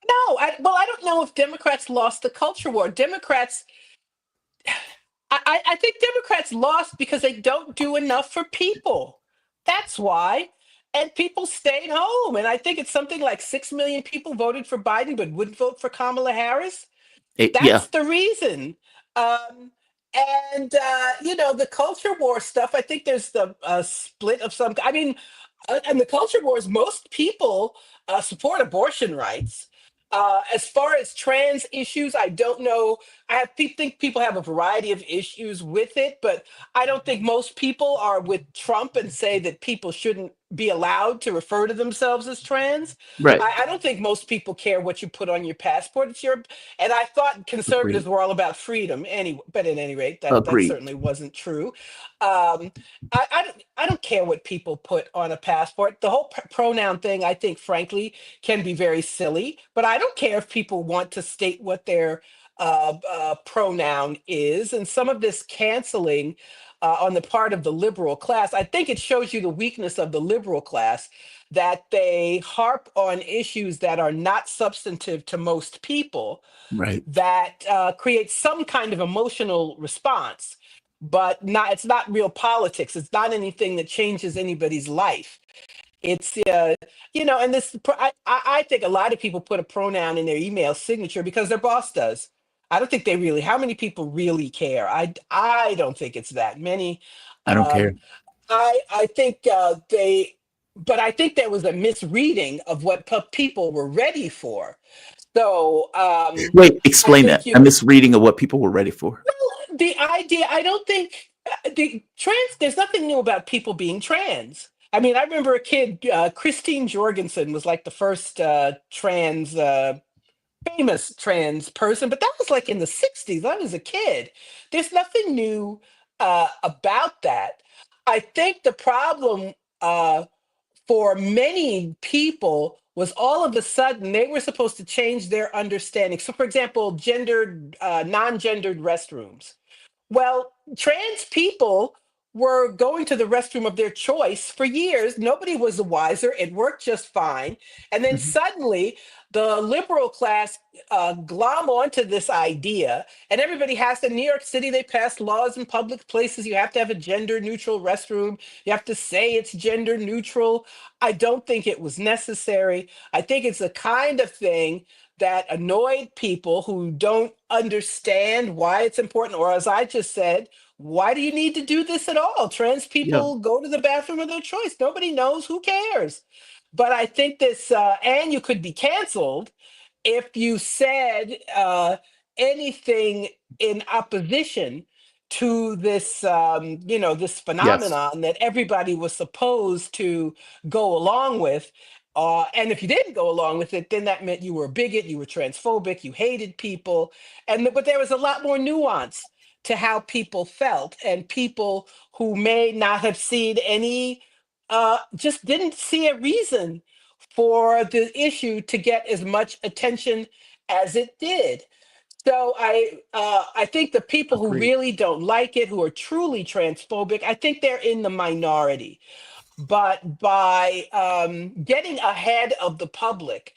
H: No, I don't know if Democrats lost the culture war. Democrats, I think Democrats lost because they don't do enough for people. That's why. And people stayed home. And I think it's something like 6 million people voted for Biden but wouldn't vote for Kamala Harris.
A: Yeah.
H: That's the reason. Um, the culture war stuff, I think there's the split of some. I mean, and the culture wars, most people support abortion rights. As far as trans issues, I don't know. Think people have a variety of issues with it, but I don't think most people are with Trump and say that people shouldn't be allowed to refer to themselves as trans.
A: Right.
H: I don't think most people care what you put on your passport. It's your, and I thought conservatives
A: Agreed.
H: were all about freedom anyway, but at any rate, that
A: Agreed.
H: certainly wasn't true. I don't care what people put on a passport. The whole pronoun thing, I think, frankly, can be very silly, but I don't care if people want to state what their pronoun is. And some of this canceling on the part of the liberal class, I think it shows you the weakness of the liberal class, that they harp on issues that are not substantive to most people,
A: Right.
H: that creates some kind of emotional response, but not, it's not real politics. It's not anything that changes anybody's life. It's and I think a lot of people put a pronoun in their email signature because their boss does. I don't think they really. How many people really care? I don't think it's that many.
A: I don't care.
H: Um, I think but I think there was a misreading of what people were ready for. So
A: Wait,
H: I
A: explain
H: think
A: that. A misreading of what people were ready for.
H: the idea, I don't think there's nothing new about people being trans. I mean, I remember a kid, Christine Jorgensen was like the first famous trans person, but that was like in the 60s. I was a kid. There's nothing new about that. I think the problem for many people was all of a sudden they were supposed to change their understanding. So, for example, non-gendered restrooms. Well, trans people were going to the restroom of their choice for years. Nobody was the wiser. It worked just fine. And then
A: Mhm.
H: suddenly the liberal class glom onto this idea, and everybody has to. In New York City, they passed laws in public places. You have to have a gender neutral restroom. You have to say it's gender neutral. I don't think it was necessary. I think it's the kind of thing that annoyed people who don't understand why it's important, or as I just said, why do you need to do this at all? Trans
A: Yeah.
H: people go to the bathroom of their choice. Nobody knows. Who cares? But I think this, and you could be canceled if you said anything in opposition to this, this
A: Yes.
H: phenomenon that everybody was supposed to go along with. And if you didn't go along with it, then that meant you were a bigot, you were transphobic, you hated people. But there was a lot more nuance to how people felt, and people who may not have seen any, just didn't see a reason for the issue to get as much attention as it did. So I think the people who
A: Agreed.
H: really don't like it, who are truly transphobic, I think they're in the minority. But by getting ahead of the public,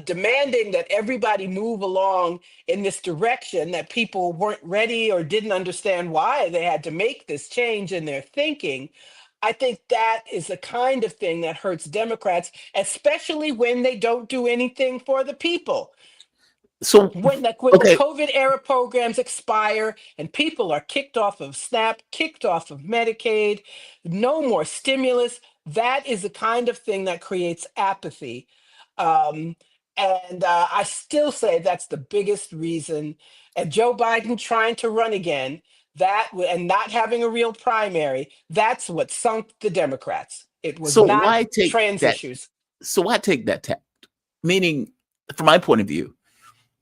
H: demanding that everybody move along in this direction, that people weren't ready or didn't understand why they had to make this change in their thinking, I think that is the kind of thing that hurts Democrats, especially when they don't do anything for the people.
A: So,
H: When the
A: okay.
H: COVID era programs expire and people are kicked off of SNAP, kicked off of Medicaid, no more stimulus, that is the kind of thing that creates apathy. Um, and I still say that's the biggest reason. And Joe Biden trying to run again, and not having a real primary, that's what sunk the Democrats. It was
A: So
H: not
A: why take
H: trans
A: that?
H: issues.
A: So why take that tact? Meaning, from my point of view,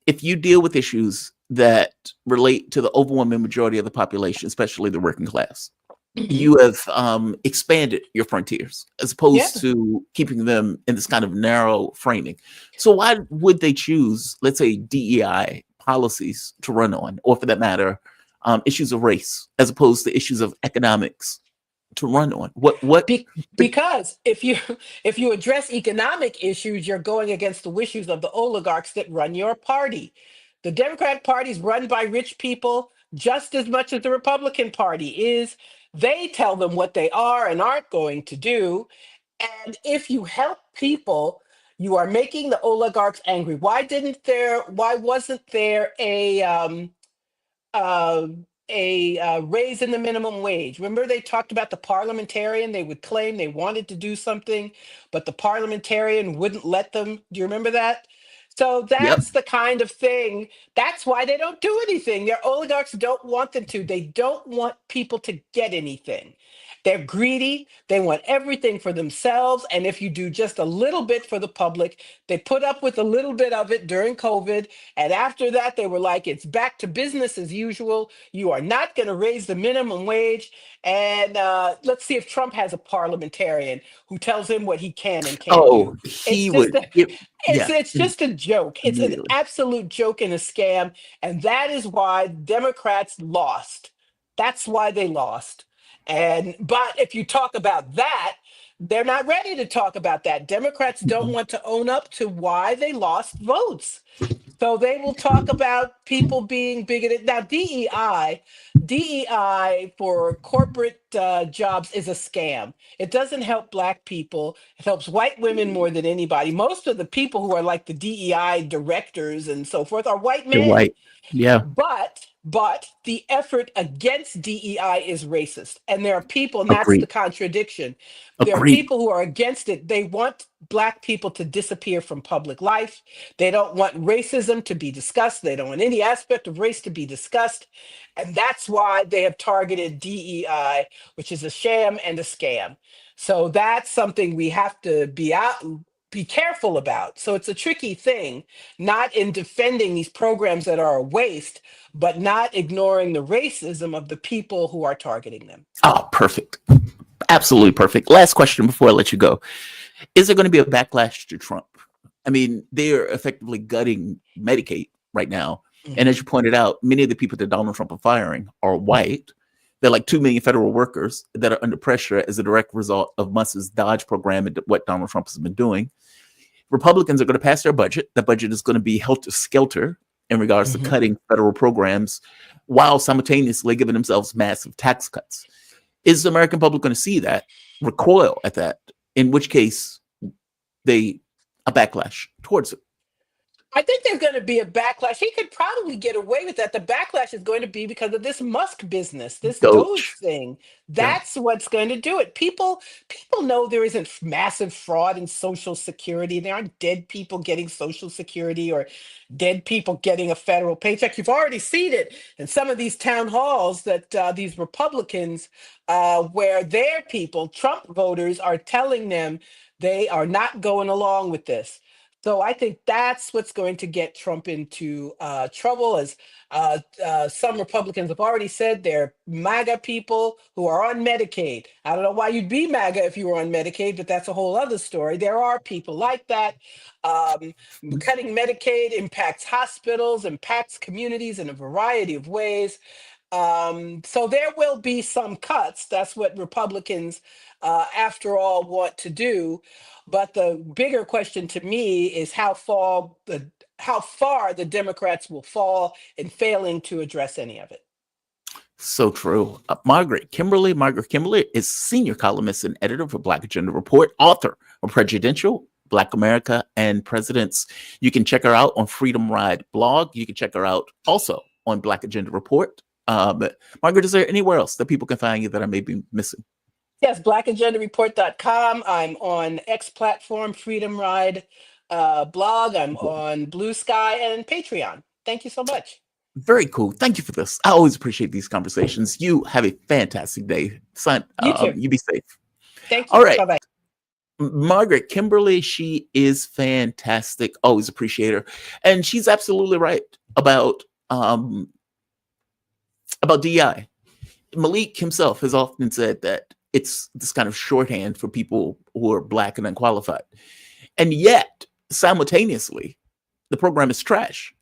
A: if you deal with issues that relate to the overwhelming majority of the population, especially the working class, you have expanded your frontiers as
H: Yeah.
A: opposed to keeping them in this kind of narrow framing. So why would they choose, let's say, DEI policies to run on, or for that matter, issues of race, as opposed to issues of economics to run on?
H: Because if you address economic issues, you're going against the wishes of the oligarchs that run your party. The Democratic Party is run by rich people just as much as the Republican Party is. They tell them what they are and aren't going to do. And if you help people, you are making the oligarchs angry. Why wasn't there uh, a raise in the minimum wage? Remember, they talked about the parliamentarian. They would claim they wanted to do something, but the parliamentarian wouldn't let them. Do you remember that? So
A: Yep.
H: that's the kind of thing. That's why they don't do anything. Their oligarchs don't want them to. They don't want people to get anything. They're greedy. They want everything for themselves. And if you do just a little bit for the public, they put up with a little bit of it during COVID. And after that, they were like, it's back to business as usual. You are not going to raise the minimum wage. And let's see if Trump has a parliamentarian who tells him what he can and can't do.
A: Oh,
H: It's
A: he
H: just
A: would.
H: a,
A: Yeah,
H: it's just a joke. It's an
A: immediately.
H: absolute joke and a scam. And that is why Democrats lost. That's why they lost. And but if you talk about that, they're not ready to talk about that. Democrats don't want to own up to why they lost votes. So they will talk about people being bigoted. Now, DEI for corporate jobs is a scam. It doesn't help Black people. It helps white women more than anybody. Most of the people who are like the DEI directors and so forth are white
A: You're
H: men.
A: white. Yeah,
H: But the effort against DEI is racist. And there are people, and that's the
A: agreed.
H: contradiction. There are
A: Agreed.
H: people who are against it. They want Black people to disappear from public life. They don't want racism to be discussed. They don't want any aspect of race to be discussed. And that's why they have targeted DEI, which is a sham and a scam. So that's something we have to be careful about. So it's a tricky thing, not in defending these programs that are a waste, but not ignoring the racism of the people who are targeting them.
A: Oh, perfect. Absolutely perfect. Last question before I let you go. Is there going to be a backlash to Trump? I mean, they're effectively gutting Medicaid right now. And as you pointed out, many of the people that Donald Trump are firing are white. They're like 2 million federal workers that are under pressure as a direct result of Musk's Dodge program and what Donald Trump has been doing. Republicans are going to pass their budget. The budget is going to be helter-skelter in regards to cutting federal programs while simultaneously giving themselves massive tax cuts. Is the American public going to see that, recoil at that, in which case a backlash towards it?
H: I think there's going to be a backlash. He could probably get away with that. The backlash is going to be because of this Musk business, this Doge
A: Doge.
H: thing.
A: Yeah.
H: That's what's going to do it. People know there isn't massive fraud in Social Security. There aren't dead people getting Social Security or dead people getting a federal paycheck. You've already seen it in some of these town halls that these Republicans, where their people, Trump voters, are telling them they are not going along with this. So I think that's what's going to get Trump into trouble, as some Republicans have already said. They're MAGA people who are on Medicaid. I don't know why you'd be MAGA if you were on Medicaid, but that's a whole other story. There are people like that. Cutting Medicaid impacts hospitals, impacts communities in a variety of ways. So there will be some cuts. That's what Republicans, after all, want to do. But the bigger question to me is how far the Democrats will fall in failing to address any of it.
A: So true. Margaret Kimberly is senior columnist and editor for Black Agenda Report, author of Presidential, Black America, and Presidents. You can check her out on Freedom Ride blog. You can check her out also on Black Agenda Report. But Margaret, is there anywhere else that people can find you that I may be missing?
H: Yes, blackagendareport.com. I'm on X platform, Freedom Ride blog. I'm on Blue Sky and Patreon. Thank you so much.
A: Very cool. Thank you for this. I always appreciate these conversations. You have a fantastic day. Son,
H: You too.
A: you be safe.
H: Thank you.
A: All right.
H: Bye-bye.
A: Margaret Kimberly, she is fantastic. Always appreciate her. And she's absolutely right about DI. Malik himself has often said that it's this kind of shorthand for people who are Black and unqualified. And yet, simultaneously, the program is trash.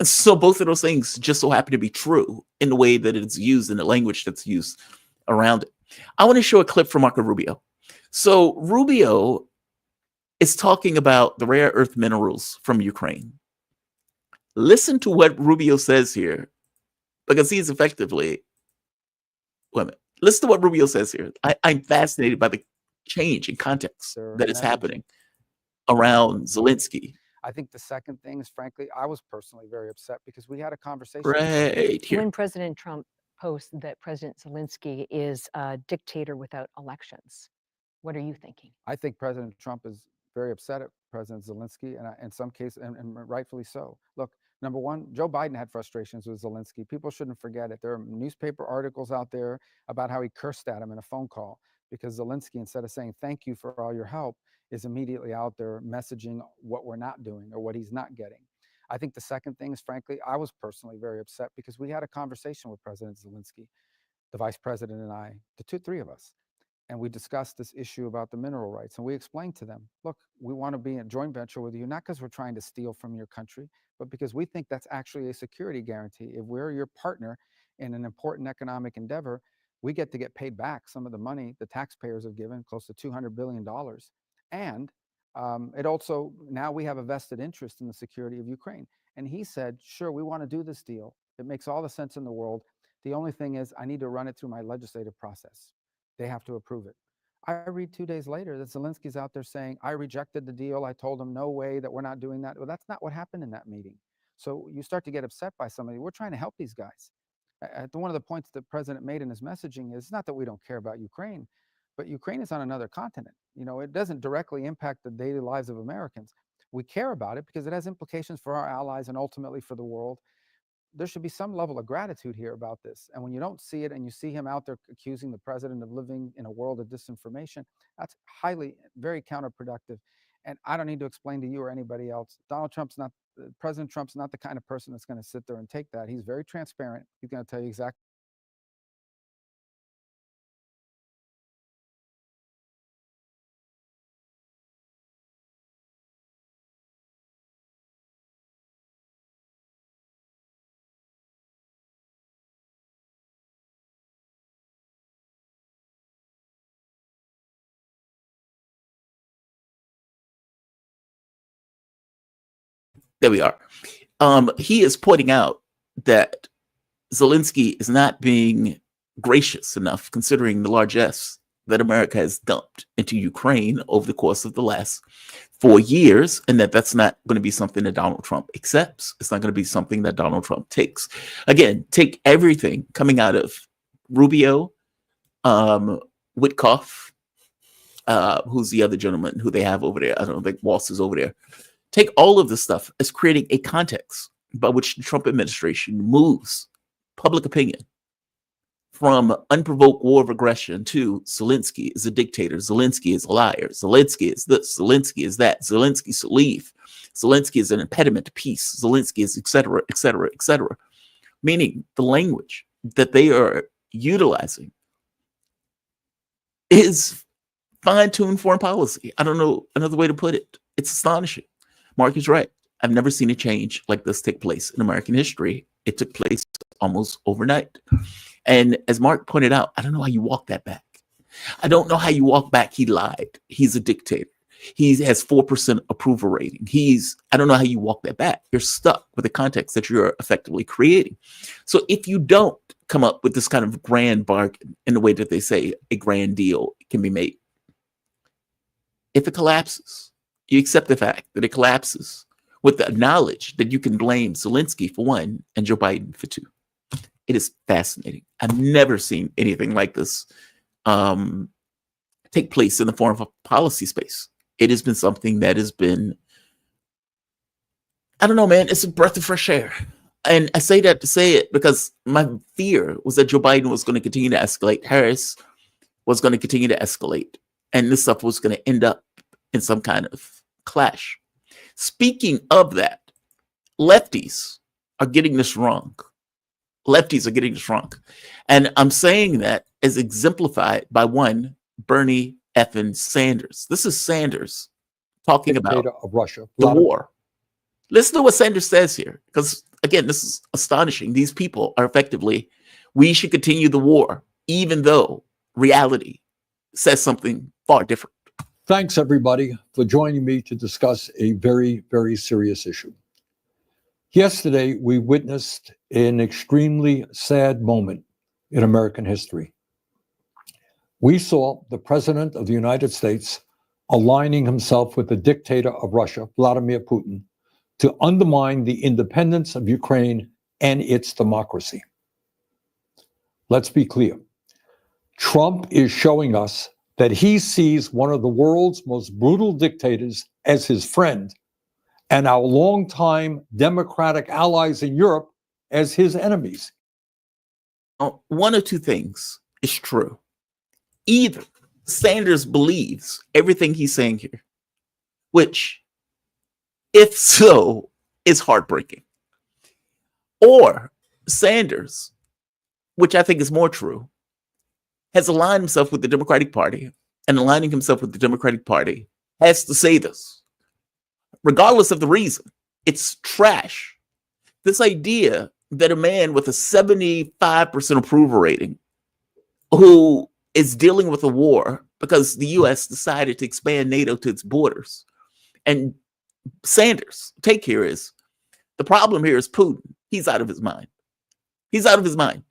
A: And so both of those things just so happen to be true in the way that it's used, in the language that's used around it. I want to show a clip from Marco Rubio. So Rubio is talking about the rare earth minerals from Ukraine. Listen to what Rubio says here, because he's effectively, listen to what Rubio says here. I'm fascinated by the change in context that is happening around Zelensky.
I: I think the second thing is, frankly, I was personally very upset because we had a conversation.
A: Right here.
J: When President Trump posts that President Zelensky is a dictator without elections, what are you thinking?
I: I think President Trump is very upset at President Zelensky, and in some cases, and rightfully so. Look, Number one, Joe Biden had frustrations with Zelensky. People shouldn't forget it. There are newspaper articles out there about how he cursed at him in a phone call because Zelensky, instead of saying thank you for all your help, is immediately out there messaging what we're not doing or what he's not getting. I think the second thing is, frankly, I was personally very upset because we had a conversation with President Zelensky, the vice president and I, three of us. And we discussed this issue about the mineral rights. And we explained to them, look, we want to be in a joint venture with you, not because we're trying to steal from your country, but because we think that's actually a security guarantee. If we're your partner in an important economic endeavor, we get to get paid back some of the money the taxpayers have given, close to $200 billion. And it also, now we have a vested interest in the security of Ukraine. And he said, sure, we want to do this deal. It makes all the sense in the world. The only thing is I need to run it through my legislative process. They have to approve it. I read 2 days later that Zelensky's out there saying, I rejected the deal. I told him, no way, that we're not doing that. Well, that's not what happened in that meeting. So you start to get upset by somebody. We're trying to help these guys. One of the points the president made in his messaging is not that we don't care about Ukraine, but Ukraine is on another continent. You know, it doesn't directly impact the daily lives of Americans. We care about it because it has implications for our allies and ultimately for the world. There should be some level of gratitude here about this. And when you don't see it and you see him out there accusing the president of living in a world of disinformation, that's very counterproductive. And I don't need to explain to you or anybody else, President Trump's not the kind of person that's going to sit there and take that. He's very transparent. He's going to tell you exactly.
A: There we are. He is pointing out that Zelensky is not being gracious enough, considering the largesse that America has dumped into Ukraine over the course of the last 4 years, and that's not going to be something that Donald Trump accepts. It's not going to be something that Donald Trump takes. Again, take everything coming out of Rubio, Wickoff, who's the other gentleman who they have over there. I don't think Waltz is over there. Take all of this stuff as creating a context by which the Trump administration moves public opinion from unprovoked war of aggression to Zelensky is a dictator, Zelensky is a liar, Zelensky is this, Zelensky is that, Zelensky should leave, Zelensky is an impediment to peace, Zelensky is et cetera, et cetera, et cetera. Meaning the language that they are utilizing is fine-tuned foreign policy. I don't know another way to put it. It's astonishing. Mark is right. I've never seen a change like this take place in American history. It took place almost overnight. And as Mark pointed out, I don't know how you walk that back. I don't know how you walk back. He lied. He's a dictator. He has 4% approval rating. I don't know how you walk that back. You're stuck with the context that you're effectively creating. So if you don't come up with this kind of grand bargain in the way that they say a grand deal can be made, if it collapses, you accept the fact that it collapses with the knowledge that you can blame Zelensky for one and Joe Biden for two. It is fascinating. I've never seen anything like this take place in the foreign policy space. It has been something that has been, I don't know, man, it's a breath of fresh air. And I say that to say it because my fear was that Joe Biden was going to continue to escalate. Harris was going to continue to escalate. And this stuff was going to end up in some kind of clash. Speaking of that, lefties are getting this wrong. Lefties are getting this wrong. And I'm saying that as exemplified by one, Bernie effing Sanders. This is Sanders talking about
K: of Russia.
A: The war. Listen to what Sanders says here, because again, this is astonishing. These people are effectively, we should continue the war, even though reality says something far different.
K: Thanks, everybody, for joining me to discuss a very, very serious issue. Yesterday, we witnessed an extremely sad moment in American history. We saw the President of the United States aligning himself with the dictator of Russia, Vladimir Putin, to undermine the independence of Ukraine and its democracy. Let's be clear. Trump is showing us that he sees one of the world's most brutal dictators as his friend and our longtime democratic allies in Europe as his enemies.
A: One or two things is true. Either Sanders believes everything he's saying here, which, if so, is heartbreaking. Or Sanders, which I think is more true, has aligned himself with the Democratic Party, and aligning himself with the Democratic Party has to say this. Regardless of the reason, it's trash. This idea that a man with a 75% approval rating who is dealing with a war because the US decided to expand NATO to its borders, and Sanders' take here is, the problem here is Putin. He's out of his mind. He's out of his mind.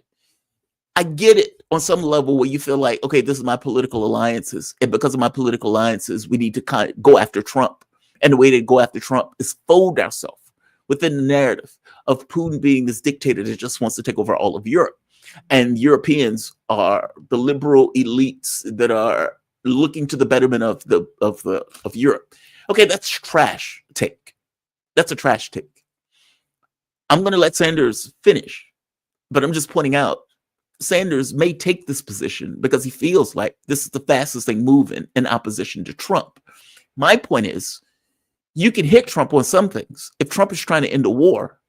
A: I get it on some level where you feel like, okay, this is my political alliances, and because of my political alliances, we need to kind of go after Trump. And the way to go after Trump is fold ourselves within the narrative of Putin being this dictator that just wants to take over all of Europe. And Europeans are the liberal elites that are looking to the betterment of Europe. Okay, that's trash take. That's a trash take. I'm going to let Sanders finish, but I'm just pointing out Sanders may take this position because he feels like this is the fastest thing moving in opposition to Trump. My point is, you can hit Trump on some things. If Trump is trying to end a war,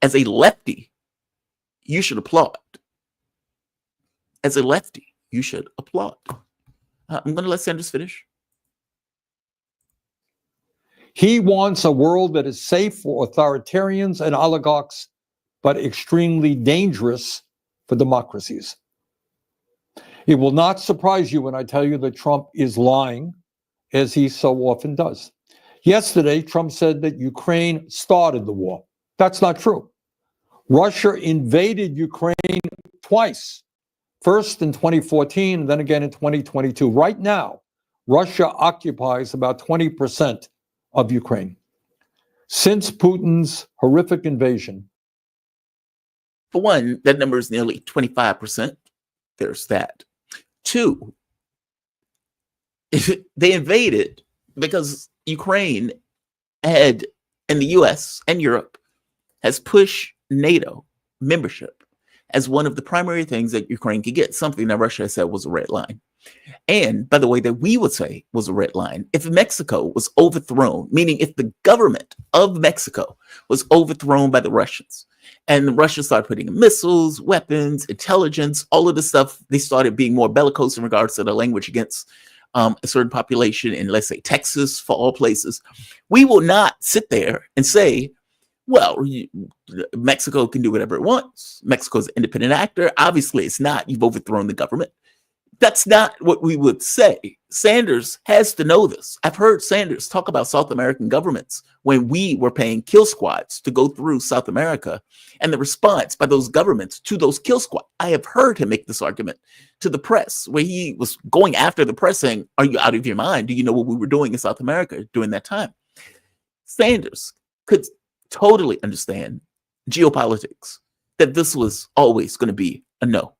A: as a lefty, you should applaud. As a lefty, you should applaud. I'm going to let Sanders finish.
K: He wants a world that is safe for authoritarians and oligarchs, but extremely dangerous for democracies. It will not surprise you when I tell you that Trump is lying, as he so often does. Yesterday, Trump said that Ukraine started the war. That's not true. Russia invaded Ukraine twice, first in 2014, and then again in 2022. Right now, Russia occupies about 20% of Ukraine. Since Putin's horrific invasion.
A: For one, that number is nearly 25%. There's that. Two, they invaded because Ukraine had, and the US and Europe, has pushed NATO membership as one of the primary things that Ukraine could get, something that Russia said was a red line. And by the way, that we would say was a red line, if Mexico was overthrown, meaning if the government of Mexico was overthrown by the Russians, and the Russians started putting in missiles, weapons, intelligence, all of this stuff, they started being more bellicose in regards to the language against a certain population in, let's say, Texas, for all places. We will not sit there and say, well, Mexico can do whatever it wants. Mexico's an independent actor. Obviously, it's not. You've overthrown the government. That's not what we would say. Sanders has to know this. I've heard Sanders talk about South American governments when we were paying kill squads to go through South America, and the response by those governments to those kill squads. I have heard him make this argument to the press, where he was going after the press saying, are you out of your mind? Do you know what we were doing in South America during that time? Sanders could totally understand geopolitics, that this was always going to be a no.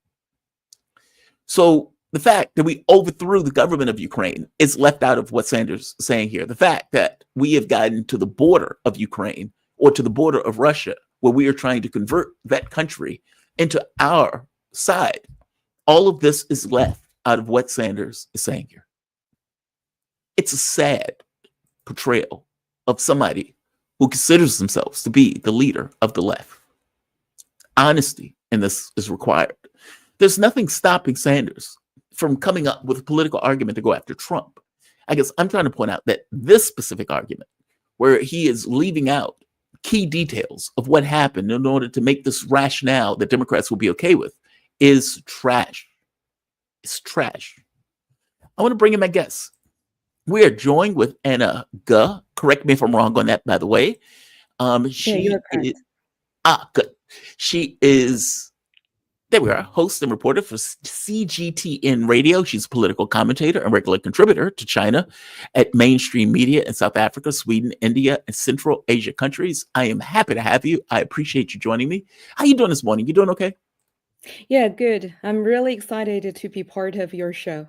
A: So the fact that we overthrew the government of Ukraine is left out of what Sanders is saying here. The fact that we have gotten to the border of Ukraine or to the border of Russia, where we are trying to convert that country into our side, all of this is left out of what Sanders is saying here. It's a sad portrayal of somebody who considers themselves to be the leader of the left. Honesty in this is required. There's nothing stopping Sanders from coming up with a political argument to go after Trump. I guess I'm trying to point out that this specific argument, where he is leaving out key details of what happened in order to make this rationale that Democrats will be okay with, is trash. It's trash. I want to bring in my guests. We are joined with Anna Guh. Correct me if I'm wrong on that, by the way. She is, there we are, host and reporter for CGTN Radio. She's a political commentator and regular contributor to China at mainstream media in South Africa, Sweden, India, and Central Asia countries. I am happy to have you. I appreciate you joining me. How you doing this morning? You doing okay?
L: Yeah, good. I'm really excited to be part of your show.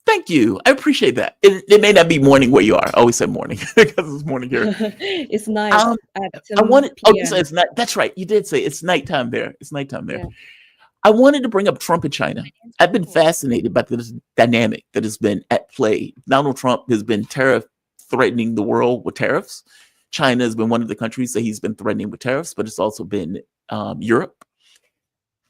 A: Thank you. I appreciate that. It may not be morning where you are. I always say morning because it's morning here.
L: It's night
A: Um,
L: at
A: I wanted. Oh, you said
L: p.m.
A: it's not. That's right. You did say it's nighttime there. It's nighttime there.
L: Yeah.
A: I wanted to bring up Trump and China. I've been fascinated by this dynamic that has been at play. Donald Trump has been threatening the world with tariffs. China has been one of the countries that he's been threatening with tariffs, but it's also been Europe.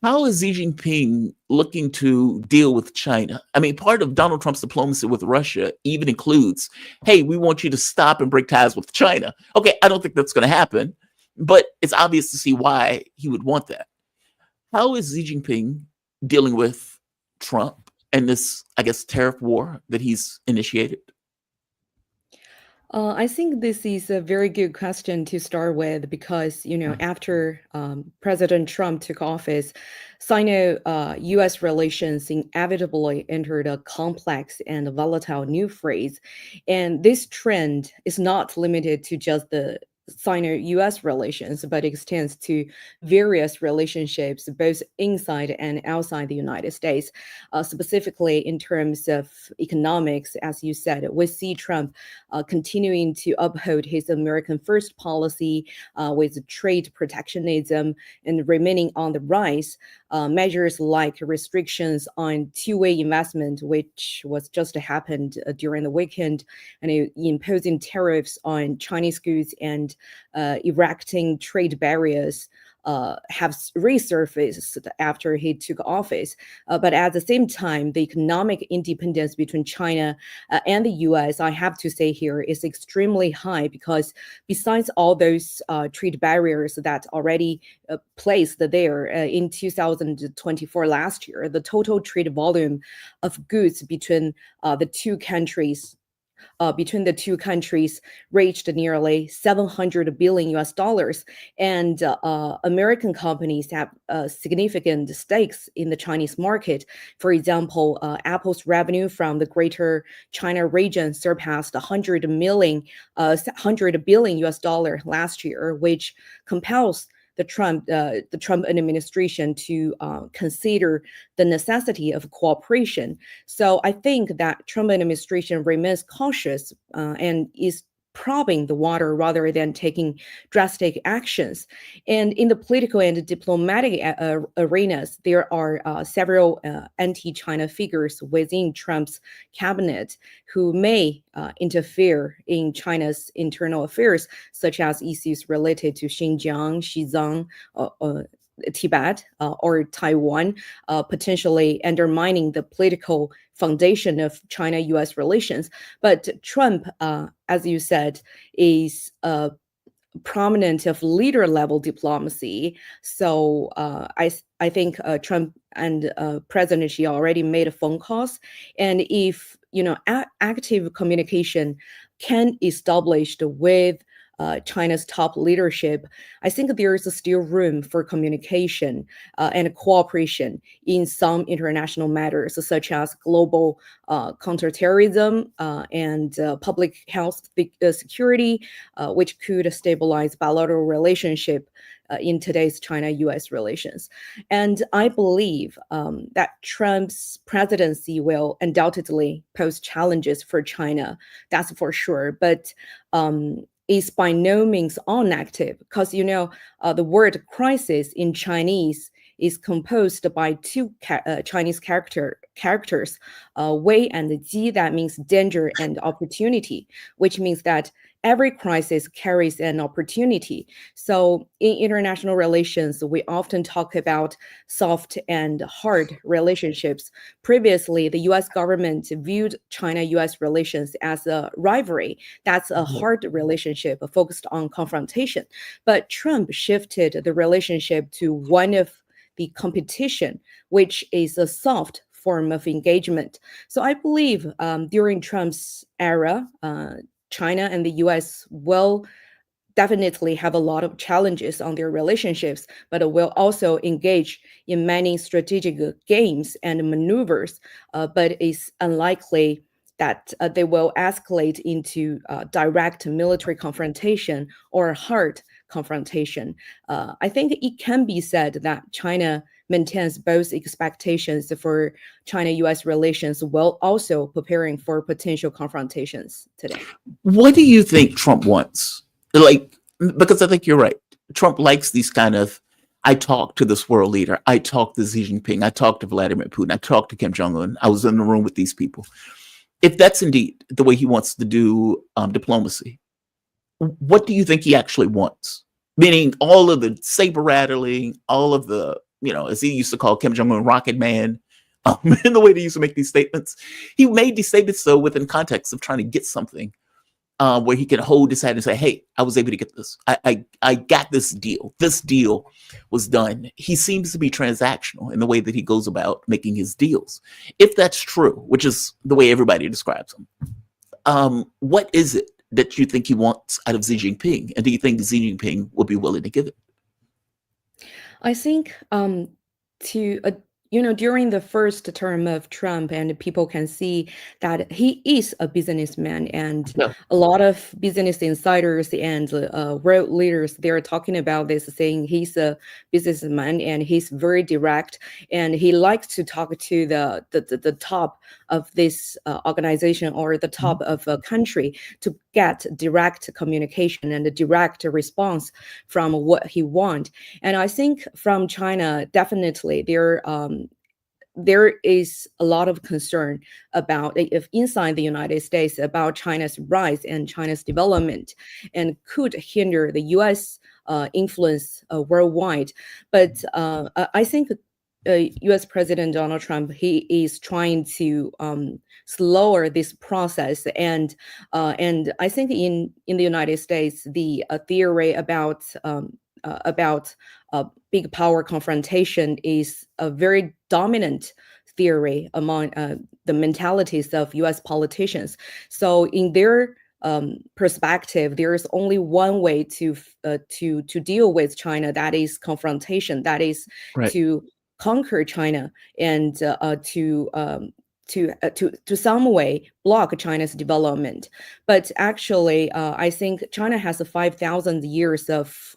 A: How is Xi Jinping looking to deal with China? I mean, part of Donald Trump's diplomacy with Russia even includes, hey, we want you to stop and break ties with China. Okay, I don't think that's going to happen, but it's obvious to see why he would want that. How is Xi Jinping dealing with Trump and this, I guess, tariff war that he's initiated?
L: I think this is a very good question to start with because, after President Trump took office, Sino-US relations inevitably entered a complex and volatile new phase. And this trend is not limited to just the Sino-US relations, but extends to various relationships, both inside and outside the United States. Specifically, in terms of economics, as you said, we see Trump continuing to uphold his American first policy with trade protectionism and remaining on the rise. Measures like restrictions on two-way investment, which was just happened during the weekend, and imposing tariffs on Chinese goods and erecting trade barriers have resurfaced after he took office. But at the same time, the economic independence between China and the US, I have to say here, is extremely high because besides all those trade barriers that already placed there in 2024 last year, the total trade volume of goods between the two countries reached nearly 700 billion US dollars. And American companies have significant stakes in the Chinese market. For example, Apple's revenue from the Greater China region surpassed 100 billion US dollar last year, which compels the Trump administration to consider the necessity of cooperation. So I think that Trump administration remains cautious and is probing the water rather than taking drastic actions. And in the political and diplomatic arenas, there are several anti-China figures within Trump's cabinet who may interfere in China's internal affairs, such as issues related to Xinjiang, Xizang, Tibet, or Taiwan, potentially undermining the political foundation of China-US relations. But Trump, as you said, is prominent of leader level diplomacy. So I think Trump and President Xi already made phone calls, and if active communication can established with China's top leadership, I think there is still room for communication and cooperation in some international matters, such as global counterterrorism and public health security, which could stabilize bilateral relationship in today's China-US relations. And I believe that Trump's presidency will undoubtedly pose challenges for China, that's for sure. But is by no means inactive because the word crisis in Chinese is composed by two Chinese characters, wei and ji, that means danger and opportunity, which means that every crisis carries an opportunity. So in international relations, we often talk about soft and hard relationships. Previously, the US government viewed China-US relations as a rivalry. That's a hard relationship focused on confrontation. But Trump shifted the relationship to one of the competition, which is a soft form of engagement. So I believe during Trump's era, China and the US will definitely have a lot of challenges on their relationships, but will also engage in many strategic games and maneuvers, but it's unlikely that they will escalate into direct military confrontation or hard confrontation. I think it can be said that China maintains both expectations for China-U.S. relations while also preparing for potential confrontations today.
A: What do you think Trump wants? Like, because I think you're right. Trump likes these kind of, I talked to this world leader. I talked to Xi Jinping. I talked to Vladimir Putin. I talked to Kim Jong-un. I was in the room with these people. If that's indeed the way he wants to do diplomacy, what do you think he actually wants? Meaning all of the saber rattling, all of the, as he used to call Kim Jong-un Rocket Man, in the way they used to make these statements. He made these statements so within context of trying to get something where he can hold his head and say, hey, I was able to get this. I got this deal. This deal was done. He seems to be transactional in the way that he goes about making his deals. If that's true, which is the way everybody describes him, what is it that you think he wants out of Xi Jinping? And do you think Xi Jinping will be willing to give it?
L: I think during the first term of Trump, and people can see that he is a businessman, and a lot of business insiders and world leaders, they're talking about this, saying he's a businessman and he's very direct, and he likes to talk to the top of this organization or the top of a country to get direct communication and a direct response from what he wants. And I think from China, definitely there is a lot of concern about if inside the United States about China's rise and China's development, and could hinder the U.S. Influence worldwide. But I think U.S. President Donald Trump, he is trying to slower this process, and I think in the United States, the theory about big power confrontation is a very dominant theory among the mentalities of U.S. politicians. So in their perspective, there is only one way to deal with China, that is confrontation, that is to conquer China and to some way block China's development. But actually, I think China has 5,000 years of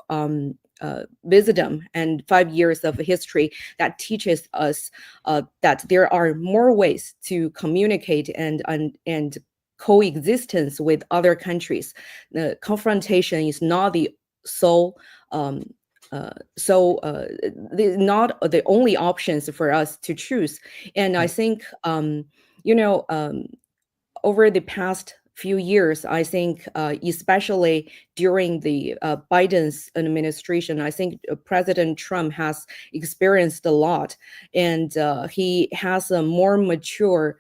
L: wisdom and 5 years of history that teaches us that there are more ways to communicate and coexistence with other countries. The confrontation is not the sole not the only options for us to choose. And I think over the past few years, I think especially during the Biden's administration, I think President Trump has experienced a lot, and he has a more mature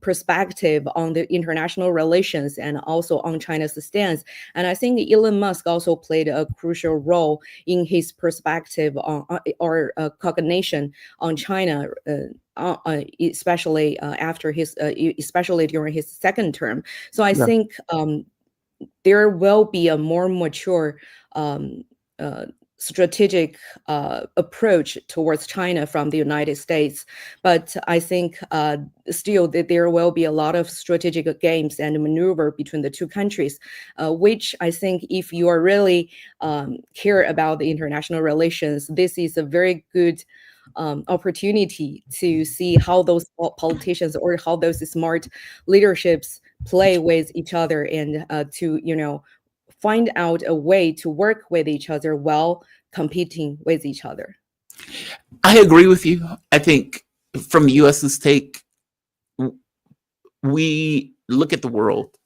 L: perspective on the international relations and also on China's stance. And I think Elon Musk also played a crucial role in his perspective on or cognition on China, especially after especially during his second term. So I think there will be a more mature strategic approach towards China from the United States. But I think still that there will be a lot of strategic games and maneuver between the two countries, which I think if you are really care about the international relations, this is a very good opportunity to see how those politicians or how those smart leaderships play with each other, and to find out a way to work with each other while competing with each other.
A: I agree with you. I think from the US's take, we look at the world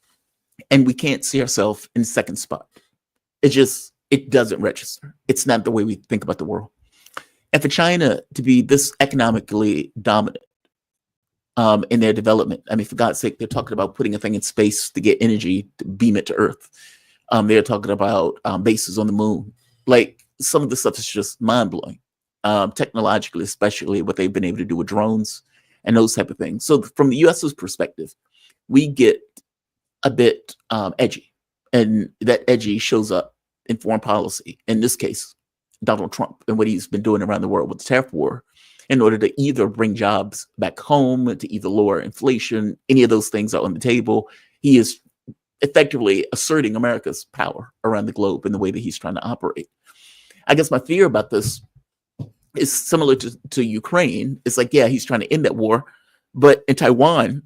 A: and we can't see ourselves in second spot. It doesn't register. It's not the way we think about the world. And for China to be this economically dominant in their development, I mean, for God's sake, they're talking about putting a thing in space to get energy to beam it to Earth. They're talking about bases on the moon. Like, some of the stuff is just mind-blowing, technologically, especially what they've been able to do with drones and those type of things. So from the US's perspective, we get a bit edgy, and that edgy shows up in foreign policy. In this case, Donald Trump and what he's been doing around the world with the tariff war in order to either bring jobs back home, to either lower inflation. Any of those things are on the table. He is effectively asserting America's power around the globe in the way that he's trying to operate. I guess my fear about this is similar to Ukraine. It's like, yeah, he's trying to end that war, but in Taiwan,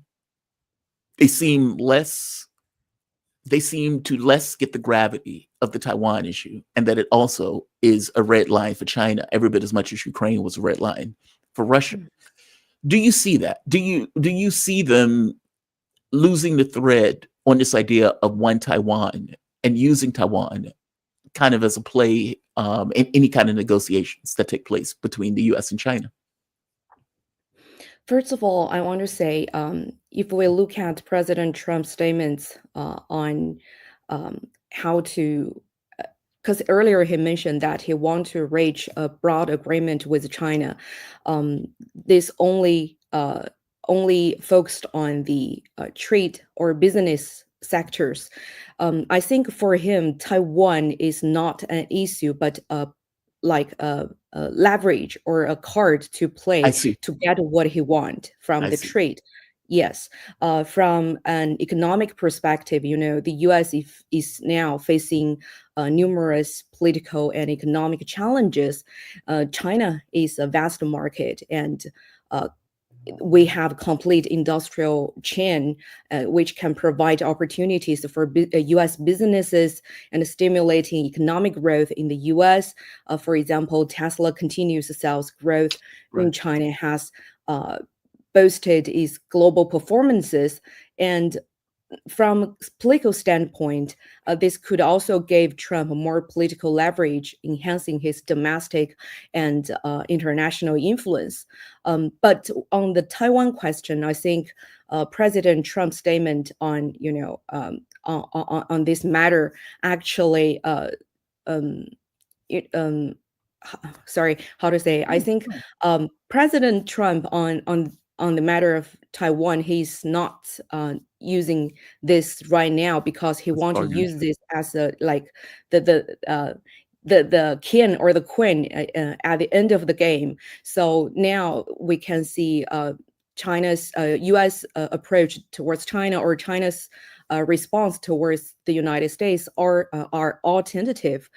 A: they seem to less get the gravity of the Taiwan issue, and that it also is a red line for China, every bit as much as Ukraine was a red line for Russia. Do you see that? Do you see them losing the thread on this idea of one Taiwan and using Taiwan kind of as a play in any kind of negotiations that take place between the U.S. and China?
L: First of all, I want to say, if we look at President Trump's statements on how to, because earlier he mentioned that he wants to reach a broad agreement with China. This only focused on the trade or business sectors. I think for him, Taiwan is not an issue, but like a leverage or a card to play
A: I see.
L: to get what he want from
A: I
L: the
A: see.
L: trade. Yes, from an economic perspective, the U.S. is now facing numerous political and economic challenges. China is a vast market, and we have complete industrial chain, which can provide opportunities for U.S. businesses and stimulating economic growth in the U.S. For example, Tesla continues sales growth in China, has boasted its global performances, and from political standpoint, this could also give Trump more political leverage, enhancing his domestic and international influence. But on the Taiwan question, I think President Trump's statement on on this matter actually sorry, how to say? I think President Trump on the matter of Taiwan, he's not using this right now because he wants to use this as a like the king or the queen at the end of the game. So now we can see China's U.S. Approach towards China, or China's response towards the United States are all tentative.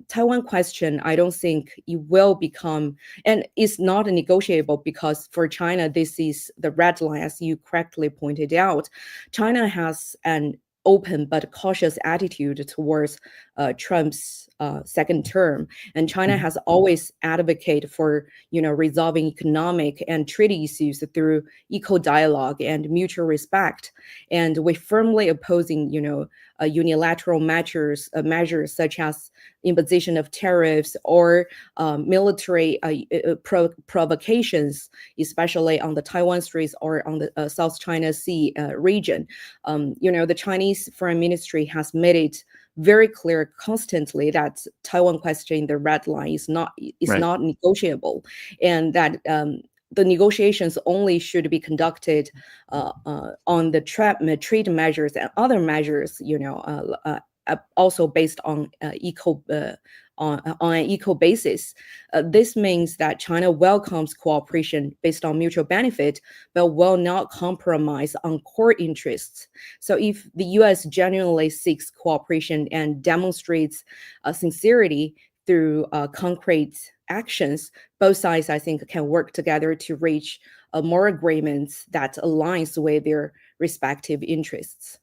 L: Taiwan question, I don't think it will become, and it's not negotiable, because for China, this is the red line, as you correctly pointed out. China has an open but cautious attitude towards Trump's second term, and China has always advocated for resolving economic and trade issues through equal dialogue and mutual respect. And we firmly opposing unilateral measures such as imposition of tariffs or military provocations, especially on the Taiwan Straits or on the South China Sea region. The Chinese Foreign Ministry has made it very clear constantly that Taiwan question, the red line, is not negotiable, and that the negotiations only should be conducted on the trade measures and other measures, also based on on an equal basis. This means that China welcomes cooperation based on mutual benefit, but will not compromise on core interests. So if the U.S. genuinely seeks cooperation and demonstrates sincerity through concrete actions, both sides, I think, can work together to reach more agreements that aligns with their respective interests.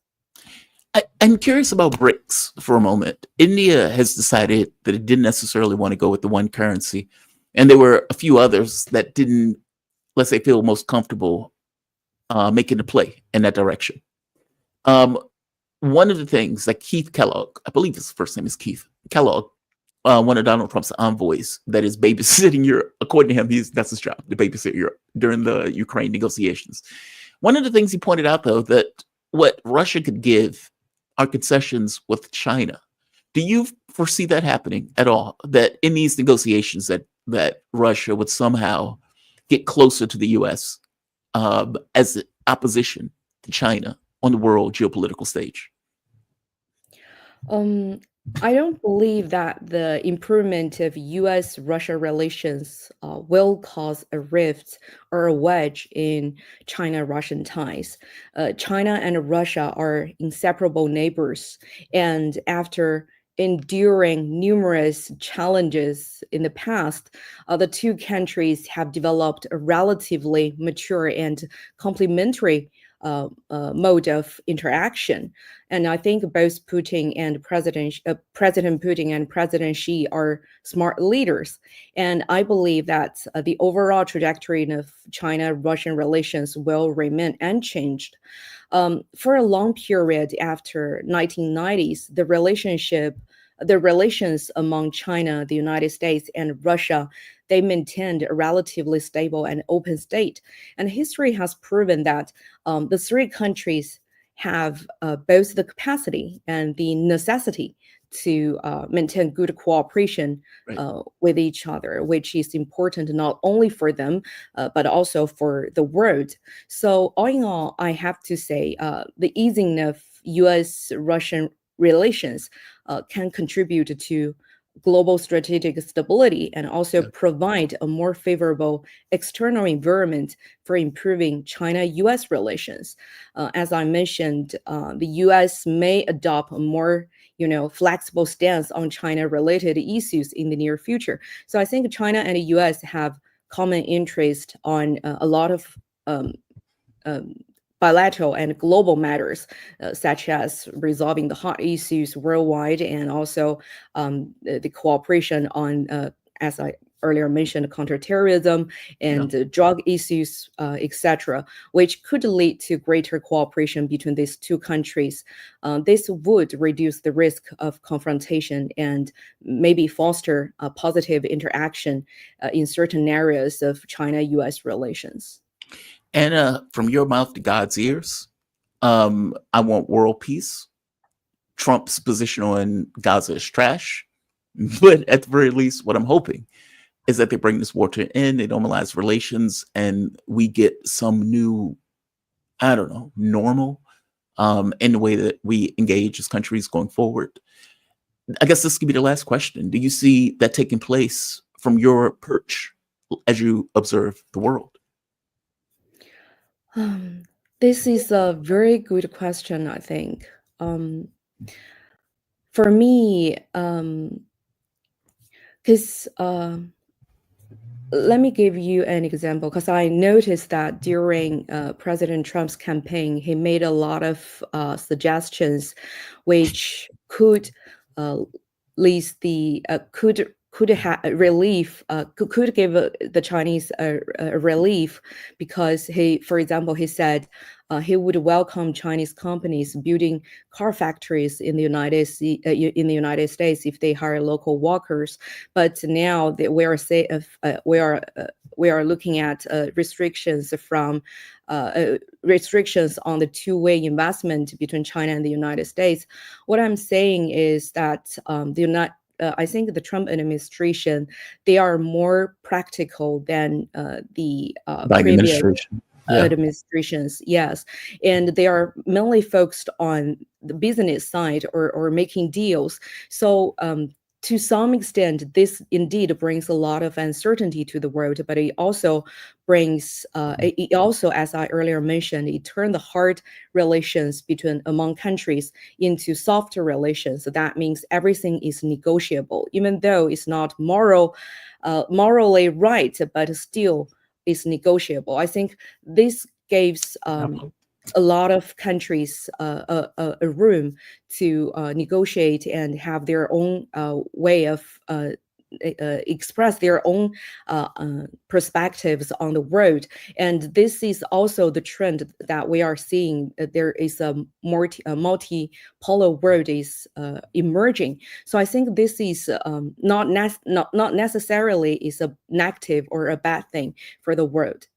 A: I'm curious about BRICS for a moment. India has decided that it didn't necessarily want to go with the one currency, and there were a few others that didn't, let's say, feel most comfortable making a play in that direction. One of the things that Keith Kellogg, I believe his first name is Keith Kellogg, one of Donald Trump's envoys that is babysitting Europe, according to him, that's his job, to babysit Europe during the Ukraine negotiations. One of the things he pointed out, though, that what Russia could give are concessions with China. Do you foresee that happening at all? That in these negotiations that Russia would somehow get closer to the U.S. As opposition to China on the world geopolitical stage?
L: I don't believe that the improvement of U.S.-Russia relations will cause a rift or a wedge in China-Russian ties. China and Russia are inseparable neighbors, and after enduring numerous challenges in the past, the two countries have developed a relatively mature and complementary mode of interaction. And I think both Putin and President Putin and President Xi are smart leaders. And I believe that the overall trajectory of China-Russian relations will remain unchanged. For a long period after 1990s, the relations among China, the United States, and Russia, they maintained a relatively stable and open state. And history has proven that the three countries have both the capacity and the necessity to maintain good cooperation with each other, which is important not only for them, but also for the world. So all in all, I have to say the easing of U.S.-Russian relations can contribute to global strategic stability and also provide a more favorable external environment for improving China-U.S. relations. As I mentioned, the U.S. may adopt a more flexible stance on China-related issues in the near future. So I think China and the U.S. have common interest on a lot of bilateral and global matters, such as resolving the hot issues worldwide, and also the cooperation on, as I earlier mentioned, counterterrorism and drug issues, etc., which could lead to greater cooperation between these two countries. This would reduce the risk of confrontation and maybe foster a positive interaction in certain areas of China-U.S. relations.
A: And from your mouth to God's ears, I want world peace. Trump's position on Gaza is trash. But at the very least, what I'm hoping is that they bring this war to an end, they normalize relations, and we get some new, I don't know, normal in the way that we engage as countries going forward. I guess this could be the last question. Do you see that taking place from your perch as you observe the world?
L: This is a very good question, I think. For me, because let me give you an example, because I noticed that during President Trump's campaign, he made a lot of suggestions which could least the could have relief, could give the Chinese a relief, because for example, he said he would welcome Chinese companies building car factories in the United States if they hire local workers. But now that we are looking at restrictions from restrictions on the two-way investment between China and the United States. What I'm saying is that I think the Trump administration, they are more practical than the previous administrations, yes. And they are mainly focused on the business side or making deals. So to some extent, this indeed brings a lot of uncertainty to the world, but it also brings, it also, as I earlier mentioned, it turned the hard relations among countries into softer relations. So that means everything is negotiable, even though it's not morally right, but still is negotiable. I think this gives a lot of countries a room to negotiate and have their own way of express their own perspectives on the world. And this is also the trend that we are seeing. There is a multipolar world is emerging. So I think this is not necessarily is a negative or a bad thing for the world.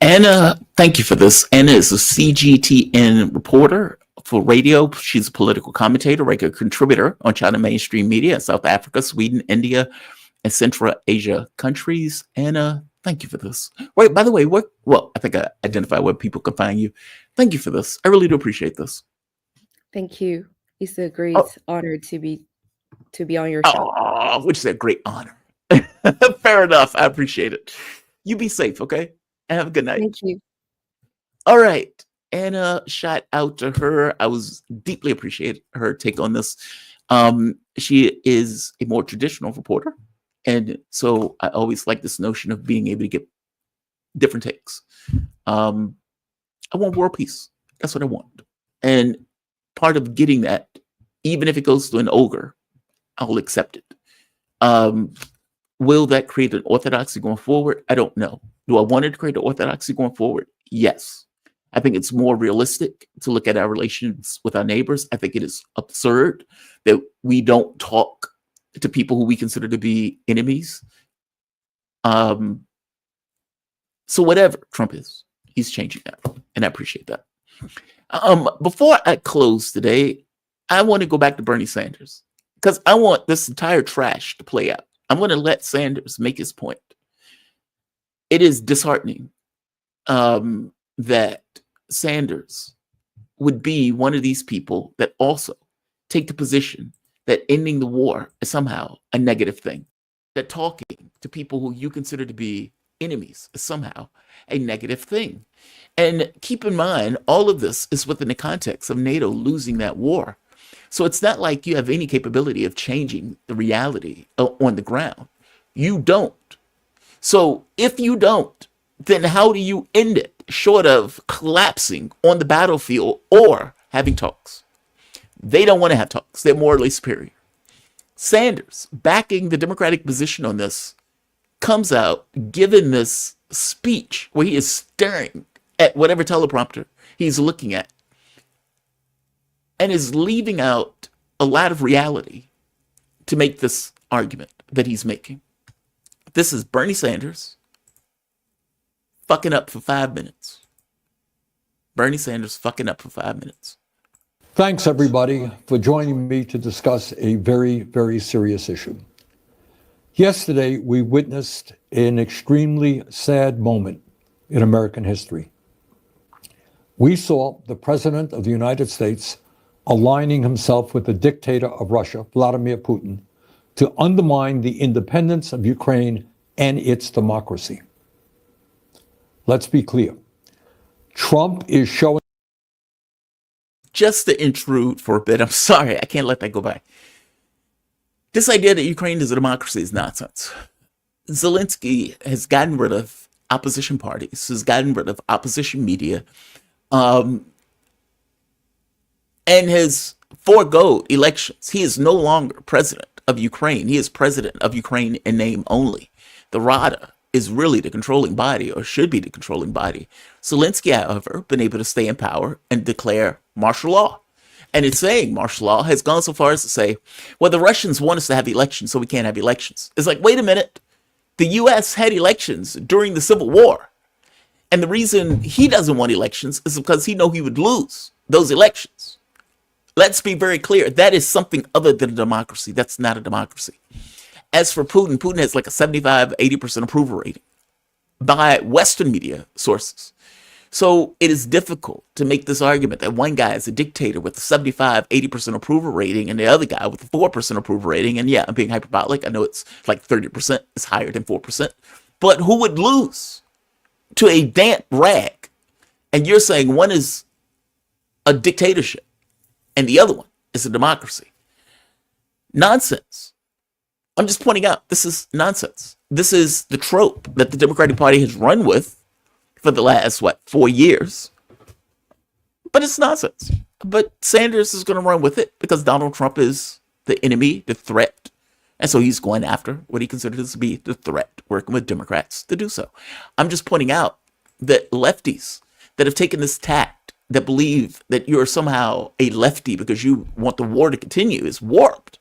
A: Anna, thank you for this. Anna is a CGTN reporter for radio. She's a political commentator, regular contributor on China mainstream media in South Africa, Sweden, India, and Central Asia countries. Anna, thank you for this. Wait, by the way, I think I identified where people can find you. Thank you for this. I really do appreciate this.
L: Thank you. It's a great honor to be on your show.
A: Which is a great honor. Fair enough. I appreciate it. You be safe, okay? And have a good night.
L: Thank you.
A: All right. Anna, shout out to her. I was deeply appreciate her take on this. She is a more traditional reporter. And so I always like this notion of being able to get different takes. I want world peace. That's what I want. And part of getting that, even if it goes to an ogre, I'll accept it. Will that create an orthodoxy going forward? I don't know. Do I want it to create an orthodoxy going forward? Yes. I think it's more realistic to look at our relations with our neighbors. I think it is absurd that we don't talk to people who we consider to be enemies. So whatever Trump is, he's changing that, and I appreciate that. Before I close today, I want to go back to Bernie Sanders because I want this entire trash to play out. I'm going to let Sanders make his point. It is disheartening that Sanders would be one of these people that also take the position that ending the war is somehow a negative thing, that talking to people who you consider to be enemies is somehow a negative thing. And keep in mind, all of this is within the context of NATO losing that war. So it's not like you have any capability of changing the reality on the ground. You don't. So if you don't, then how do you end it short of collapsing on the battlefield or having talks? They don't want to have talks. They're morally superior. Sanders, backing the Democratic position on this, comes out given this speech where he is staring at whatever teleprompter he's looking at and is leaving out a lot of reality to make this argument that he's making. This is Bernie Sanders fucking up for 5 minutes. Bernie Sanders fucking up for 5 minutes.
K: Thanks, everybody, for joining me to discuss a very, very serious issue. Yesterday, we witnessed an extremely sad moment in American history. We saw the President of the United States aligning himself with the dictator of Russia, Vladimir Putin, to undermine the independence of Ukraine and its democracy. Let's be clear. Trump is showing...
A: Just to intrude for a bit, I'm sorry, I can't let that go by. This idea that Ukraine is a democracy is nonsense. Zelensky has gotten rid of opposition parties, has gotten rid of opposition media, and has foregoed elections. He is no longer president of Ukraine. He is president of Ukraine in name only. The Rada is really the controlling body, or should be the controlling body. Zelensky, however, been able to stay in power and declare martial law. And it's saying martial law has gone so far as to say, well, the Russians want us to have elections, so we can't have elections. It's like, wait a minute. The U.S. had elections during the Civil War. And the reason he doesn't want elections is because he knows he would lose those elections. Let's be very clear. That is something other than a democracy. That's not a democracy. As for Putin, Putin has like a 75-80% approval rating by Western media sources. So it is difficult to make this argument that one guy is a dictator with a 75-80% approval rating and the other guy with a 4% approval rating. And yeah, I'm being hyperbolic. I know it's like 30%. It's higher than 4%. But who would lose to a damp rag? And you're saying one is a dictatorship and the other one is a democracy. Nonsense. I'm just pointing out this is nonsense. This is the trope that the Democratic Party has run with for the last, 4 years. But it's nonsense. But Sanders is going to run with it because Donald Trump is the enemy, the threat. And so he's going after what he considers to be the threat, working with Democrats to do so. I'm just pointing out that lefties that have taken this tact, that believe that you're somehow a lefty because you want the war to continue, is warped.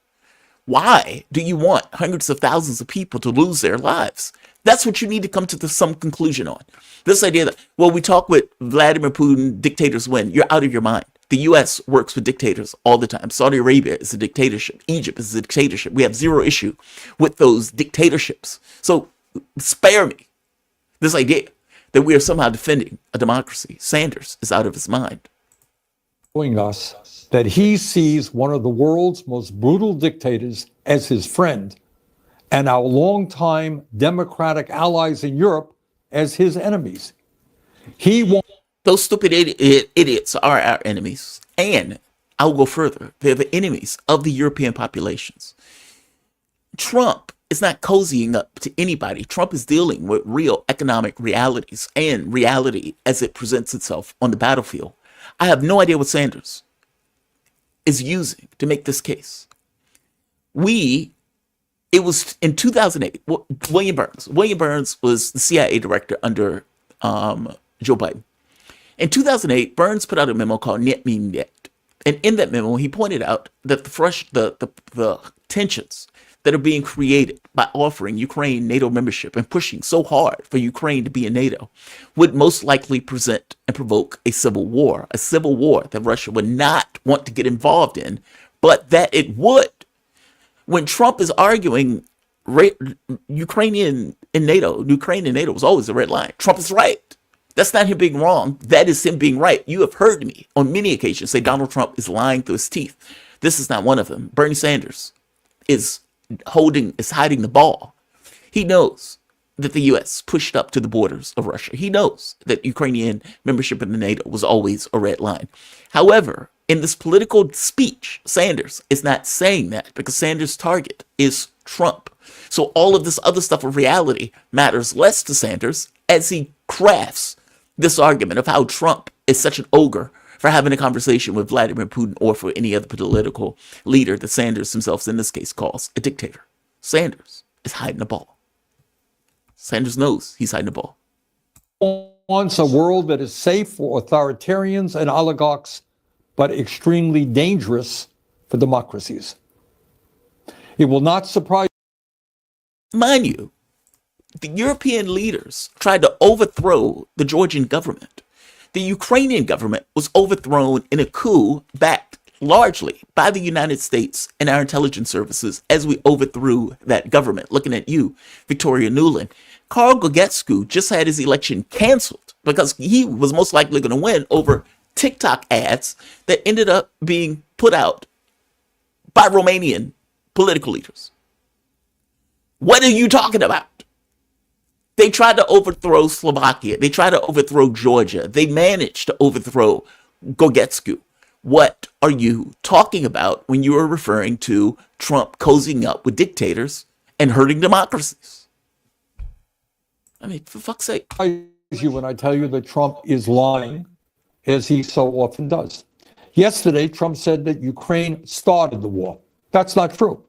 A: Why do you want hundreds of thousands of people to lose their lives? That's what you need to come to some conclusion on. This idea that, well, we talk with Vladimir Putin, dictators win. You're out of your mind. The U.S. works with dictators all the time. Saudi Arabia is a dictatorship. Egypt is a dictatorship. We have zero issue with those dictatorships. So spare me this idea that we are somehow defending a democracy. Sanders is out of his mind.
K: Showing us that he sees one of the world's most brutal dictators as his friend and our longtime democratic allies in Europe as his enemies. He wants...
A: Those stupid idiots are our enemies. And I'll go further. They're the enemies of the European populations. Trump is not cozying up to anybody. Trump is dealing with real economic realities and reality as it presents itself on the battlefield. I have no idea what Sanders is using to make this case. It was in 2008, William Burns. William Burns was the CIA director under Joe Biden. In 2008, Burns put out a memo called Net Mean Net. And in that memo, he pointed out that the tensions that are being created by offering Ukraine NATO membership and pushing so hard for Ukraine to be in NATO would most likely present and provoke a civil war that Russia would not want to get involved in, but that it would. When Trump is arguing Ukraine and NATO was always a red line. Trump is right. That's not him being wrong. That is him being right. You have heard me on many occasions say Donald Trump is lying through his teeth. This is not one of them. Bernie Sanders is hiding the ball. He knows that the U.S. pushed up to the borders of Russia. He knows that Ukrainian membership in the NATO was always a red line. However, in this political speech, Sanders is not saying that because Sanders' target is Trump. So all of this other stuff of reality matters less to Sanders as he crafts this argument of how Trump is such an ogre for having a conversation with Vladimir Putin or for any other political leader that Sanders himself, in this case, calls a dictator. Sanders is hiding the ball. Sanders knows he's hiding the ball.
K: Wants a world that is safe for authoritarians and oligarchs, but extremely dangerous for democracies. It will not surprise.
A: Mind you, the European leaders tried to overthrow the Georgian government. The Ukrainian government was overthrown in a coup backed largely by the United States and our intelligence services as we overthrew that government. Looking at you, Victoria Nuland. Karl Gogetsku just had his election canceled because he was most likely going to win over TikTok ads that ended up being put out by Romanian political leaders. What are you talking about? They tried to overthrow Slovakia. They tried to overthrow Georgia. They managed to overthrow Gogetsku. What are you talking about when you are referring to Trump cozying up with dictators and hurting democracies? I mean, for fuck's sake.
K: You when I tell you that Trump is lying, as he so often does. Yesterday, Trump said that Ukraine started the war. That's not true.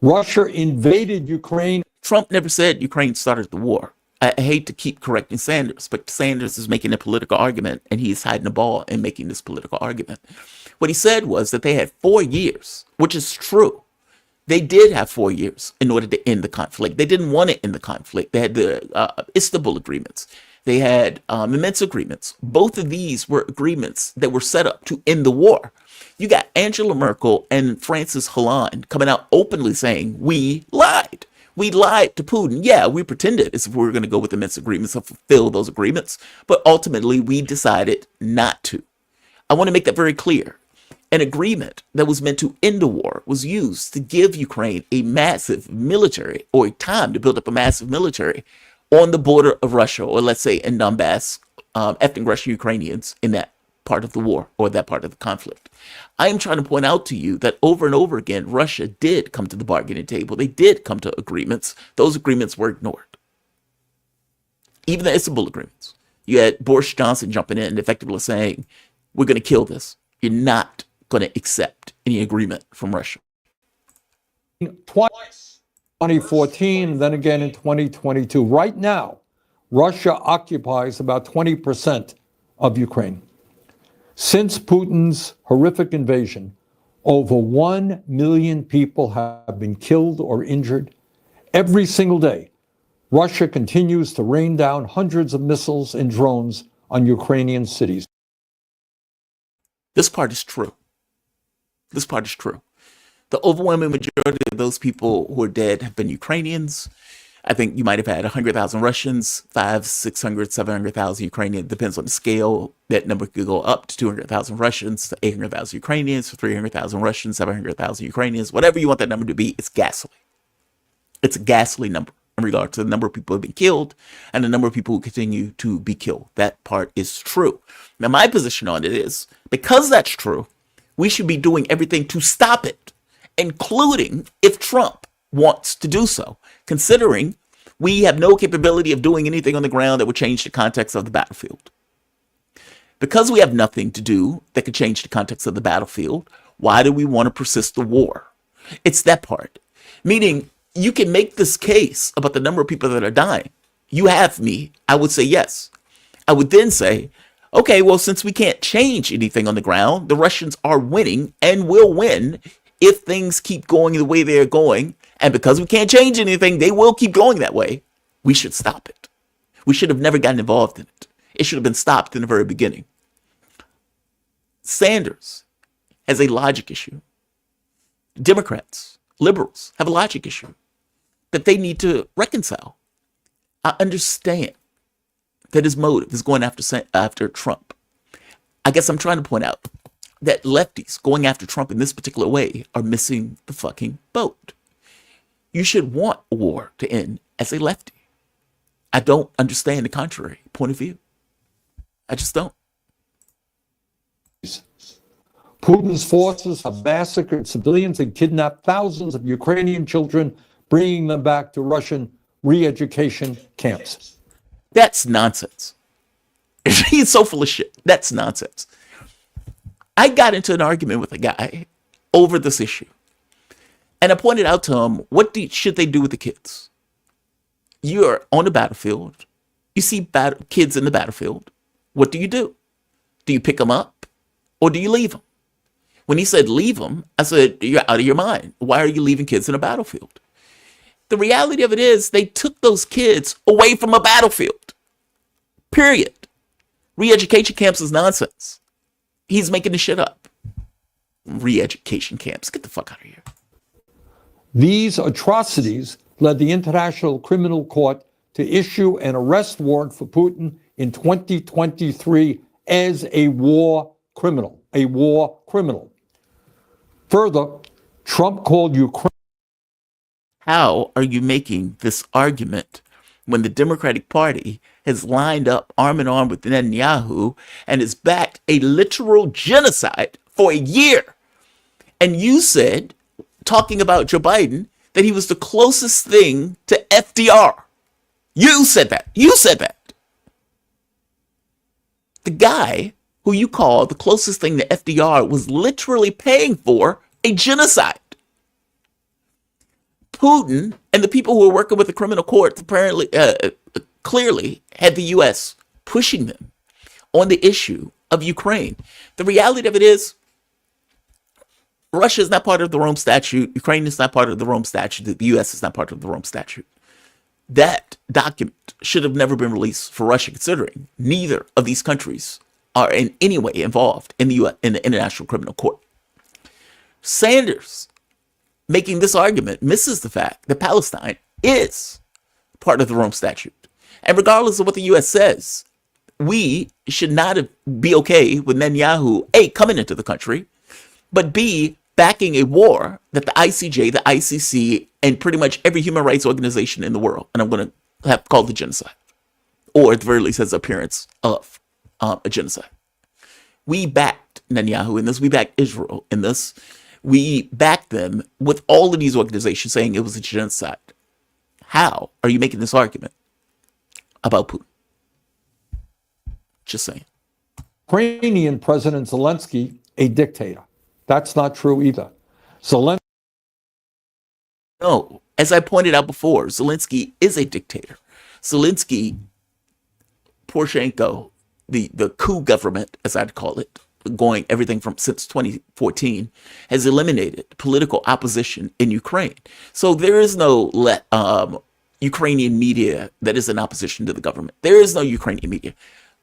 K: Russia invaded Ukraine.
A: Trump never said Ukraine started the war. I hate to keep correcting Sanders, but Sanders is making a political argument and he's hiding the ball in making this political argument. What he said was that they had 4 years, which is true. They did have 4 years in order to end the conflict. They didn't want to end the conflict. They had the Istanbul agreements. They had immense agreements. Both of these were agreements that were set up to end the war. You got Angela Merkel and Francis Hollande coming out openly saying, we lied. We lied to Putin. Yeah, we pretended as if we were going to go with immense agreements and fulfill those agreements, but ultimately we decided not to. I want to make that very clear. An agreement that was meant to end the war was used to give Ukraine a massive military, or time to build up a massive military on the border of Russia, or let's say in Donbass, ethnic Russian Ukrainians in that part of the war or that part of the conflict. I am trying to point out to you that over and over again, Russia did come to the bargaining table. They did come to agreements. Those agreements were ignored. Even the Istanbul agreements. You had Boris Johnson jumping in and effectively saying, we're going to kill this. You're not going to accept any agreement from Russia.
K: Twice, 2014, and then again in 2022. Right now, Russia occupies about 20% of Ukraine. Since Putin's horrific invasion, over 1 million people have been killed or injured. Every single day, Russia continues to rain down hundreds of missiles and drones on Ukrainian cities.
A: This part is true. This part is true. The overwhelming majority of those people who are dead have been Ukrainians. I think you might have had 100,000 Russians, 500, 600, 700,000 Ukrainians. Depends on the scale. That number could go up to 200,000 Russians, to 800,000 Ukrainians, to 300,000 Russians, 700,000 Ukrainians. Whatever you want that number to be, it's ghastly. It's a ghastly number in regard to the number of people who have been killed and the number of people who continue to be killed. That part is true. Now, my position on it is, because that's true, We should be doing everything to stop it, including if Trump wants to do so, considering we have no capability of doing anything on the ground that would change the context of the battlefield. Because we have nothing to do that could change the context of the battlefield, why do we want to persist the war? It's that part. Meaning, you can make this case about the number of people that are dying. You have me. I would say yes. I would then say, okay, well, since we can't change anything on the ground, the Russians are winning and will win if things keep going the way they're going. And because we can't change anything, they will keep going that way. We should stop it. We should have never gotten involved in it. It should have been stopped in the very beginning. Sanders has a logic issue. Democrats, liberals have a logic issue that they need to reconcile. I understand that his motive is going after Trump. I guess I'm trying to point out that lefties going after Trump in this particular way are missing the fucking boat. You should want a war to end as a lefty. I don't understand the contrary point of view. I just don't.
K: Putin's forces have massacred civilians and kidnapped thousands of Ukrainian children, bringing them back to Russian re-education camps.
A: That's nonsense. He's so full of shit. That's nonsense. I got into an argument with a guy over this issue. And I pointed out to him, should they do with the kids? You're on the battlefield. You see kids in the battlefield. What do? Do you pick them up or do you leave them? When he said leave them, I said, you're out of your mind. Why are you leaving kids in a battlefield? The reality of it is they took those kids away from a battlefield. Period. Re-education camps is nonsense. He's making this shit up. Re-education camps. Get the fuck out of here.
K: These atrocities led the International Criminal Court to issue an arrest warrant for Putin in 2023 as a war criminal. A war criminal. Further, Trump called Ukraine.
A: How are you making this argument when the Democratic Party has lined up arm in arm with Netanyahu and has backed a literal genocide for a year? And you said, talking about Joe Biden, that he was the closest thing to FDR. You said that. You said that. The guy who you call the closest thing to FDR was literally paying for a genocide. Putin and the people who were working with the criminal court apparently clearly had the U.S. pushing them on the issue of Ukraine. The reality of it is, Russia is not part of the Rome Statute. Ukraine is not part of the Rome Statute. The U.S. is not part of the Rome Statute. That document should have never been released for Russia, considering neither of these countries are in any way involved in the U.S. in the International Criminal Court. Sanders making this argument misses the fact that Palestine is part of the Rome Statute. And regardless of what the U.S. says, we should not be okay with Netanyahu, A, coming into the country, but B, backing a war that the ICJ, the ICC, and pretty much every human rights organization in the world, and I'm going to have called the genocide, or at the very least has the appearance of a genocide. We backed Netanyahu in this. We backed Israel in this. We backed them with all of these organizations saying it was a genocide. How are you making this argument about Putin? Just saying.
K: Ukrainian President Zelensky a dictator. That's not true either. Zelensky.
A: No, as I pointed out before, Zelensky is a dictator. Zelensky, Poroshenko, the coup government, as I'd call it, going everything from since 2014, has eliminated political opposition in Ukraine. So there is no Ukrainian media that is in opposition to the government. There is no Ukrainian media,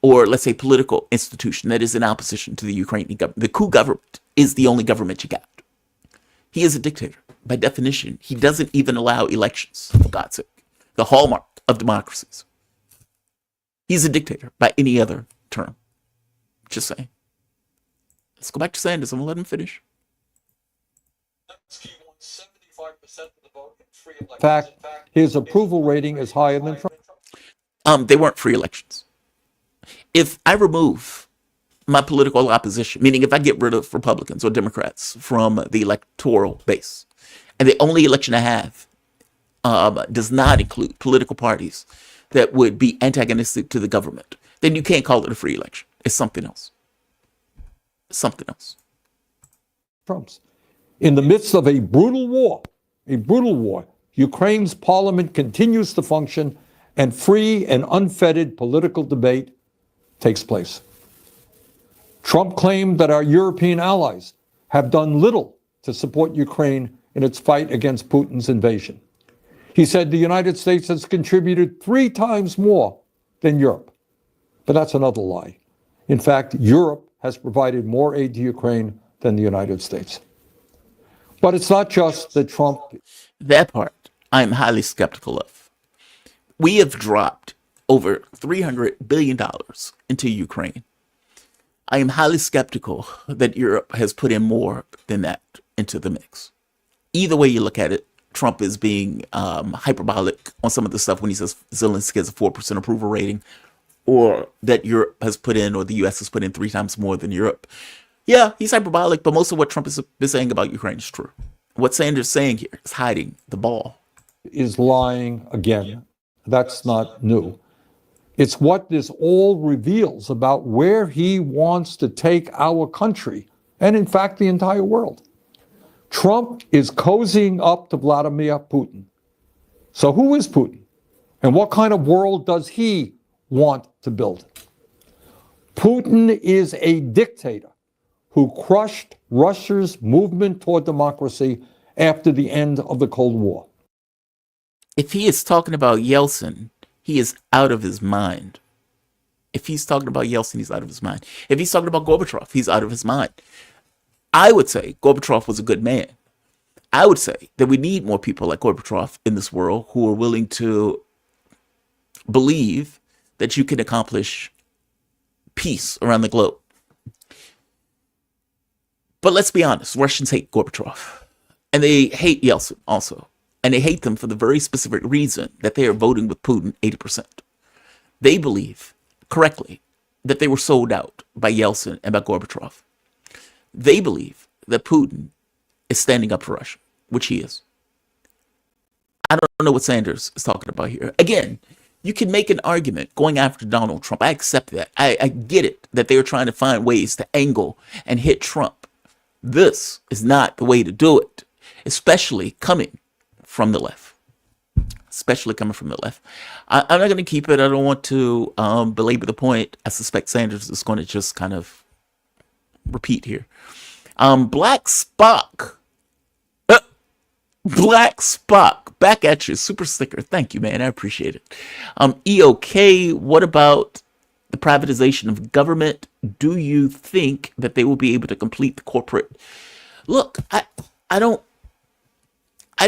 A: or let's say political institution that is in opposition to the Ukrainian government. The coup government is the only government you got. He is a dictator. By definition, he doesn't even allow elections, for God's sake. The hallmark of democracies. He's a dictator by any other term. Just saying. Let's go back to Sanders. I'm going to let him finish.
K: In fact, his approval rating is higher than Trump.
A: They weren't free elections. If I remove my political opposition, meaning if I get rid of Republicans or Democrats from the electoral base, and the only election I have does not include political parties that would be antagonistic to the government, then you can't call it a free election. It's something else. Something else.
K: Trump's. In the midst of a brutal war, Ukraine's parliament continues to function and free and unfettered political debate takes place. Trump claimed that our European allies have done little to support Ukraine in its fight against Putin's invasion. He said the United States has contributed 3 times more than Europe. But that's another lie. In fact, Europe has provided more aid to Ukraine than the United States. But it's not just that Trump...
A: That part I'm highly skeptical of. We have dropped over $300 billion into Ukraine. I am highly skeptical that Europe has put in more than that into the mix. Either way you look at it, Trump is being hyperbolic on some of the stuff when he says Zelensky has a 4% approval rating, or that Europe has put in, or the U.S. has put in 3 times more than Europe. Yeah, he's hyperbolic, but most of what Trump has been saying about Ukraine is true. What Sanders is saying here is hiding the ball.
K: Is lying again. That's not new. It's what this all reveals about where he wants to take our country, and in fact, the entire world. Trump is cozying up to Vladimir Putin. So who is Putin? And what kind of world does he want to build? Putin is a dictator who crushed Russia's movement toward democracy after the end of the Cold War.
A: If he is talking about Yeltsin, he is out of his mind. If he's talking about Yeltsin, he's out of his mind. If he's talking about Gorbachev, he's out of his mind. I would say Gorbachev was a good man. I would say that we need more people like Gorbachev in this world who are willing to believe that you can accomplish peace around the globe. But let's be honest, Russians hate Gorbachev. And they hate Yeltsin also. And they hate them for the very specific reason that they are voting with Putin 80%. They believe, correctly, that they were sold out by Yeltsin and by Gorbachev. They believe that Putin is standing up for Russia, which he is. I don't know what Sanders is talking about here. Again, you can make an argument going after Donald Trump. I accept that. I get it that they are trying to find ways to angle and hit Trump. This is not the way to do it, especially coming from the left. Especially coming from the left. I'm not going to keep it. I don't want to belabor the point. I suspect Sanders is going to just kind of repeat here. Black Spock. Black Spock. Back at you. Super sticker. Thank you, man. I appreciate it. EOK, what about the privatization of government? Do you think that they will be able to complete the corporate? Look, I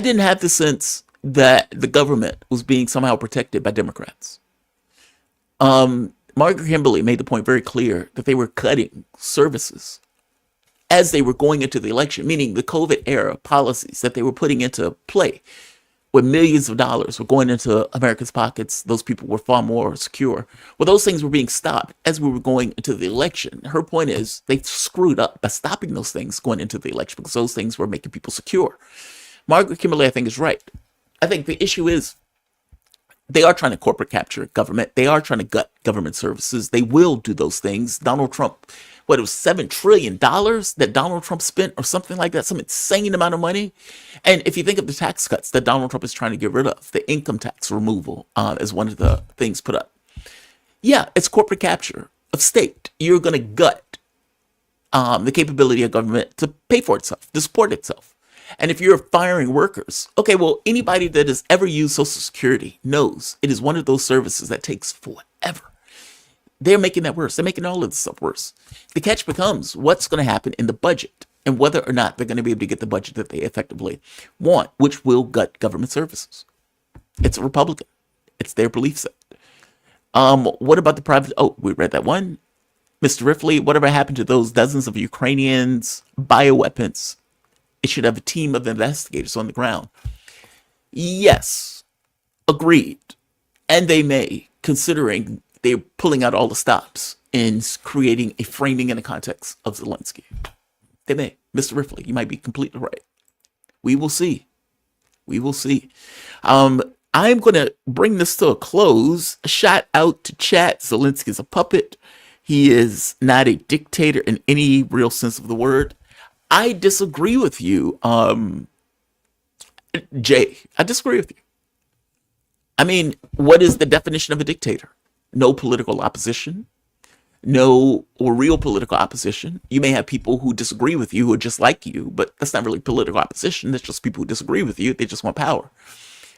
A: didn't have the sense that the government was being somehow protected by Democrats. Margaret Kimberly made the point very clear that they were cutting services as they were going into the election, meaning the COVID era policies that they were putting into play, where millions of dollars were going into Americans' pockets. Those people were far more secure. Well, those things were being stopped as we were going into the election. Her point is they screwed up by stopping those things going into the election because those things were making people secure. Margaret Kimberly, I think, is right. I think the issue is they are trying to corporate capture government. They are trying to gut government services. They will do those things. Donald Trump, it was $7 trillion that Donald Trump spent or something like that, some insane amount of money. And if you think of the tax cuts that Donald Trump is trying to get rid of, the income tax removal is one of the things put up. Yeah, it's corporate capture of state. You're going to gut the capability of government to pay for itself, to support itself. And if you're firing workers, okay, well, anybody that has ever used Social Security knows it is one of those services that takes forever. They're making that worse. They're making all of this stuff worse. The catch becomes what's going to happen in the budget and whether or not they're going to be able to get the budget that they effectively want, which will gut government services. It's a Republican. It's their belief set. What about the private? Oh, we read that one. Mr. Riffley, whatever happened to those dozens of Ukrainians, bioweapons? It should have a team of investigators on the ground. Yes, agreed. And they may, considering they're pulling out all the stops in creating a framing in the context of Zelensky. They may. Mr. Ripley, you might be completely right. We will see. We will see. I'm going to bring this to a close. A shout out to chat. Zelensky is a puppet. He is not a dictator in any real sense of the word. I disagree with you, Jay. I disagree with you. I mean, what is the definition of a dictator? No political opposition, no or real political opposition. You may have people who disagree with you who are just like you, but that's not really political opposition. That's just people who disagree with you. They just want power.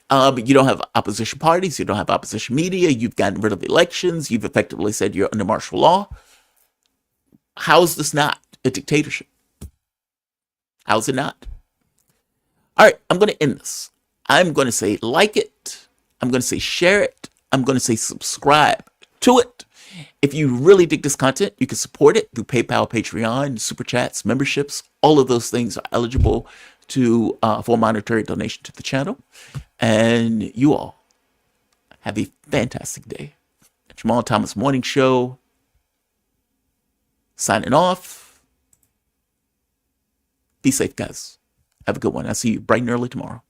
A: But you don't have opposition parties. You don't have opposition media. You've gotten rid of elections. You've effectively said you're under martial law. How is this not a dictatorship? How is it not? All right, I'm going to end this. I'm going to say like it. I'm going to say share it. I'm going to say subscribe to it. If you really dig this content, you can support it through PayPal, Patreon, Super Chats, memberships. All of those things are eligible to for a monetary donation to the channel. And you all have a fantastic day. Jamal Thomas Morning Show signing off. Be safe, guys. Have a good one. I'll see you bright and early tomorrow.